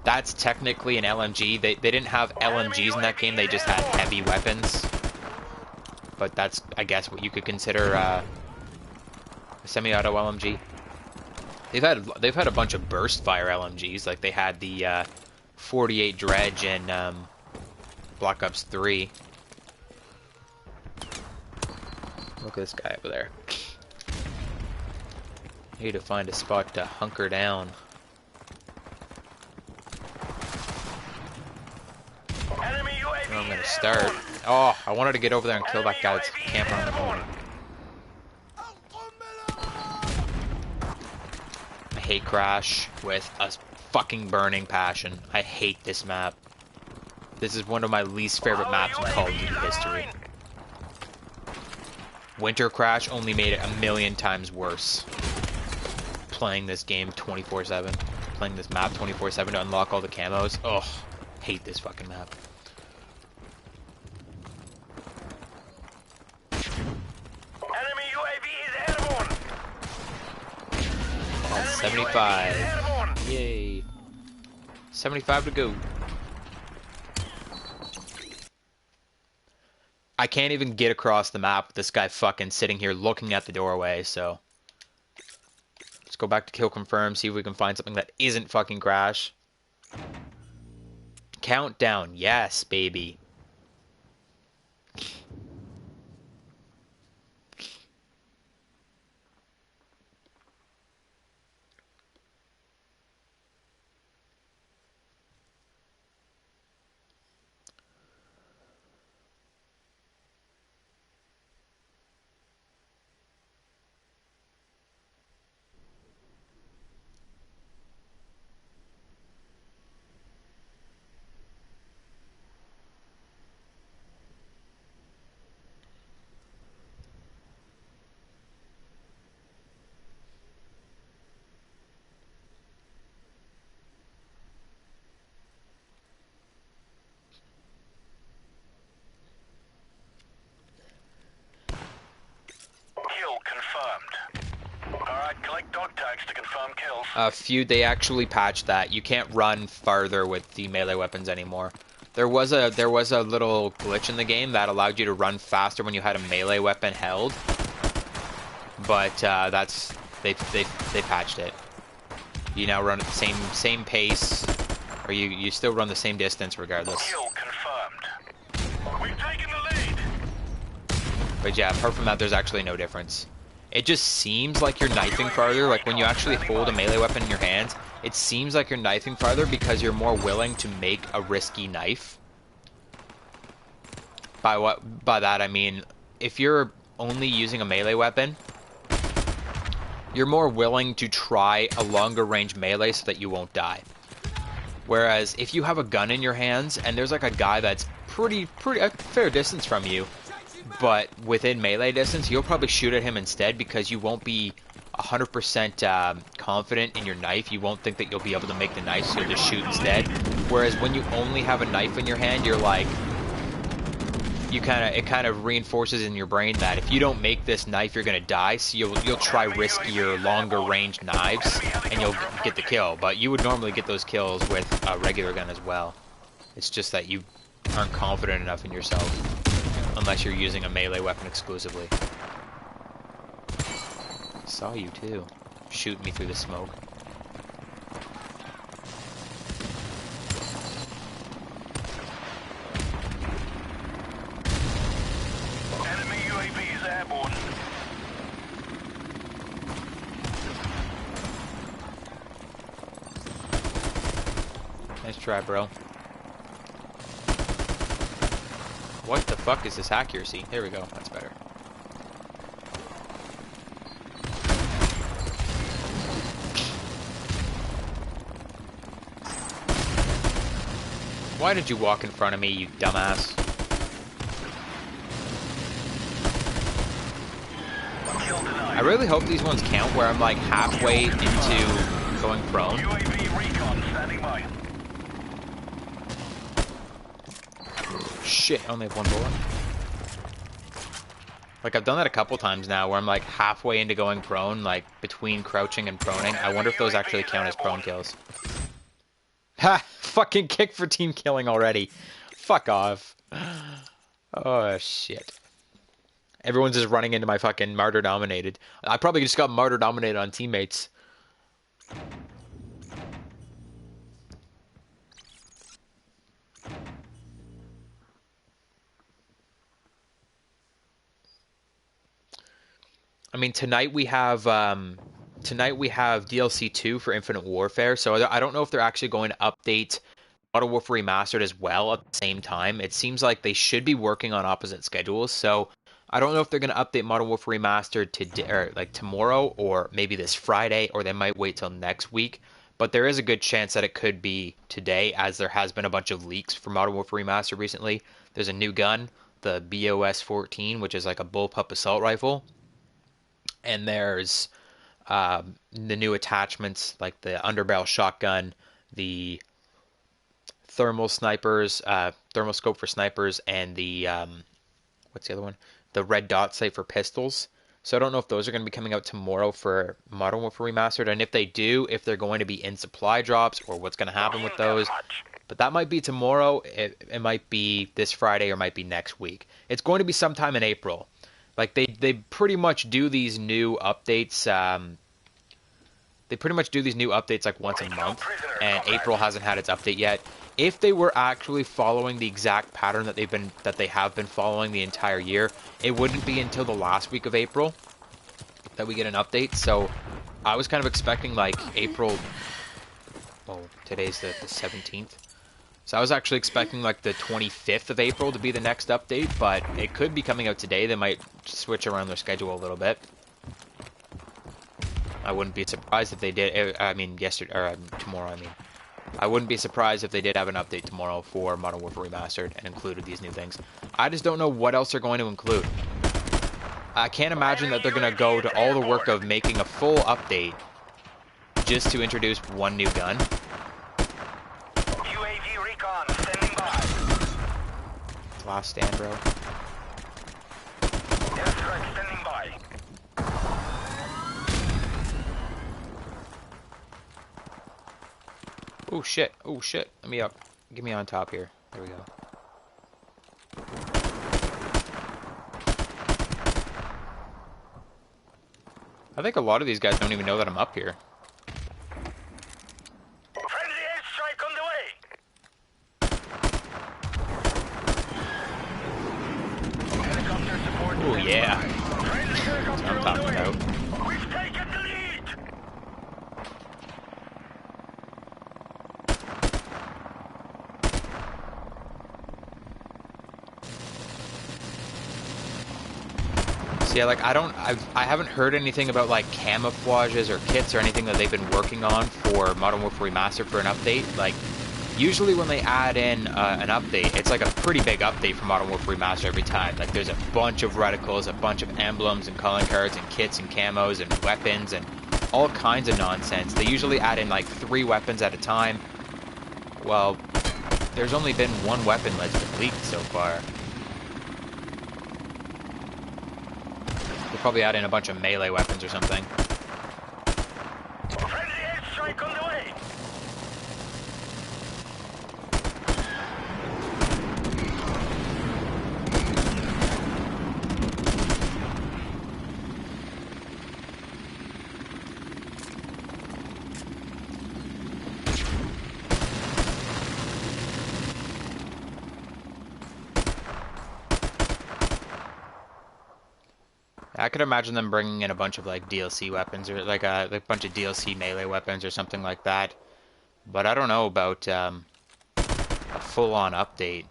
That's technically an LMG. They didn't have LMGs in that game, they just had heavy weapons. But that's, I guess, what you could consider a semi-auto LMG. they've had a bunch of burst fire LMGs. Like they had the 48 Dredge in Black Ops 3. Look at this guy over there. I need to find a spot to hunker down. Enemy Where I'm UAV gonna is start. airborne. Oh, I wanted to get over there and kill that guy that's camping on the corner. I hate Crash with a fucking burning passion. I hate this map. This is one of my least favorite maps in Call of Duty history. Winter Crash only made it a million times worse. Playing this game 24/7. Playing this map 24/7 to unlock all the camos. Ugh. Hate this fucking map. Enemy UAV is airborne. That's Enemy UAV is 75. airborne. Yay. 75 to go. I can't even get across the map with this guy fucking sitting here looking at the doorway, so... Let's go back to kill confirm, see if we can find something that isn't fucking Crash. Countdown, yes, baby. Kill confirmed. Alright, collect dog tags to confirm kills. Feud, they actually patched that. You can't run farther with the melee weapons anymore. There was a little glitch in the game that allowed you to run faster when you had a melee weapon held, but they patched it. You now run at the same pace, or you still run the same distance regardless. Kill confirmed. We've taken the lead. But yeah, apart from that, there's actually no difference. It just seems like you're knifing farther. Like when you actually hold a melee weapon in your hands, it seems like you're knifing farther because you're more willing to make a risky knife. By that I mean, if you're only using a melee weapon, you're more willing to try a longer range melee so that you won't die. Whereas if you have a gun in your hands and there's like a guy that's pretty a fair distance from you, but within melee distance, you'll probably shoot at him instead because you won't be 100% confident in your knife. You won't think that you'll be able to make the knife, so you'll just shoot instead. Whereas when you only have a knife in your hand, you're like, it kind of reinforces in your brain that if you don't make this knife, you're gonna die. So you'll try riskier, longer range knives, and you'll get the kill. But you would normally get those kills with a regular gun as well. It's just that you aren't confident enough in yourself. Unless you're using a melee weapon exclusively. Saw you too. Shooting me through the smoke. Enemy UAV is airborne. Nice try, bro. What the fuck is this accuracy? There we go. That's better. Why did you walk in front of me, you dumbass? I really hope these ones count where I'm like halfway into going prone. UAV recon standing by. Shit, I only have one bullet. Like, I've done that a couple times now where I'm like halfway into going prone, like between crouching and proning. I wonder if those actually count as prone kills. Ha! Fucking kick for team killing already. Fuck off. Oh, shit. Everyone's just running into my fucking martyr dominated. I probably just got martyr dominated on teammates. I mean, tonight we have DLC 2 for Infinite Warfare, so I don't know if they're actually going to update Modern Warfare Remastered as well at the same time. It seems like they should be working on opposite schedules, so I don't know if they're going to update Modern Warfare Remastered today, or like tomorrow, or maybe this Friday, or they might wait till next week. But there is a good chance that it could be today, as there has been a bunch of leaks for Modern Warfare Remastered recently. There's a new gun, the BOS 14, which is like a bullpup assault rifle, and there's the new attachments like the underbarrel shotgun, the thermal scope for snipers, and the what's the other one? The red dot sight for pistols. So I don't know if those are going to be coming out tomorrow for Modern Warfare Remastered, and if they do, if they're going to be in supply drops or what's going to happen with those. But that might be tomorrow. It might be this Friday or might be next week. It's going to be sometime in April. Like they pretty much do these new updates. They pretty much do these new updates like once a month, and April hasn't had its update yet. If they were actually following the exact pattern that they have been following the entire year, it wouldn't be until the last week of April that we get an update. So I was kind of expecting like April. Oh, today's the 17th. So I was actually expecting like the 25th of April to be the next update, but it could be coming out today. They might switch around their schedule a little bit. I wouldn't be surprised if they did. I mean, yesterday or tomorrow. I mean, I wouldn't be surprised if they did have an update tomorrow for Modern Warfare Remastered and included these new things. I just don't know what else they're going to include. I can't imagine that they're going to go to all the work of making a full update just to introduce one new gun. UAV recon standing by. Last stand, bro. Airstrike standing by. Oh shit, oh shit. Let me up. Get me on top here. There we go. I think a lot of these guys don't even know that I'm up here. Friendly airstrike on the way. Helicopter support. Oh yeah. Friendly helicopter I'm on the talking way. about. We've taken the lead. So yeah, like I haven't heard anything about like camouflages or kits or anything that they've been working on for Modern Warfare Remastered for an update. Like usually when they add in an update, it's like a pretty big update for Modern Warfare Remastered every time. Like there's a bunch of reticles, a bunch of emblems and calling cards and kits and camos and weapons and all kinds of nonsense. They usually add in like 3 weapons at a time. Well, there's only been one weapon that's been leaked so far. They'll probably add in a bunch of melee weapons or something. Friendly airstrike on the way. I could imagine them bringing in a bunch of like DLC weapons or like a bunch of DLC melee weapons or something like that. But I don't know about a full-on update.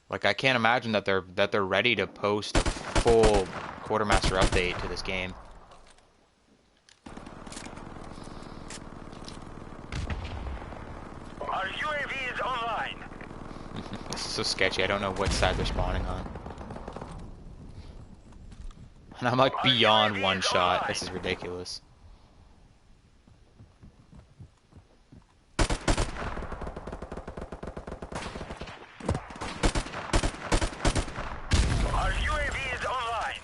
Like I can't imagine that they're ready to post a full Quartermaster update to this game. Our UAV is online. This is so sketchy. I don't know what side they're spawning on. And I'm like beyond one shot. This is ridiculous. Our UAV is online.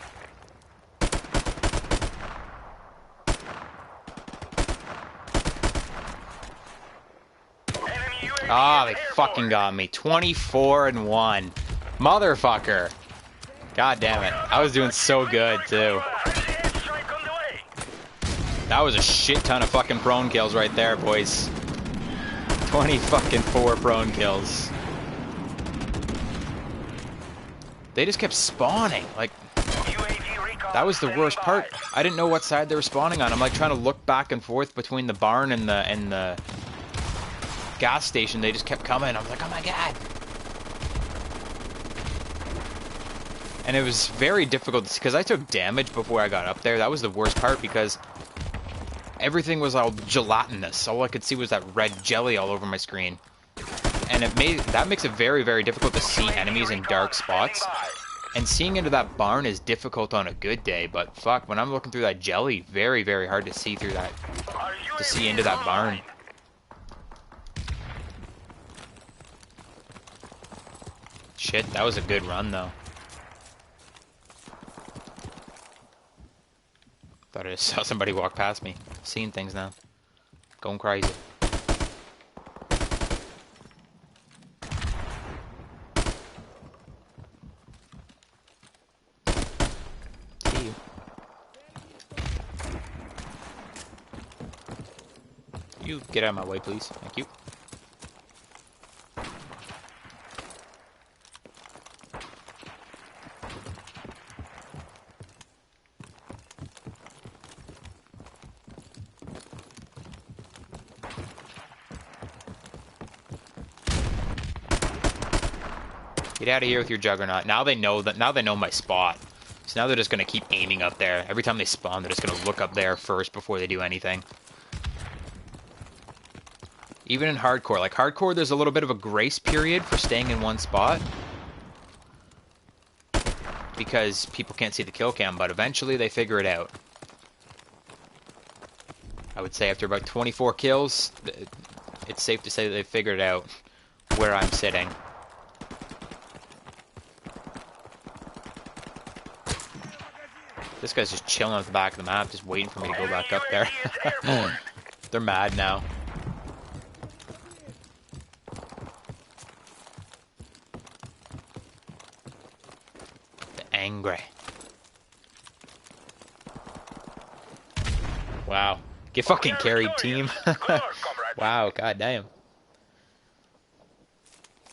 Enemy UAV Ah, is they airborne. fucking got me. 24-1. Motherfucker. God damn it. I was doing so good too. Friendly airstrike on the way. That was a shit ton of fucking prone kills right there, boys. 20 fucking 4 prone kills. They just kept spawning. Like, that was the worst part. I didn't know what side they were spawning on. I'm like trying to look back and forth between the barn and the gas station. They just kept coming. I was like, oh my god. And it was very difficult because I took damage before I got up there. That was the worst part because everything was all gelatinous. All I could see was that red jelly all over my screen. And that makes it very, very difficult to see enemies in dark spots. And seeing into that barn is difficult on a good day, but fuck, when I'm looking through that jelly, very, very hard to see through that, to see into that barn. Shit, that was a good run though. Thought I just saw somebody walk past me. Seeing things now. Going crazy. See you. You get out of my way, please. Thank you. Get out of here with your juggernaut. Now they know that. Now they know my spot. So now they're just gonna keep aiming up there. Every time they spawn, they're just gonna look up there first before they do anything. Even in hardcore, like hardcore, there's a little bit of a grace period for staying in one spot because people can't see the kill cam. But eventually, they figure it out. I would say after about 24 kills, it's safe to say that they figured out where I'm sitting. This guy's just chilling at the back of the map, just waiting for me to go back up there. They're mad now. They're angry. Wow. Get fucking carried, team. Wow, goddamn.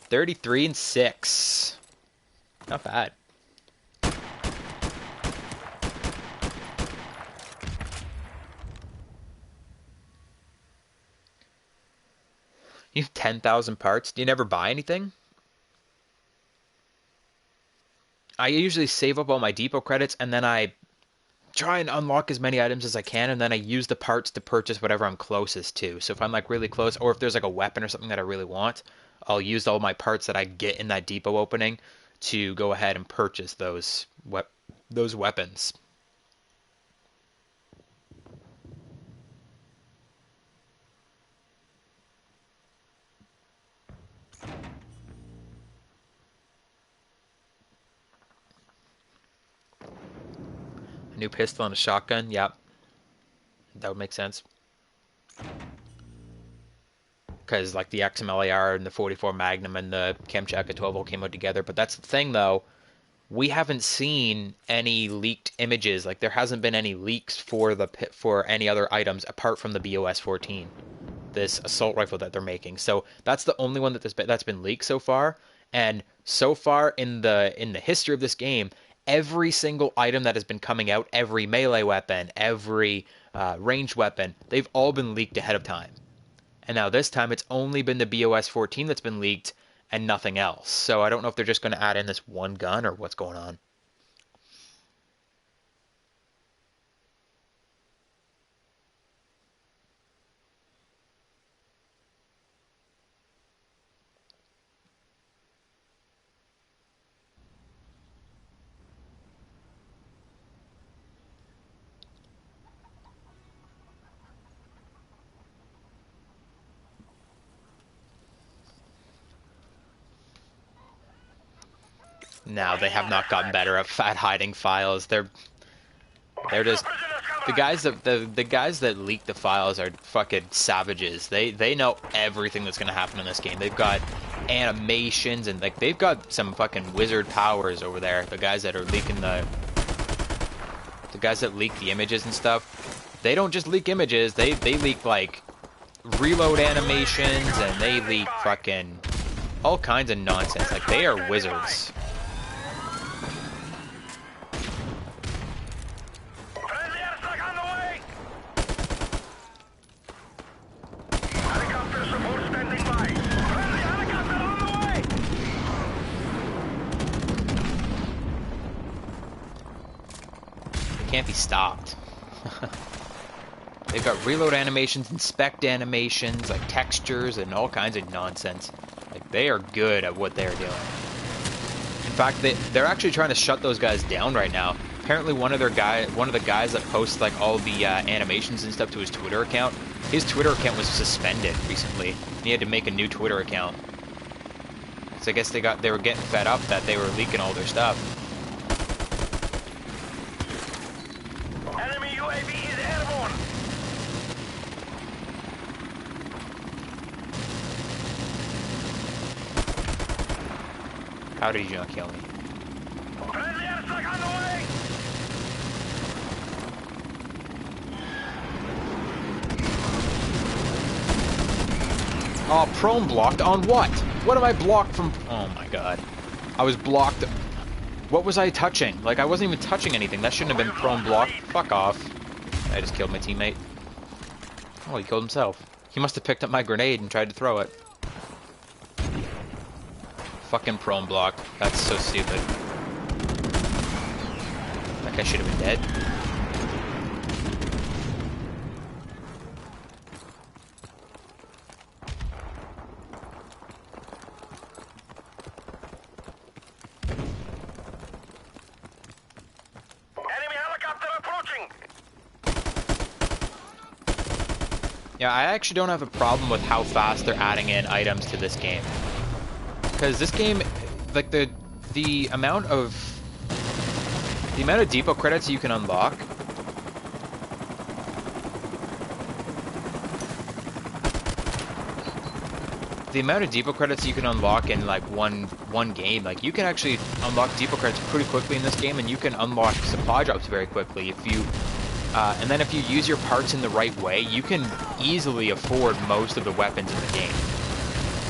33-6. Not bad. You have 10,000 parts. Do you never buy anything? I usually save up all my depot credits and then I try and unlock as many items as I can, and then I use the parts to purchase whatever I'm closest to. So if I'm like really close, or if there's like a weapon or something that I really want, I'll use all my parts that I get in that depot opening to go ahead and purchase those weapons. A new pistol and a shotgun, yep. That would make sense. Because like the MWR and the 44 Magnum and the Kamchatka 12 came out together. But that's the thing though, we haven't seen any leaked images. Like there hasn't been any leaks for any other items apart from the BOS 14, this assault rifle that they're making. So that's the only one that's been leaked so far. And so far in the history of this game, every single item that has been coming out, every melee weapon, every ranged weapon, they've all been leaked ahead of time. And now this time it's only been the BOS 14 that's been leaked and nothing else. So I don't know if they're just going to add in this one gun or what's going on. No, they have not gotten better at hiding files. They're just the guys that leak the files are fucking savages. They know everything that's gonna happen in this game. They've got animations and like they've got some fucking wizard powers over there. The guys that are leaking the guys that leak the images and stuff. they don't just leak images, they leak, like, reload animations, and they leak fucking all kinds of nonsense. Like, they are wizards. Friendly airstrike on the way! Helicopter support standing by. Friendly helicopter on the way! They can't be stopped. They've got reload animations, inspect animations, like textures, and all kinds of nonsense. Like, they are good at what they're doing. In fact, they're actually trying to shut those guys down right now. Apparently, one of the guys that posts like all the animations and stuff to his Twitter account, his Twitter account was suspended recently. He had to make a new Twitter account. So I guess they were getting fed up that they were leaking all their stuff. Enemy UAV is airborne. How did you not kill me? Friendly airstrike on the way! Oh, prone blocked on what? What am I blocked from? Oh my god. I was blocked. What was I touching? Like, I wasn't even touching anything. That shouldn't have been prone blocked. Fuck off. I just killed my teammate. Oh, he killed himself. He must have picked up my grenade and tried to throw it. Fucking prone block. That's so stupid. That guy should have been dead. Enemy helicopter approaching. Yeah, I actually don't have a problem with how fast they're adding in items to this game. Because this game, like the amount of depot credits you can unlock. The amount of depot credits you can unlock in like one game, like you can actually unlock depot credits pretty quickly in this game, and you can unlock supply drops very quickly if you. And then if you use your parts in the right way, you can easily afford most of the weapons in the game.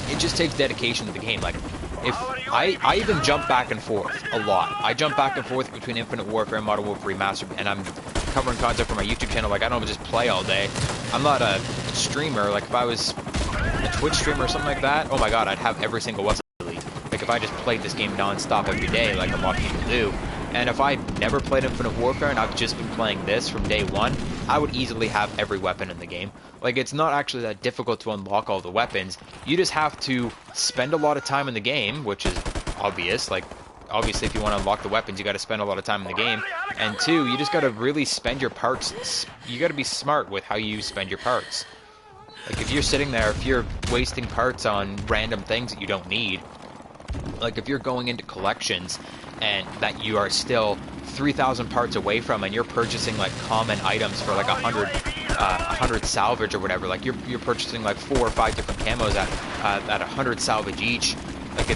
It just takes dedication to the game. Like, if I even jump back and forth a lot. I jump back and forth between Infinite Warfare and Modern Warfare Remastered, and I'm covering content for my YouTube channel. Like, I don't just play all day. I'm not a streamer. Like, if I was a Twitch streamer or something like that, oh my god, I'd have every single weapon. Like, if I just played this game non-stop every day, like a lot of people do. And if I never played Infinite Warfare and I've just been playing this from day one, I would easily have every weapon in the game. Like, it's not actually that difficult to unlock all the weapons. You just have to spend a lot of time in the game, which is obvious. Like, obviously, if you want to unlock the weapons, you got to spend a lot of time in the game. And two, you just got to really spend your parts. You got to be smart with how you spend your parts. Like, if you're sitting there, if you're wasting parts on random things that you don't need, like if you're going into collections and that you are still 3,000 parts away from, and you're purchasing like common items for like 100 salvage or whatever, like you're purchasing like 4 or 5 different camos at 100 salvage each, like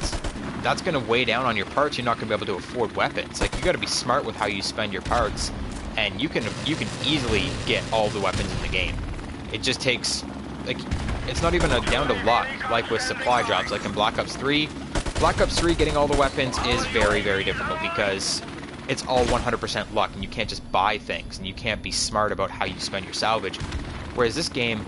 that's gonna weigh down on your parts. You're not gonna be able to afford weapons. Like, you got to be smart with how you spend your parts, and you can easily get all the weapons in the game. It just takes, like, it's not even down to luck like with supply drops. Like in Black Ops 3. Black Ops 3 getting all the weapons is very, very difficult because it's all 100% luck, and you can't just buy things, and you can't be smart about how you spend your salvage. Whereas this game,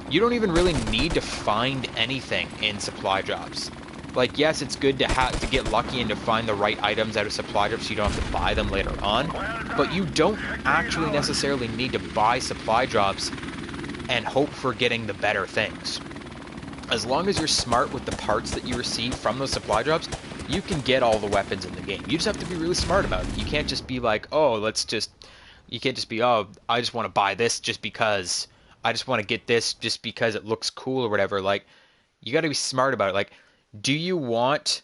you don't even really need to find anything in supply drops. Like, yes, it's good to get lucky and to find the right items out of supply drops so you don't have to buy them later on, but you don't actually necessarily need to buy supply drops and hope for getting the better things. As long as you're smart with the parts that you receive from those supply drops, you can get all the weapons in the game. You just have to be really smart about it. You can't just be like, oh, you can't just be, oh, I just want to buy this just because, I just want to get this just because it looks cool or whatever. Like, you got to be smart about it. Like, do you want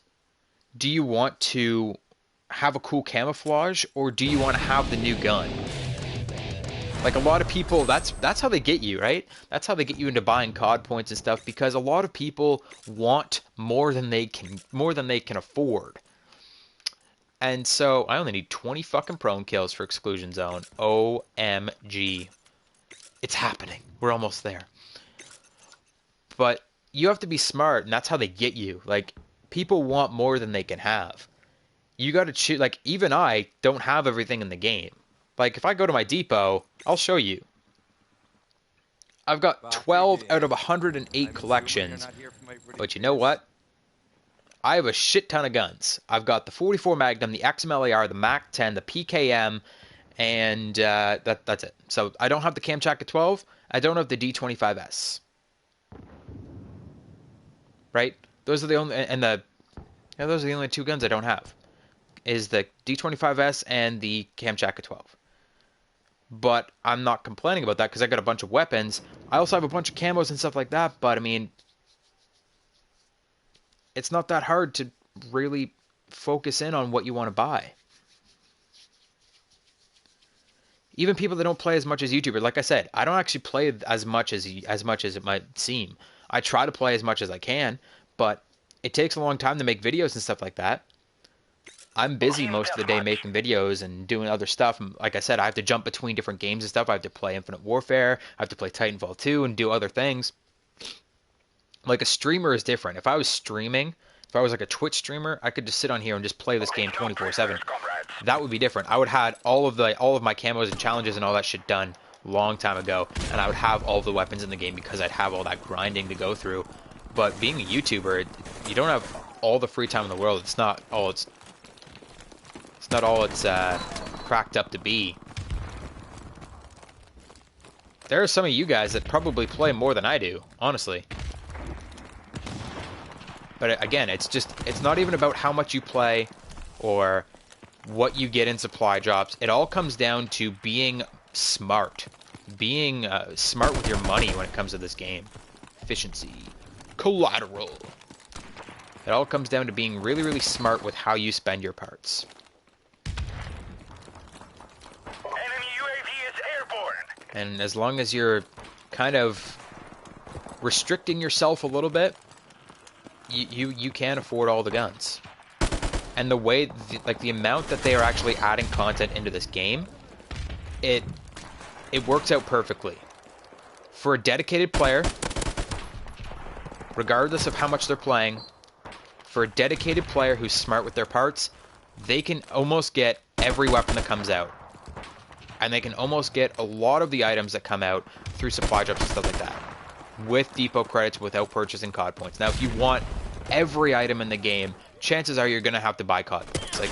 to have a cool camouflage, or do you want to have the new gun? Like, a lot of people, that's how they get you, right? That's how they get you into buying COD points and stuff, because a lot of people want more than they can afford. And so I only need 20 fucking prone kills for Exclusion Zone. OMG. It's happening. We're almost there. But you have to be smart, and that's how they get you. Like, people want more than they can have. You got to choose. Like, even I don't have everything in the game. Like, if I go to my depot, I'll show you. I've got 12 out of 108 collections. But you know what? I have a shit ton of guns. I've got the 44 Magnum, the MWR, the MAC-10, the PKM, and that's it. So I don't have the Kamchatka 12. I don't have the D25S. Right? Those are the only those are the only two guns I don't have. Is the D25S and the Kamchatka 12. But I'm not complaining about that because I got a bunch of weapons. I also have a bunch of camos and stuff like that, but I mean, it's not that hard to really focus in on what you want to buy. Even people that don't play as much as YouTubers, like I said, I don't actually play as much as it might seem. I try to play as much as I can, but it takes a long time to make videos and stuff like that. I'm busy most of the day making videos and doing other stuff. And like I said, I have to jump between different games and stuff. I have to play Infinite Warfare. I have to play Titanfall 2 and do other things. Like a streamer is different. If I was streaming, if I was like a Twitch streamer, I could just sit on here and just play this game 24/7. That would be different. I would have had all of my camos and challenges and all that shit done a long time ago, and I would have all of the weapons in the game because I'd have all that grinding to go through. But being a YouTuber, you don't have all the free time in the world. It's not all it's cracked up to be. There are some of you guys that probably play more than I do, honestly. But again, it's not even about how much you play or what you get in supply drops. It all comes down to being smart. Being smart with your money when it comes to this game. Efficiency. Collateral. It all comes down to being really, really smart with how you spend your parts. And as long as you're kind of restricting yourself a little bit, you can afford all the guns. And the way, like the amount that they are actually adding content into this game, it works out perfectly. For a dedicated player, regardless of how much they're playing, for a dedicated player who's smart with their parts, they can almost get every weapon that comes out. And they can almost get a lot of the items that come out through supply drops and stuff like that. With depot credits without purchasing CoD points. Now, if you want every item in the game, chances are you're going to have to buy CoD points. Like,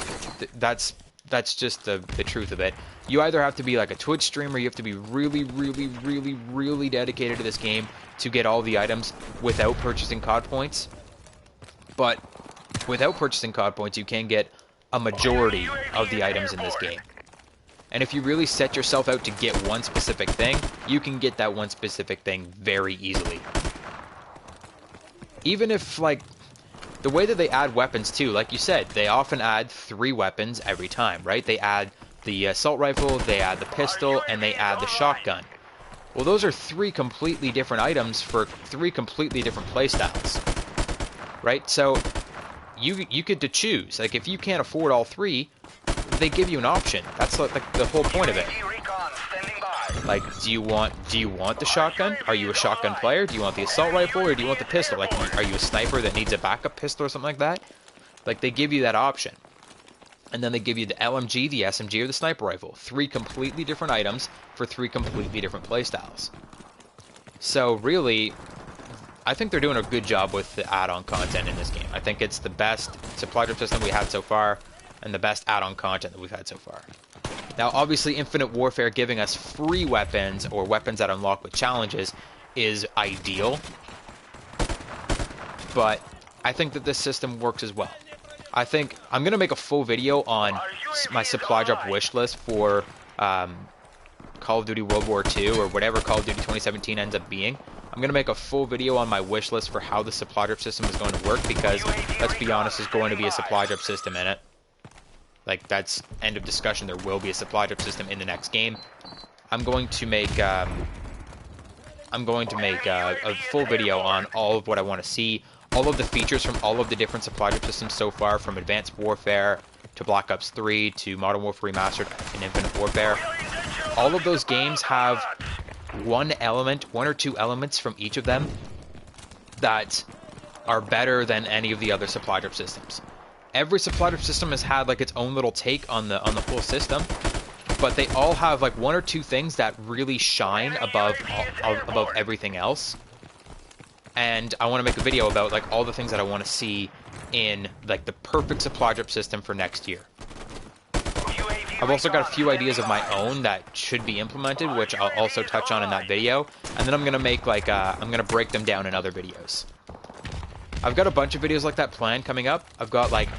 that's just the truth of it. You either have to be like a Twitch streamer, you have to be really, really, really, really dedicated to this game to get all the items without purchasing CoD points. But without purchasing CoD points, you can get a majority of the items in this game. And if you really set yourself out to get one specific thing, you can get that one specific thing very easily. Even if, like, the way that they add weapons too, like you said, they often add 3 weapons every time, right? They add the assault rifle, they add the pistol, and they add the shotgun. Well, those are 3 completely different items for 3 completely different playstyles, right? So you get to choose. Like, if you can't afford all 3, they give you an option. That's like the whole point of it. Like, do you want the shotgun? Are you a shotgun player? Do you want the assault rifle, or do you want the pistol? Like, are you a sniper that needs a backup pistol or something like that? Like, they give you that option. And then they give you the LMG, the SMG, or the sniper rifle. 3 completely different items for 3 completely different playstyles. So really, I think they're doing a good job with the add-on content in this game. I think it's the best supply drop system we had so far, and the best add-on content that we've had so far. Now, obviously, Infinite Warfare giving us free weapons, or weapons that unlock with challenges, is ideal. But I think that this system works as well. I think I'm going to make a full video on my supply drop wish list for Call of Duty World War II, or whatever Call of Duty 2017 ends up being. I'm going to make a full video on my wish list for how the supply drop system is going to work, because, let's be honest, there's going to be a supply drop system in it. Like, that's end of discussion. There will be a supply drop system in the next game. I'm going to make a full video on all of what I want to see, all of the features from all of the different supply drop systems so far, from Advanced Warfare to Black Ops 3 to Modern Warfare Remastered and Infinite Warfare. All of those games have one or two elements from each of them that are better than any of the other supply drop systems. Every supply drop system has had like its own little take on the full system, but they all have like one or two things that really shine above everything else. And I want to make a video about like all the things that I want to see in like the perfect supply drop system for next year. I've also got a few ideas of my own that should be implemented, which I'll also touch on in that video. And then I'm gonna make like I'm gonna break them down in other videos. I've got a bunch of videos like that planned coming up. I've got like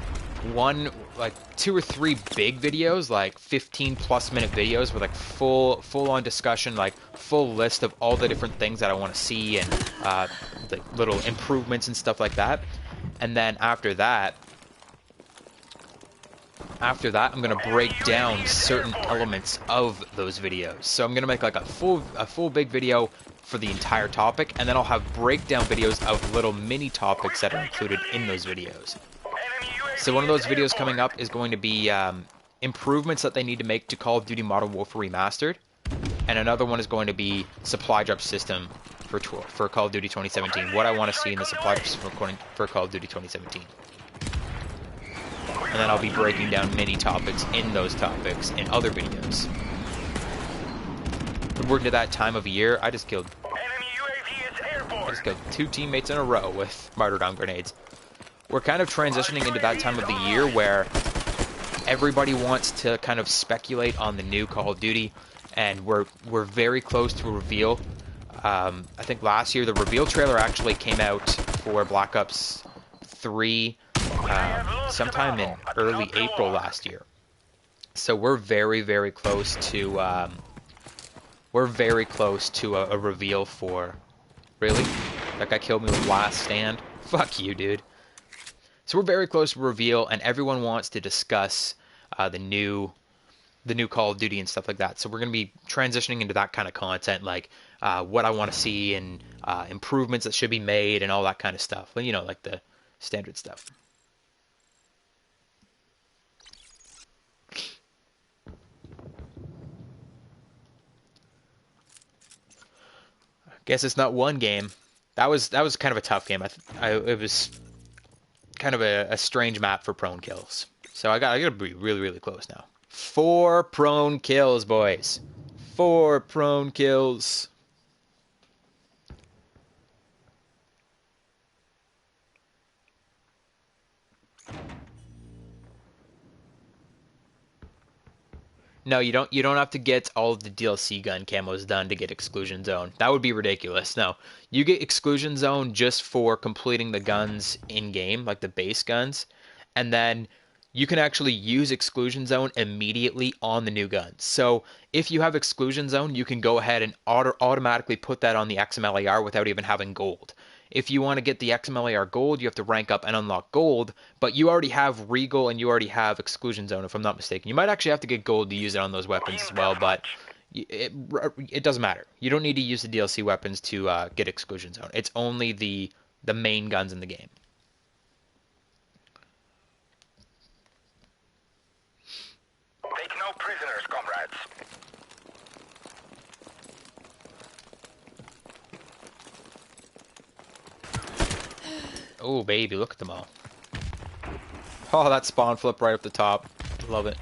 two or three big videos, like 15+ minute videos with like full on discussion, like full list of all the different things that I want to see and the little improvements and stuff like that. And then after that, I'm gonna break down certain elements of those videos. So I'm gonna make like a full big video for the entire topic, and then I'll have breakdown videos of little mini topics that are included in those videos. So one of those videos coming up is going to be improvements that they need to make to Call of Duty Modern Warfare Remastered, and another one is going to be supply drop system for Call of Duty 2017. What I want to see in the supply drop system for Call of Duty 2017. And then I'll be breaking down mini topics in those topics in other videos. We're into that time of year. I just killed 2 teammates in a row with Martyrdom grenades. We're kind of transitioning into that time of the year where everybody wants to kind of speculate on the new Call of Duty, and we're very close to a reveal. I think last year the reveal trailer actually came out for Black Ops 3 sometime in early April last year. So we're very close to a reveal for... Really? That guy killed me with last stand? Fuck you, dude. So we're very close to a reveal, and everyone wants to discuss the new Call of Duty and stuff like that. So we're going to be transitioning into that kind of content, like what I want to see and improvements that should be made and all that kind of stuff. Well, you know, like the standard stuff. Guess it's not one game. That was kind of a tough game. It was kind of a strange map for prone kills. So I gotta be really close now. 4 prone kills, boys. 4 prone kills. No, you don't have to get all of the DLC gun camos done to get Exclusion Zone. That would be ridiculous. No, you get Exclusion Zone just for completing the guns in-game, like the base guns, and then you can actually use Exclusion Zone immediately on the new guns. So if you have Exclusion Zone, you can go ahead and automatically put that on the XMLAR without even having gold. If you want to get the XMLAR gold, you have to rank up and unlock gold, but you already have Regal and you already have Exclusion Zone, if I'm not mistaken. You might actually have to get gold to use it on those weapons as well, but it doesn't matter. You don't need to use the DLC weapons to get Exclusion Zone. It's only the main guns in the game. Take no prisoners, comrades. Oh, baby, look at them all. Oh, that spawn flip right up the top. Love it.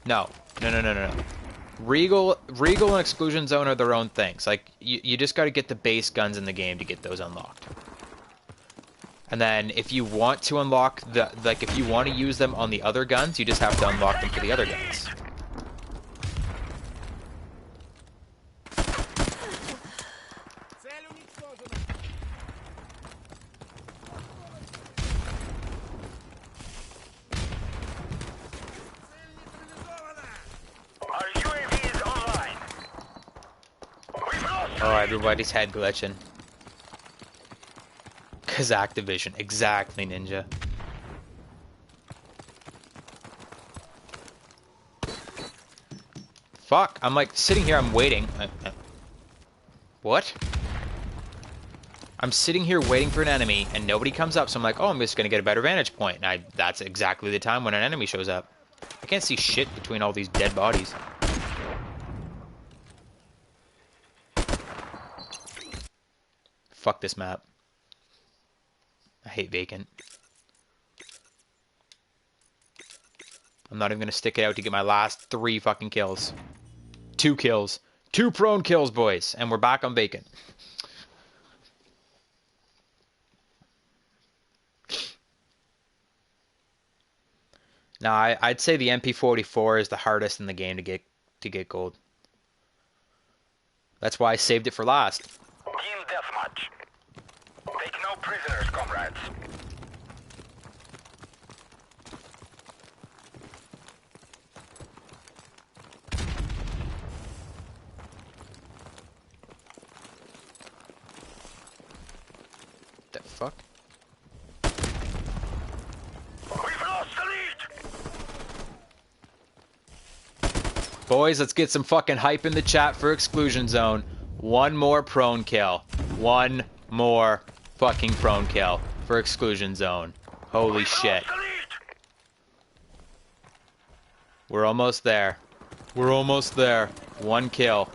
No. Regal and Exclusion Zone are their own things. Like, you just gotta get the base guns in the game to get those unlocked. And then if you want to unlock if you want to use them on the other guns, you just have to unlock them for the other guns. Oh, everybody's head glitching. Cause Activision. Exactly, Ninja. Fuck, I'm like sitting here, I'm waiting. What? I'm sitting here waiting for an enemy and nobody comes up, so I'm like, oh, I'm just gonna get a better vantage point. And that's exactly the time when an enemy shows up. I can't see shit between all these dead bodies. Fuck this map. I hate vacant. I'm not even gonna stick it out to get my last 3 fucking kills. 2 kills. 2 prone kills, boys. And we're back on vacant. Now, I'd say the MP44 is the hardest in the game to get gold. That's why I saved it for last. Team deathmatch. Take no prisoners, comrades. The fuck? We've lost the lead! Boys, let's get some fucking hype in the chat for Exclusion Zone. 1 more prone kill. 1 more fucking prone kill for Exclusion Zone. Holy shit. Lost the lead! We're almost there. We're almost there. 1 kill.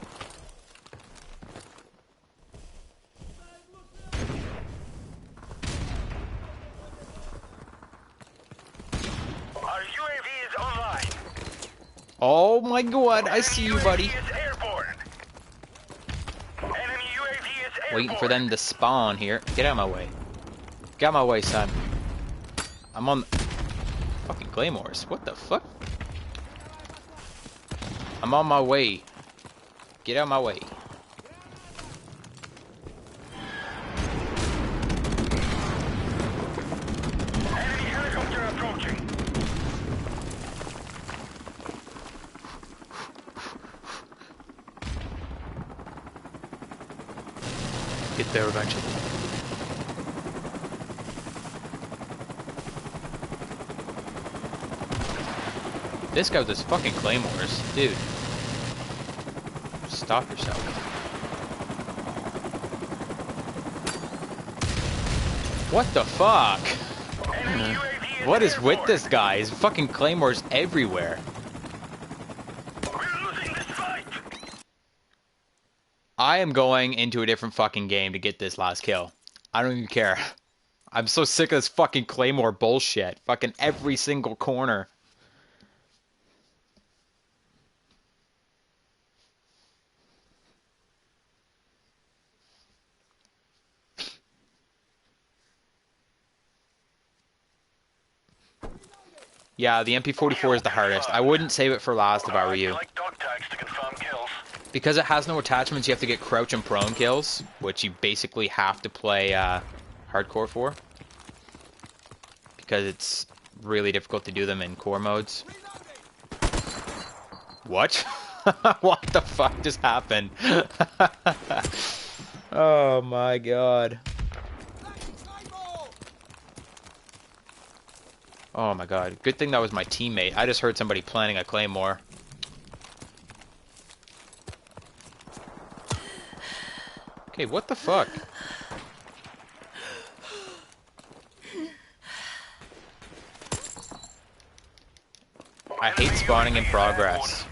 Our UAV is online. Oh my god, I see you, buddy. Enemy UAV is airborne. Enemy UAV is airborne. Waiting for them to spawn here. Get out of my way. Get out of my way, son. I'm on... Fucking claymores. What the fuck? I'm on my way. Get out of my way. Enemy helicopter approaching. Get there eventually. This guy with his fucking claymores. Dude. Stop yourself. What the fuck? Enemy UAV What is with airborne. this guy? His fucking claymores everywhere. We're losing this fight. I am going into a different fucking game to get this last kill. I don't even care. I'm so sick of this fucking claymore bullshit. Fucking every single corner. Yeah, the MP44 is the hardest. I wouldn't save it for last if I were you. Select dog tags to confirm kills. Because it has no attachments, you have to get crouch and prone kills, which you basically have to play hardcore for. Because it's really difficult to do them in core modes. What? What the fuck just happened? Oh my god. Oh my god. Good thing that was my teammate. I just heard somebody planting a claymore. Okay, what the fuck? I hate spawning in progress.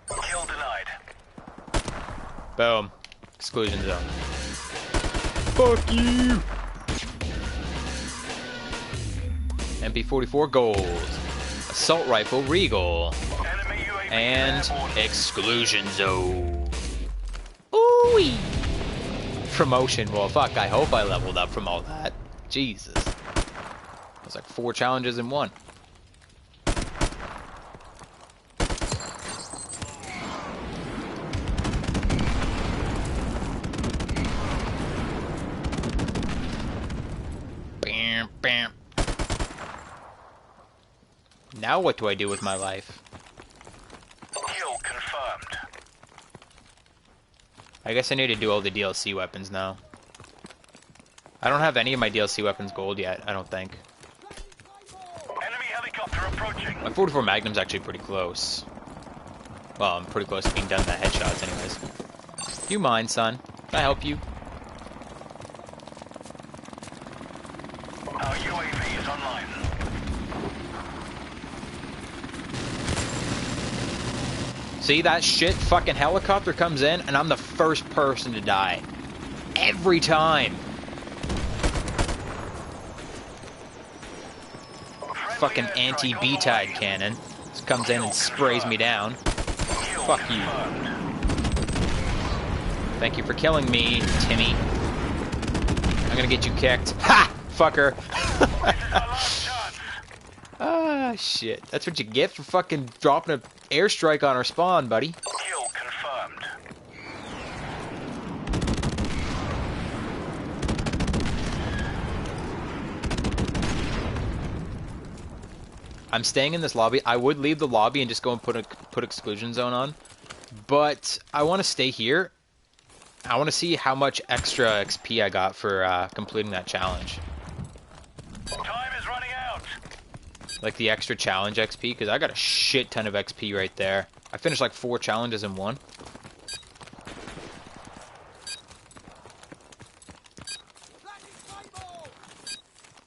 Kill denied. Boom. Exclusion zone. Fuck you! MP44 gold. Assault rifle regal. Enemy UAV And airborne. exclusion zone. Ooh-wee. Promotion. Well, fuck, I hope I leveled up from all that. Jesus. It was like 4 challenges in one. Bam, bam. Now what do I do with my life? Kill confirmed. I guess I need to do all the DLC weapons now. I don't have any of my DLC weapons gold yet, I don't think. Enemy helicopter approaching. My 44 Magnum's actually pretty close. Well, I'm pretty close to being done with the headshots anyways. Do you mind, son? Can I help you? Our UAV is online. See that shit? Fucking helicopter comes in, and I'm the first person to die. Every time. Fucking anti-BTTV cannon just comes in and sprays me down. Fuck you. Thank you for killing me, Timmy. I'm gonna get you kicked. Ha! Fucker. Ah, shit. That's what you get for fucking dropping an airstrike on our spawn, buddy. Kill confirmed. I'm staying in this lobby. I would leave the lobby and just go and put exclusion zone on, but I want to stay here. I want to see how much extra XP I got for completing that challenge. Time is running out. Like the extra challenge XP, because I got a shit ton of XP right there. I finished like 4 challenges in one.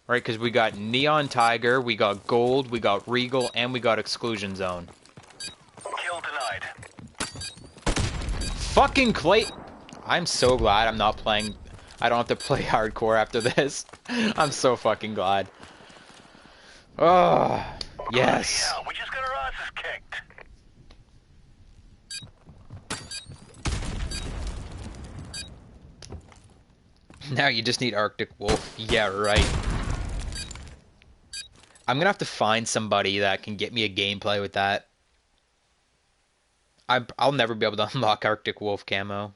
Right, because we got Neon Tiger, we got Gold, we got Regal, and we got Exclusion Zone. Kill denied. Fucking Clay! I'm so glad I'm not playing... I don't have to play hardcore after this. I'm so fucking glad. Oh, yes. Yeah, we just got our asses kicked. Now you just need Arctic Wolf. Yeah, right. I'm gonna have to find somebody that can get me a gameplay with that. I'll never be able to unlock Arctic Wolf camo.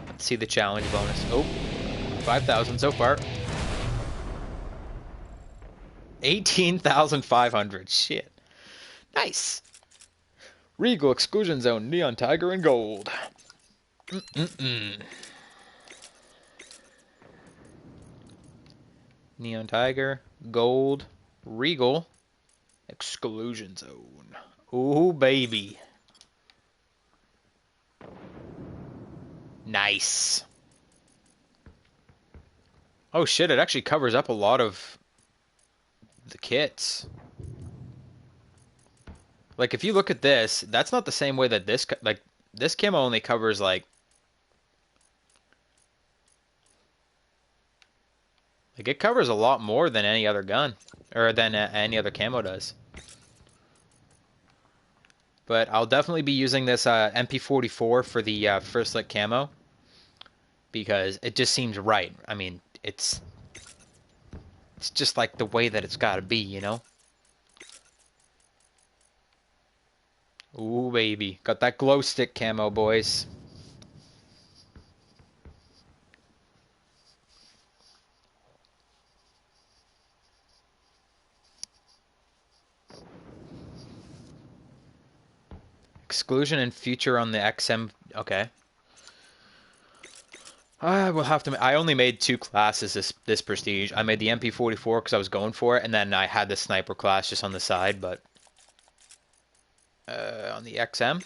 Let's see the challenge bonus. Oh, 5,000 so far. 18,500. Shit. Nice. Regal, Exclusion Zone, Neon Tiger, and Gold. Neon Tiger, Gold, Regal, Exclusion Zone. Ooh, baby. Nice. Oh shit, it actually covers up a lot of the kits. Like, if you look at this, that's not the same way that this, like, this camo only covers, like, it covers a lot more than any other gun, or than any other camo does. But I'll definitely be using this MP44 for the first lick camo, because it just seems right. I mean, it's just like the way that it's got to be, you know? Ooh, baby. Got that glow stick camo, boys. Exclusion and future on the XM. Okay. I will have to. I only made 2 classes this prestige. I made the MP44 because I was going for it, and then I had the sniper class just on the side. But on the XM,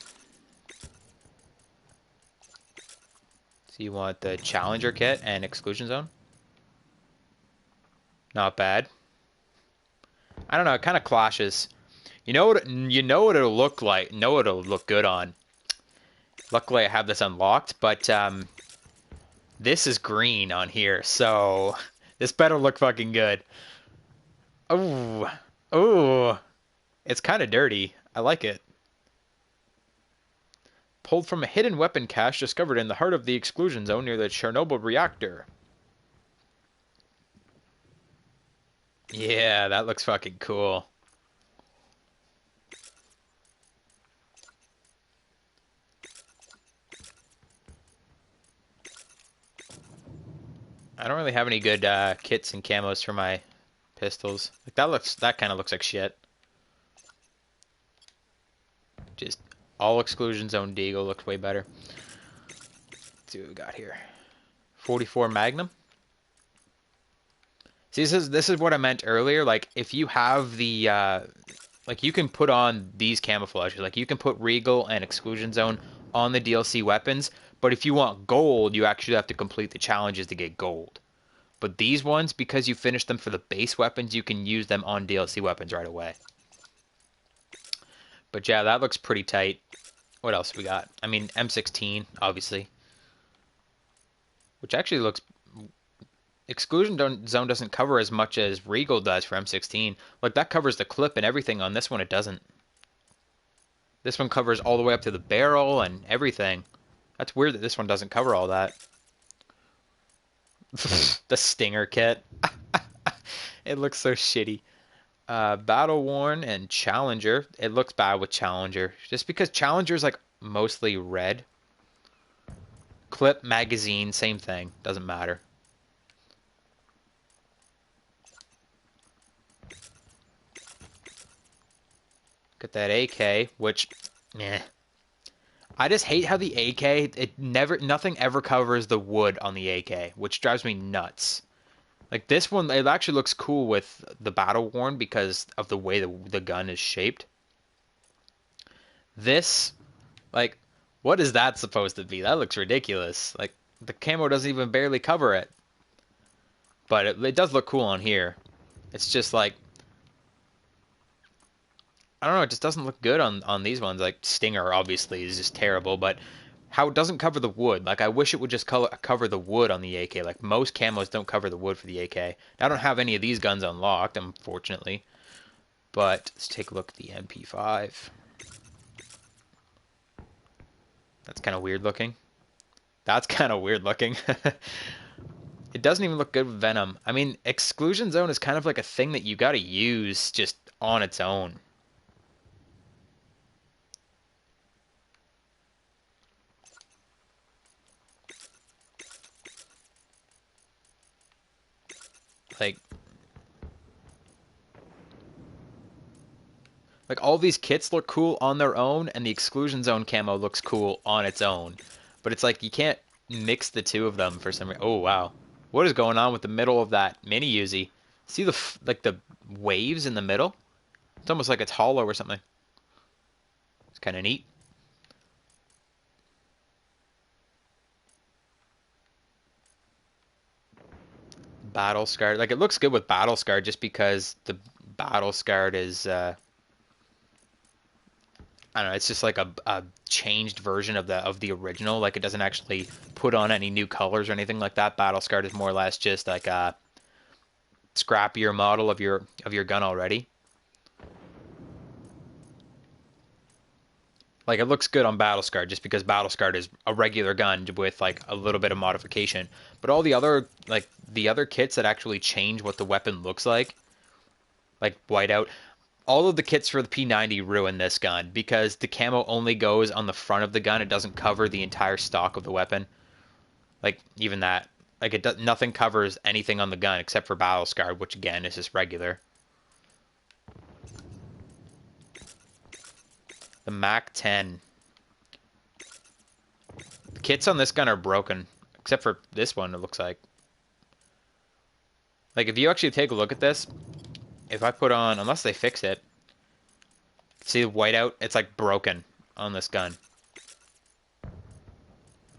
so you want the Challenger kit and Exclusion Zone. Not bad. I don't know. It kind of clashes. You know what it'll look like. Know what it'll look good on. Luckily, I have this unlocked, but this is green on here, so this better look fucking good. Oh, oh, it's kind of dirty. I like it. Pulled from a hidden weapon cache discovered in the heart of the exclusion zone near the Chernobyl reactor. Yeah, that looks fucking cool. I don't really have any good kits and camos for my pistols. Like that kind of looks like shit. Just all exclusion zone Deagle looks way better. Let's see what we got here. 44 Magnum. See, this is what I meant earlier. Like, if you have the like, you can put on these camouflages. Like, you can put Regal and Exclusion Zone on the DLC weapons. But if you want gold, you actually have to complete the challenges to get gold. But these ones, because you finish them for the base weapons, you can use them on DLC weapons right away. But yeah, that looks pretty tight. What else we got? I mean, M16, obviously. Which actually looks... Exclusion Zone doesn't cover as much as Regal does for M16. Like, that covers the clip and everything. On this one, it doesn't. This one covers all the way up to the barrel and everything. That's weird that this one doesn't cover all that. The Stinger kit. It looks so shitty. Battle Worn and Challenger. It looks bad with Challenger. Just because Challenger's like mostly red. Clip, magazine, same thing. Doesn't matter. Got that AK, which, meh. I just hate how the AK, nothing ever covers the wood on the AK, which drives me nuts. Like this one, it actually looks cool with the Battle Worn because of the way the gun is shaped. This, like, what is that supposed to be? That looks ridiculous. Like, the camo doesn't even barely cover it. But it does look cool on here. It's just like, I don't know, it just doesn't look good on these ones. Like, Stinger, obviously, is just terrible, but how it doesn't cover the wood. Like, I wish it would just cover the wood on the AK. Like, most camos don't cover the wood for the AK. I don't have any of these guns unlocked, unfortunately. But let's take a look at the MP5. That's kind of weird looking. That's kind of weird looking. It doesn't even look good with Venom. I mean, Exclusion Zone is kind of like a thing that you gotta use just on its own. Like all these kits look cool on their own, and the Exclusion Zone camo looks cool on its own. But it's like you can't mix the two of them for some reason. Oh wow, what is going on with the middle of that mini Uzi? See like the waves in the middle? It's almost like it's hollow or something. It's kind of neat. Battle Scarred, like it looks good with Battle Scarred just because the Battle Scarred is I don't know, it's just like a changed version of the original. Like it doesn't actually put on any new colors or anything like that. Battle Scarred is more or less just like a scrappier model of your gun already. Like it looks good on Battle Scarred just because Battle Scarred is a regular gun with like a little bit of modification. But all the other kits that actually change what the weapon looks like Whiteout, all of the kits for the P90 ruin this gun because the camo only goes on the front of the gun. It doesn't cover the entire stock of the weapon. Like even that, like nothing covers anything on the gun except for Battle Scarred, which again is just regular. The Mac 10. The kits on this gun are broken, except for this one. It looks like if you actually take a look at this, if I put on, unless they fix it, see the whiteout? It's like broken on this gun.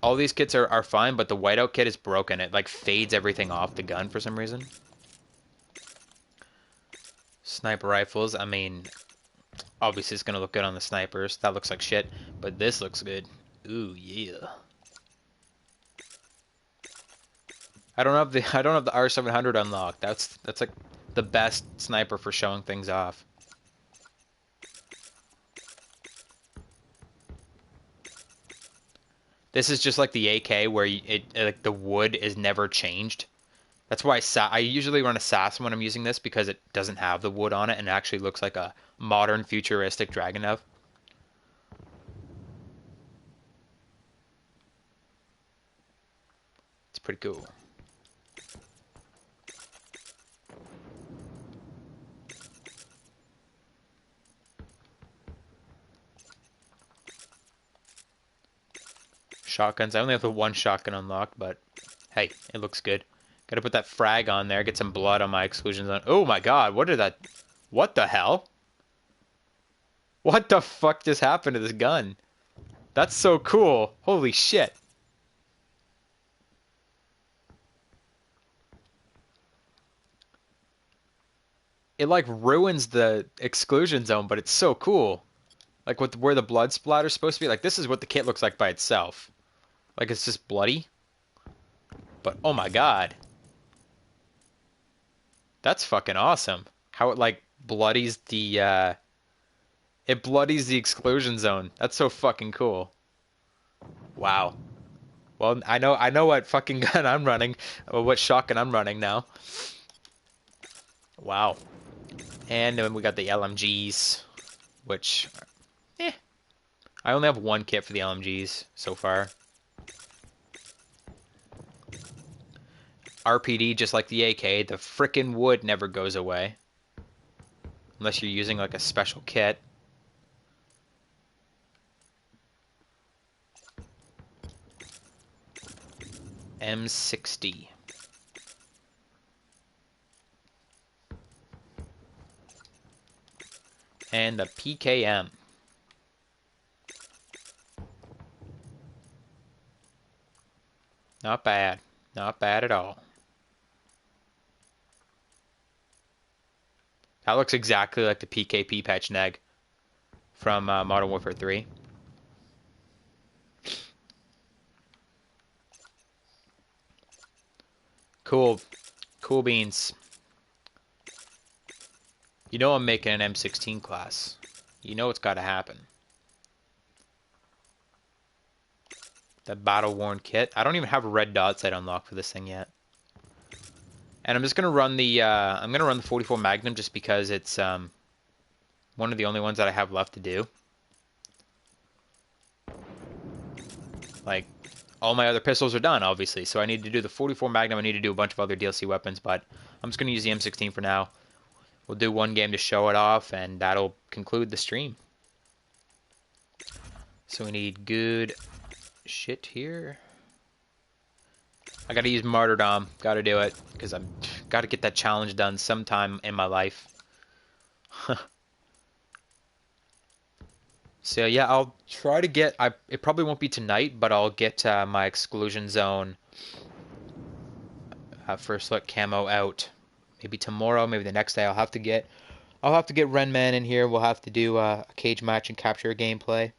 All these kits are fine, but the whiteout kit is broken. It like fades everything off the gun for some reason. Sniper rifles, I mean, obviously it's gonna look good on the snipers. That looks like shit, but this looks good. Ooh yeah. I don't have the R700 unlocked. That's like the best sniper for showing things off. This is just like the AK where like the wood is never changed. That's why I usually run assassin when I'm using this because it doesn't have the wood on it and it actually looks like a modern futuristic Dragunov. It's pretty cool. Shotguns. I only have the one shotgun unlocked, but hey, it looks good. Gotta put that frag on there, get some blood on my Exclusion Zone. Oh my god, what the hell? What the fuck just happened to this gun? That's so cool. Holy shit. it like ruins the exclusion zone, but it's so cool. Like with where the blood splatter's supposed to be. Like this is what the kit looks like by itself. Like it's just bloody. But oh my god. That's fucking awesome. How it like bloodies the it bloodies the exclusion zone. That's so fucking cool. Wow. Well, I know what fucking gun I'm running, or what shotgun I'm running now. Wow. And then we got the LMGs, which eh, I only have one kit for the LMGs so far. RPD, just like the AK, the frickin' wood never goes away. Unless you're using like a special kit. M60. And the PKM. Not bad. Not bad at all. That looks exactly like the PKP patch neg from Modern Warfare 3. Cool. Cool beans. You know I'm making an M16 class. You know it's got to happen. The battle-worn kit. I don't even have a red dot sight unlocked for this thing yet. And I'm just gonna run the 44 Magnum just because it's one of the only ones that I have left to do. Like all my other pistols are done, obviously, so I need to do the 44 Magnum. I need to do a bunch of other DLC weapons, but I'm just gonna use the M16 for now. We'll do one game to show it off, and that'll conclude the stream. So we need good shit here. I gotta use Martyrdom. Gotta do it, because I'm gotta get that challenge done sometime in my life. So yeah, I'll try to get. It probably won't be tonight, but I'll get my exclusion zone first look camo out. Maybe tomorrow, maybe the next day. I'll have to get Wren Man in here. We'll have to do a cage match and capture a gameplay.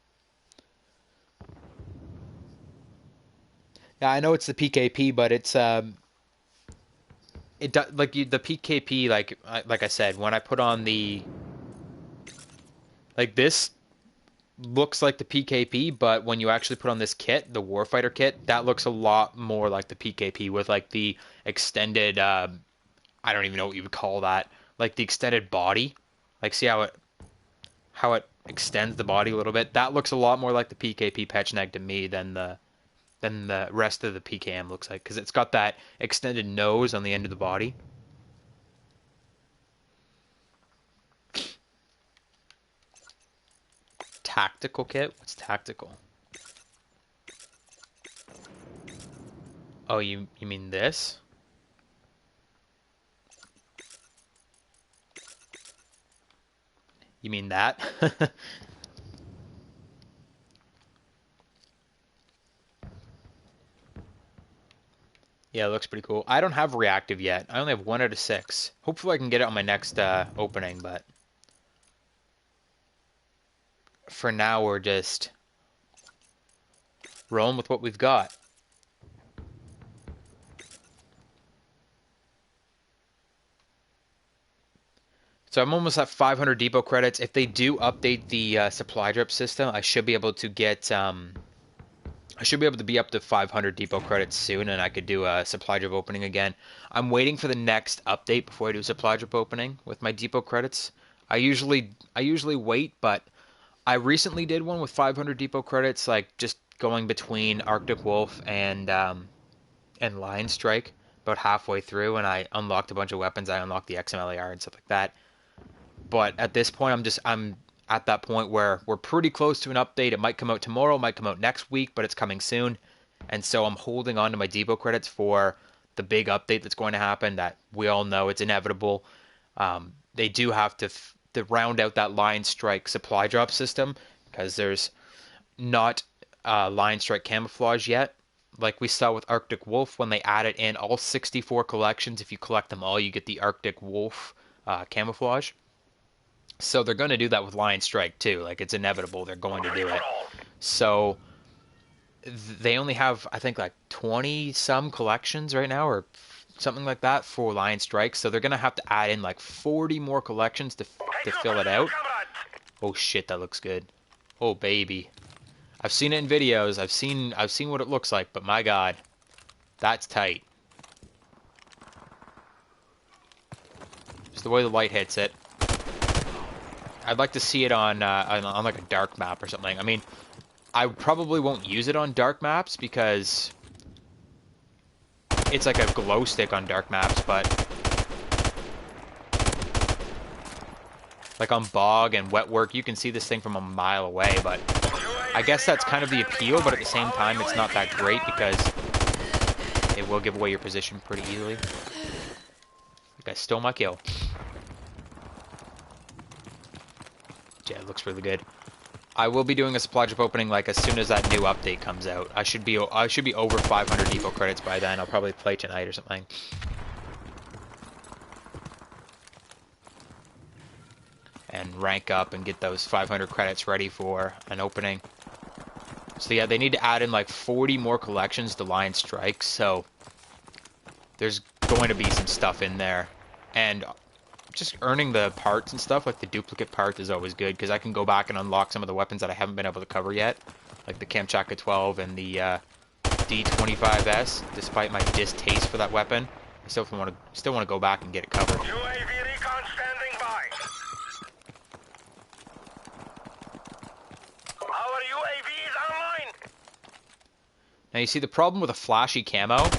Yeah, I know it's the PKP, but it's it does like the PKP like I said when I put on the like this looks like the PKP, but when you actually put on this kit, the Warfighter kit, that looks a lot more like the PKP with like the extended I don't even know what you would call that, like the extended body. Like see how it extends the body a little bit. That looks a lot more like the PKP patch neg to me than the rest of the PKM looks like, because it's got that extended nose on the end of the body. Tactical kit? What's tactical? Oh, you mean this? You mean that? Yeah, it looks pretty cool. I don't have reactive yet. I only have 1 out of 6. Hopefully I can get it on my next opening, but for now we're just rolling with what we've got. So I'm almost at 500 depot credits. If they do update the supply drop system, I should be able to get I should be able to be up to 500 depot credits soon, and I could do a supply drop opening again. I'm waiting for the next update before I do a supply drop opening with my depot credits. I usually wait, but I recently did one with 500 depot credits, like just going between Arctic Wolf and Lion Strike about halfway through, and I unlocked a bunch of weapons. I unlocked the XMLAR and stuff like that. But at this point, I'm at that point where we're pretty close to an update. It might come out tomorrow, might come out next week, but it's coming soon. And so I'm holding on to my depot credits for the big update that's going to happen that we all know it's inevitable. They do have to round out that Lion Strike supply drop system, because there's not Lion Strike camouflage yet. Like we saw with Arctic Wolf when they added in all 64 collections. If you collect them all, you get the Arctic Wolf camouflage. So they're going to do that with Lion Strike too. Like, it's inevitable they're going to do it. So they only have, I think, like 20 some collections right now, or something like that, for Lion Strike. So they're going to have to add in like 40 more collections to fill it out. Oh shit, that looks good. Oh baby. I've seen it in videos. I've seen what it looks like, but my god, that's tight. Just the way the light hits it. I'd like to see it on like a dark map or something. I mean, I probably won't use it on dark maps because it's like a glow stick on dark maps, but like on bog and wet work, you can see this thing from a mile away. But I guess that's kind of the appeal, but at the same time, it's not that great because it will give away your position pretty easily. Like, I stole my kill. Yeah, it looks really good. I will be doing a supply drop opening like as soon as that new update comes out. I should be over 500 depot credits by then. I'll probably play tonight or something. And rank up and get those 500 credits ready for an opening. So yeah, they need to add in like 40 more collections to Lion Strike. So there's going to be some stuff in there. And just earning the parts and stuff, like the duplicate part, is always good, because I can go back and unlock some of the weapons that I haven't been able to cover yet, like the Kamchatka 12 and the D25S. Despite my distaste for that weapon, I still want to go back and get it covered. UAV recon standing by. Our UAV is online. Now you see, the problem with a flashy camo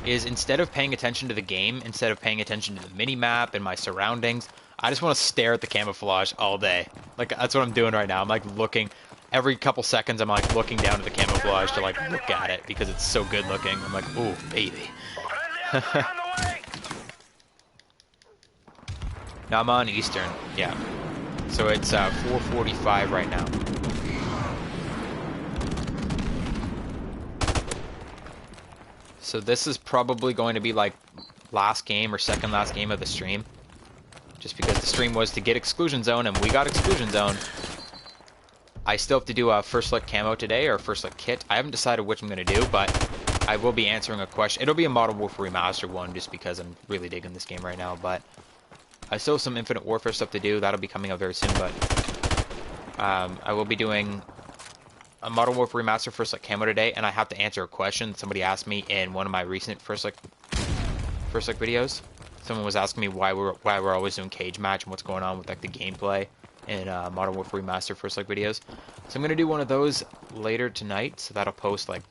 is, instead of paying attention to the game, instead of paying attention to the mini-map and my surroundings, I just want to stare at the camouflage all day. Like, that's what I'm doing right now. I'm like looking, every couple seconds I'm like looking down at the camouflage to like look at it, because it's so good looking. I'm like, ooh, baby. Now I'm on Eastern, yeah. So it's 4:45 right now. So this is probably going to be like last game or second last game of the stream. Just because the stream was to get Exclusion Zone, and we got Exclusion Zone. I still have to do a first look camo today, or a first look kit. I haven't decided which I'm going to do, but I will be answering a question. It'll be a Modern Warfare Remastered one, just because I'm really digging this game right now. But I still have some Infinite Warfare stuff to do. That'll be coming out very soon, but I will be doing a Modern Warfare Remastered first look camo today, and I have to answer a question somebody asked me in one of my recent first look videos. Someone was asking me why we're always doing cage match and what's going on with like the gameplay in Modern Warfare Remastered first look videos. So I'm gonna do one of those later tonight, so that'll post like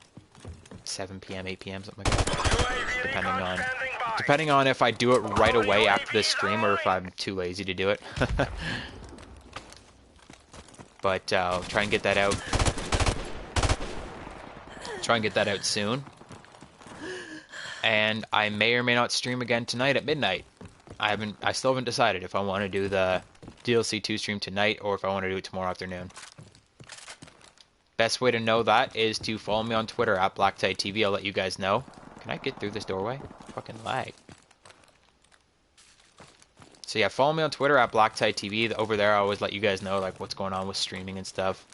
7 p.m., 8 p.m., something like that, depending on if I do it right away after this stream or if I'm too lazy to do it. But I'll try and get that out. Soon. And I may or may not stream again tonight at midnight. I still haven't decided if I want to do the DLC 2 stream tonight or if I want to do it tomorrow afternoon. Best way to know that is to follow me on Twitter at BlackTideTV. I'll let you guys know. Can I get through this doorway? Fucking lag. So yeah, follow me on Twitter at BlackTideTV. Over there, I always let you guys know like what's going on with streaming and stuff.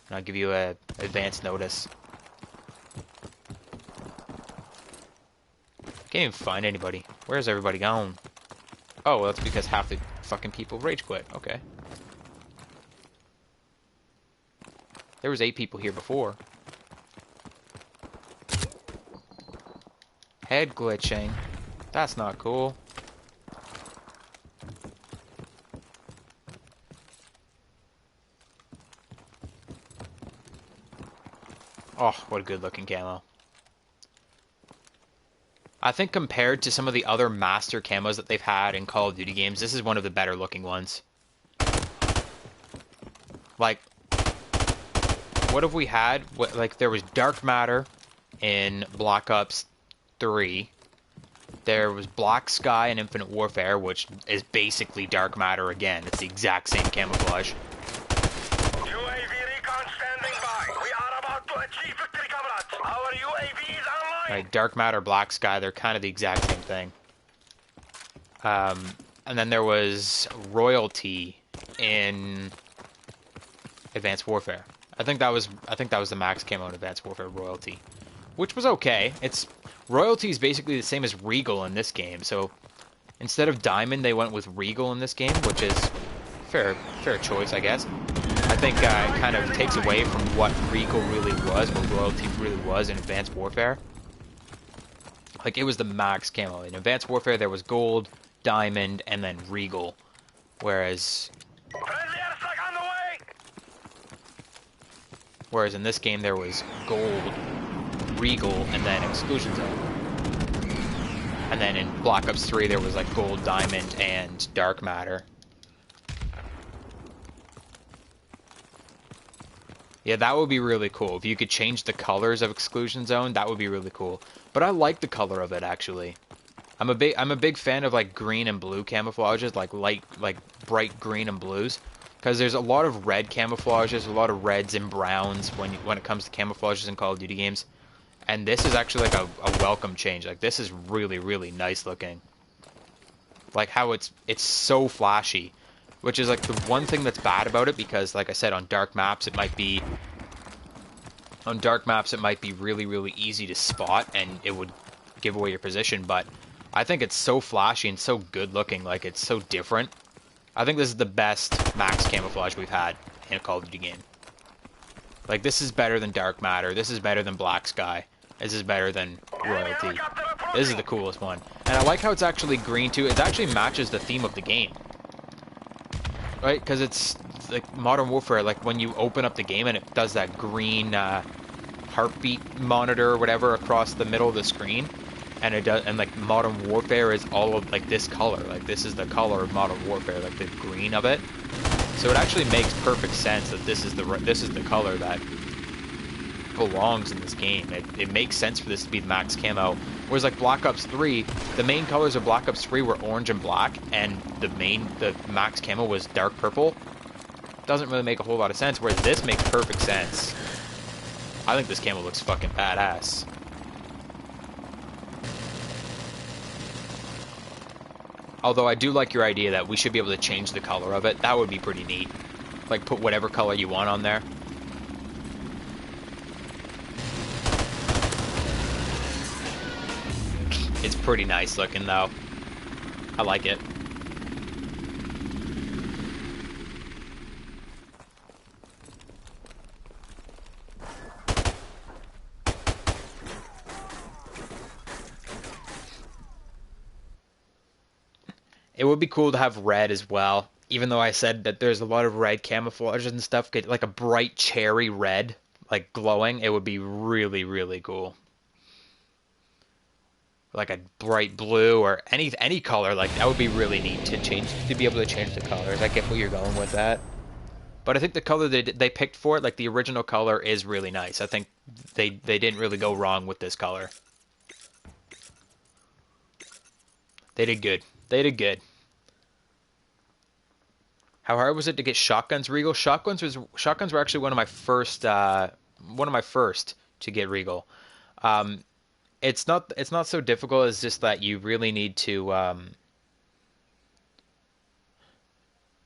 And I'll give you a advance notice. Can't even find anybody. Where's everybody gone? Oh, well, that's because half the fucking people rage quit. Okay. There was 8 people here before. Head glitching. That's not cool. Oh, what a good looking camo. I think compared to some of the other master camos that they've had in Call of Duty games, this is one of the better looking ones. Like, what have we had? Like, there was Dark Matter in Black Ops 3. There was Black Sky in Infinite Warfare, which is basically Dark Matter again. It's the exact same camouflage. UAV recon standing by. We are about to achieve victory, comrades. Our UAV is online. Right, Dark Matter, Black Sky, they're kind of the exact same thing. And then there was royalty in Advanced Warfare. I think that was the max camo in Advanced Warfare, royalty, which was okay. It's royalty is basically the same as regal in this game. So instead of diamond, they went with regal in this game, which is fair choice, I guess. I think it kind of takes away from what regal really was, what royalty really was in Advanced Warfare. Like, it was the max camo. In Advanced Warfare, there was gold, diamond, and then regal. Whereas in this game, there was gold, regal, and then exclusion zone. And then in Black Ops 3, there was like gold, diamond, and dark matter. Yeah, that would be really cool. If you could change the colors of exclusion zone, that would be really cool. But I like the color of it, actually. I'm a big fan of like green and blue camouflages, like bright green and blues, because there's a lot of red camouflages, a lot of reds and browns when it comes to camouflages in Call of Duty games. And this is actually like a welcome change. Like, this is really, really nice looking. Like how it's so flashy, which is like the one thing that's bad about it, because like I said, on dark maps it might be really, really easy to spot and it would give away your position, but I think it's so flashy and so good looking, like it's so different. I think this is the best max camouflage we've had in a Call of Duty game. Like, this is better than dark matter, this is better than black sky, this is better than royalty. This is the coolest one. And I like how it's actually green too. It actually matches the theme of the game. Right? Because it's like Modern Warfare, like when you open up the game and it does that green heartbeat monitor or whatever across the middle of the screen. And it does, and like Modern Warfare is all of like this color. Like, this is the color of Modern Warfare, like the green of it. So it actually makes perfect sense that this is the color that belongs in this game. It makes sense for this to be the max camo. Whereas like Black Ops 3, the main colors of Black Ops 3 were orange and black, and the max camo was dark purple. Doesn't really make a whole lot of sense, whereas this makes perfect sense. I think this camo looks fucking badass. Although I do like your idea that we should be able to change the color of it. That would be pretty neat. Like, put whatever color you want on there. It's pretty nice looking, though. I like it. It would be cool to have red as well. Even though I said that there's a lot of red camouflage and stuff, get like a bright cherry red, like glowing, it would be really, really cool. Like a bright blue or any color, like that would be really neat to be able to change the colors. I get where you're going with that. But I think the color they picked for it, like the original color, is really nice. I think they didn't really go wrong with this color. They did good. They did good. How hard was it to get shotguns regal? Shotguns were actually one of my first to get regal. It's not so difficult. It's just that you really need to.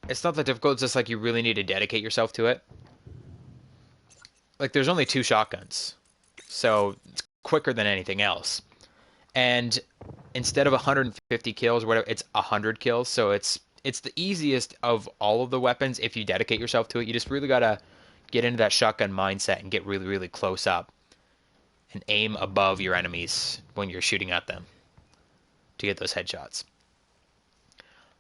It's not that difficult. It's just like you really need to dedicate yourself to it. Like, there's only 2 shotguns, so it's quicker than anything else. And instead of 150 kills or whatever, it's 100 kills. So it's the easiest of all of the weapons if you dedicate yourself to it. You just really gotta get into that shotgun mindset and get really, really close up and aim above your enemies when you're shooting at them to get those headshots.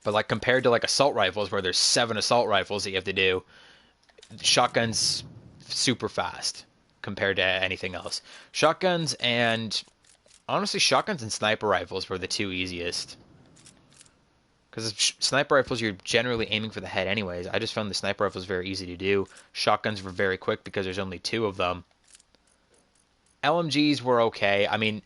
But like, compared to like assault rifles, where there's 7 assault rifles that you have to do, shotguns super fast compared to anything else. Shotguns and sniper rifles were the 2 easiest. Because sniper rifles, you're generally aiming for the head anyways. I just found the sniper rifles very easy to do. Shotguns were very quick because there's only 2 of them. LMGs were okay. I mean,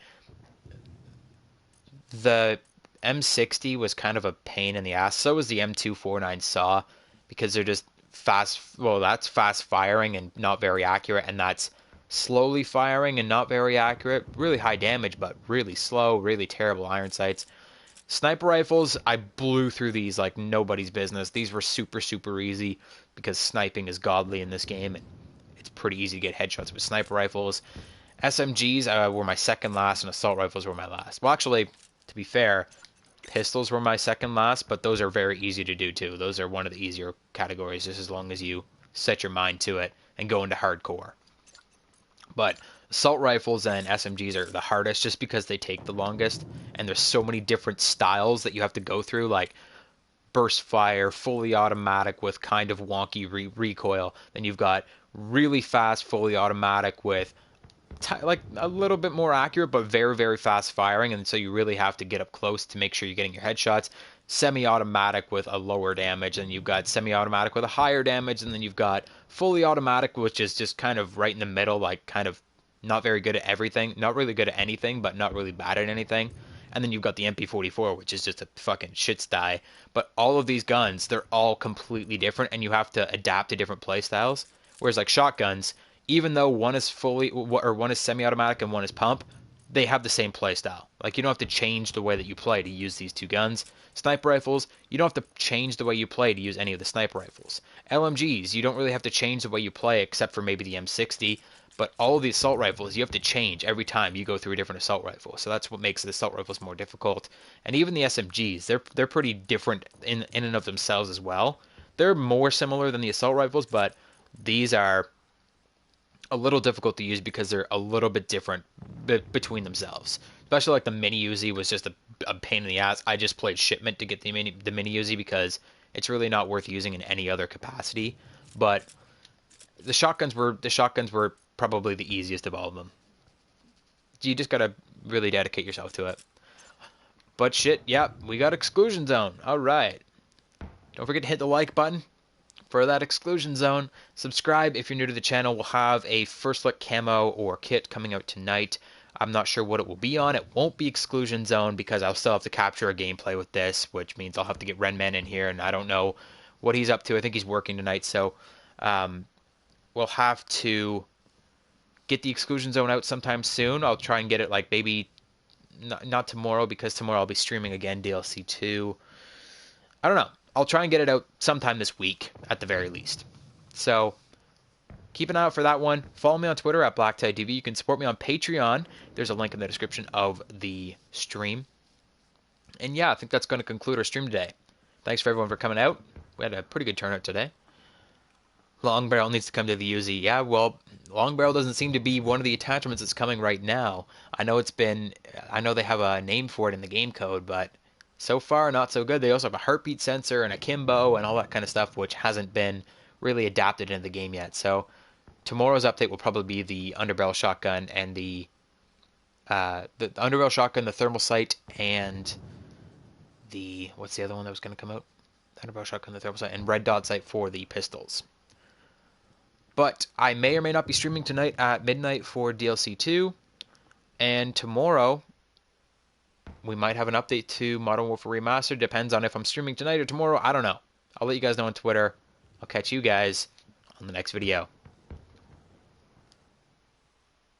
the M60 was kind of a pain in the ass. So was the M249 SAW, because they're just fast. Well, that's fast firing and not very accurate, and that's slowly firing and not very accurate. Really high damage, but really slow, really terrible iron sights. Sniper rifles, I blew through these like nobody's business. These were super, super easy because sniping is godly in this game. And it's pretty easy to get headshots with sniper rifles. SMGs were my second last, and assault rifles were my last. Well, actually, to be fair, pistols were my second last, but those are very easy to do too. Those are one of the easier categories, just as long as you set your mind to it and go into hardcore. But assault rifles and SMGs are the hardest just because they take the longest, and there's so many different styles that you have to go through, like burst fire, fully automatic with kind of wonky recoil. Then you've got really fast, fully automatic with like a little bit more accurate, but very, very fast firing. And so you really have to get up close to make sure you're getting your headshots. Semi-automatic with a lower damage, and you've got semi-automatic with a higher damage, and then you've got fully automatic, which is just kind of right in the middle, like kind of not very good at everything, not really good at anything, but not really bad at anything. And then you've got the MP44, which is just a fucking shit sty. But all of these guns, they're all completely different, and you have to adapt to different playstyles. Whereas like shotguns, even though one is one is semi-automatic and one is pump, they have the same playstyle. Like you don't have to change the way that you play to use these two guns. Sniper rifles, you don't have to change the way you play to use any of the sniper rifles. LMGs, you don't really have to change the way you play except for maybe the M60. But all of the assault rifles, you have to change every time you go through a different assault rifle. So that's what makes the assault rifles more difficult. And even the SMGs, they're pretty different in and of themselves as well. They're more similar than the assault rifles, but these are a little difficult to use because they're a little bit different between themselves. Especially like the mini Uzi was just a pain in the ass. I just played shipment to get the mini Uzi because it's really not worth using in any other capacity. But the shotguns were probably the easiest of all of them. You just gotta really dedicate yourself to it. But shit, yeah, we got Exclusion Zone. All right. Don't forget to hit the like button for that Exclusion Zone. Subscribe if you're new to the channel. We'll have a first look camo or kit coming out tonight. I'm not sure what it will be on. It won't be Exclusion Zone because I'll still have to capture a gameplay with this, which means I'll have to get Wren in here, and I don't know what he's up to. I think he's working tonight, so we'll have to get the Exclusion Zone out sometime soon. I'll try and get it like maybe not tomorrow, because tomorrow I'll be streaming again DLC 2. I don't know. I'll try and get it out sometime this week at the very least. So keep an eye out for that one. Follow me on Twitter at BlackTideTV. You can support me on Patreon. There's a link in the description of the stream. And yeah, I think that's going to conclude our stream today. Thanks for everyone for coming out. We had a pretty good turnout today. Long barrel needs to come to the Uzi. Yeah, well, long barrel doesn't seem to be one of the attachments that's coming right now. I know they have a name for it in the game code, but so far not so good. They also have a heartbeat sensor and a Kimbo and all that kind of stuff, which hasn't been really adapted into the game yet. So tomorrow's update will probably be the underbarrel shotgun and the underbarrel shotgun, the thermal sight, and the what's the other one that was going to come out? The underbarrel shotgun, the thermal sight, and red dot sight for the pistols. But I may or may not be streaming tonight at midnight for DLC 2. And tomorrow, we might have an update to Modern Warfare Remastered. Depends on if I'm streaming tonight or tomorrow. I don't know. I'll let you guys know on Twitter. I'll catch you guys on the next video.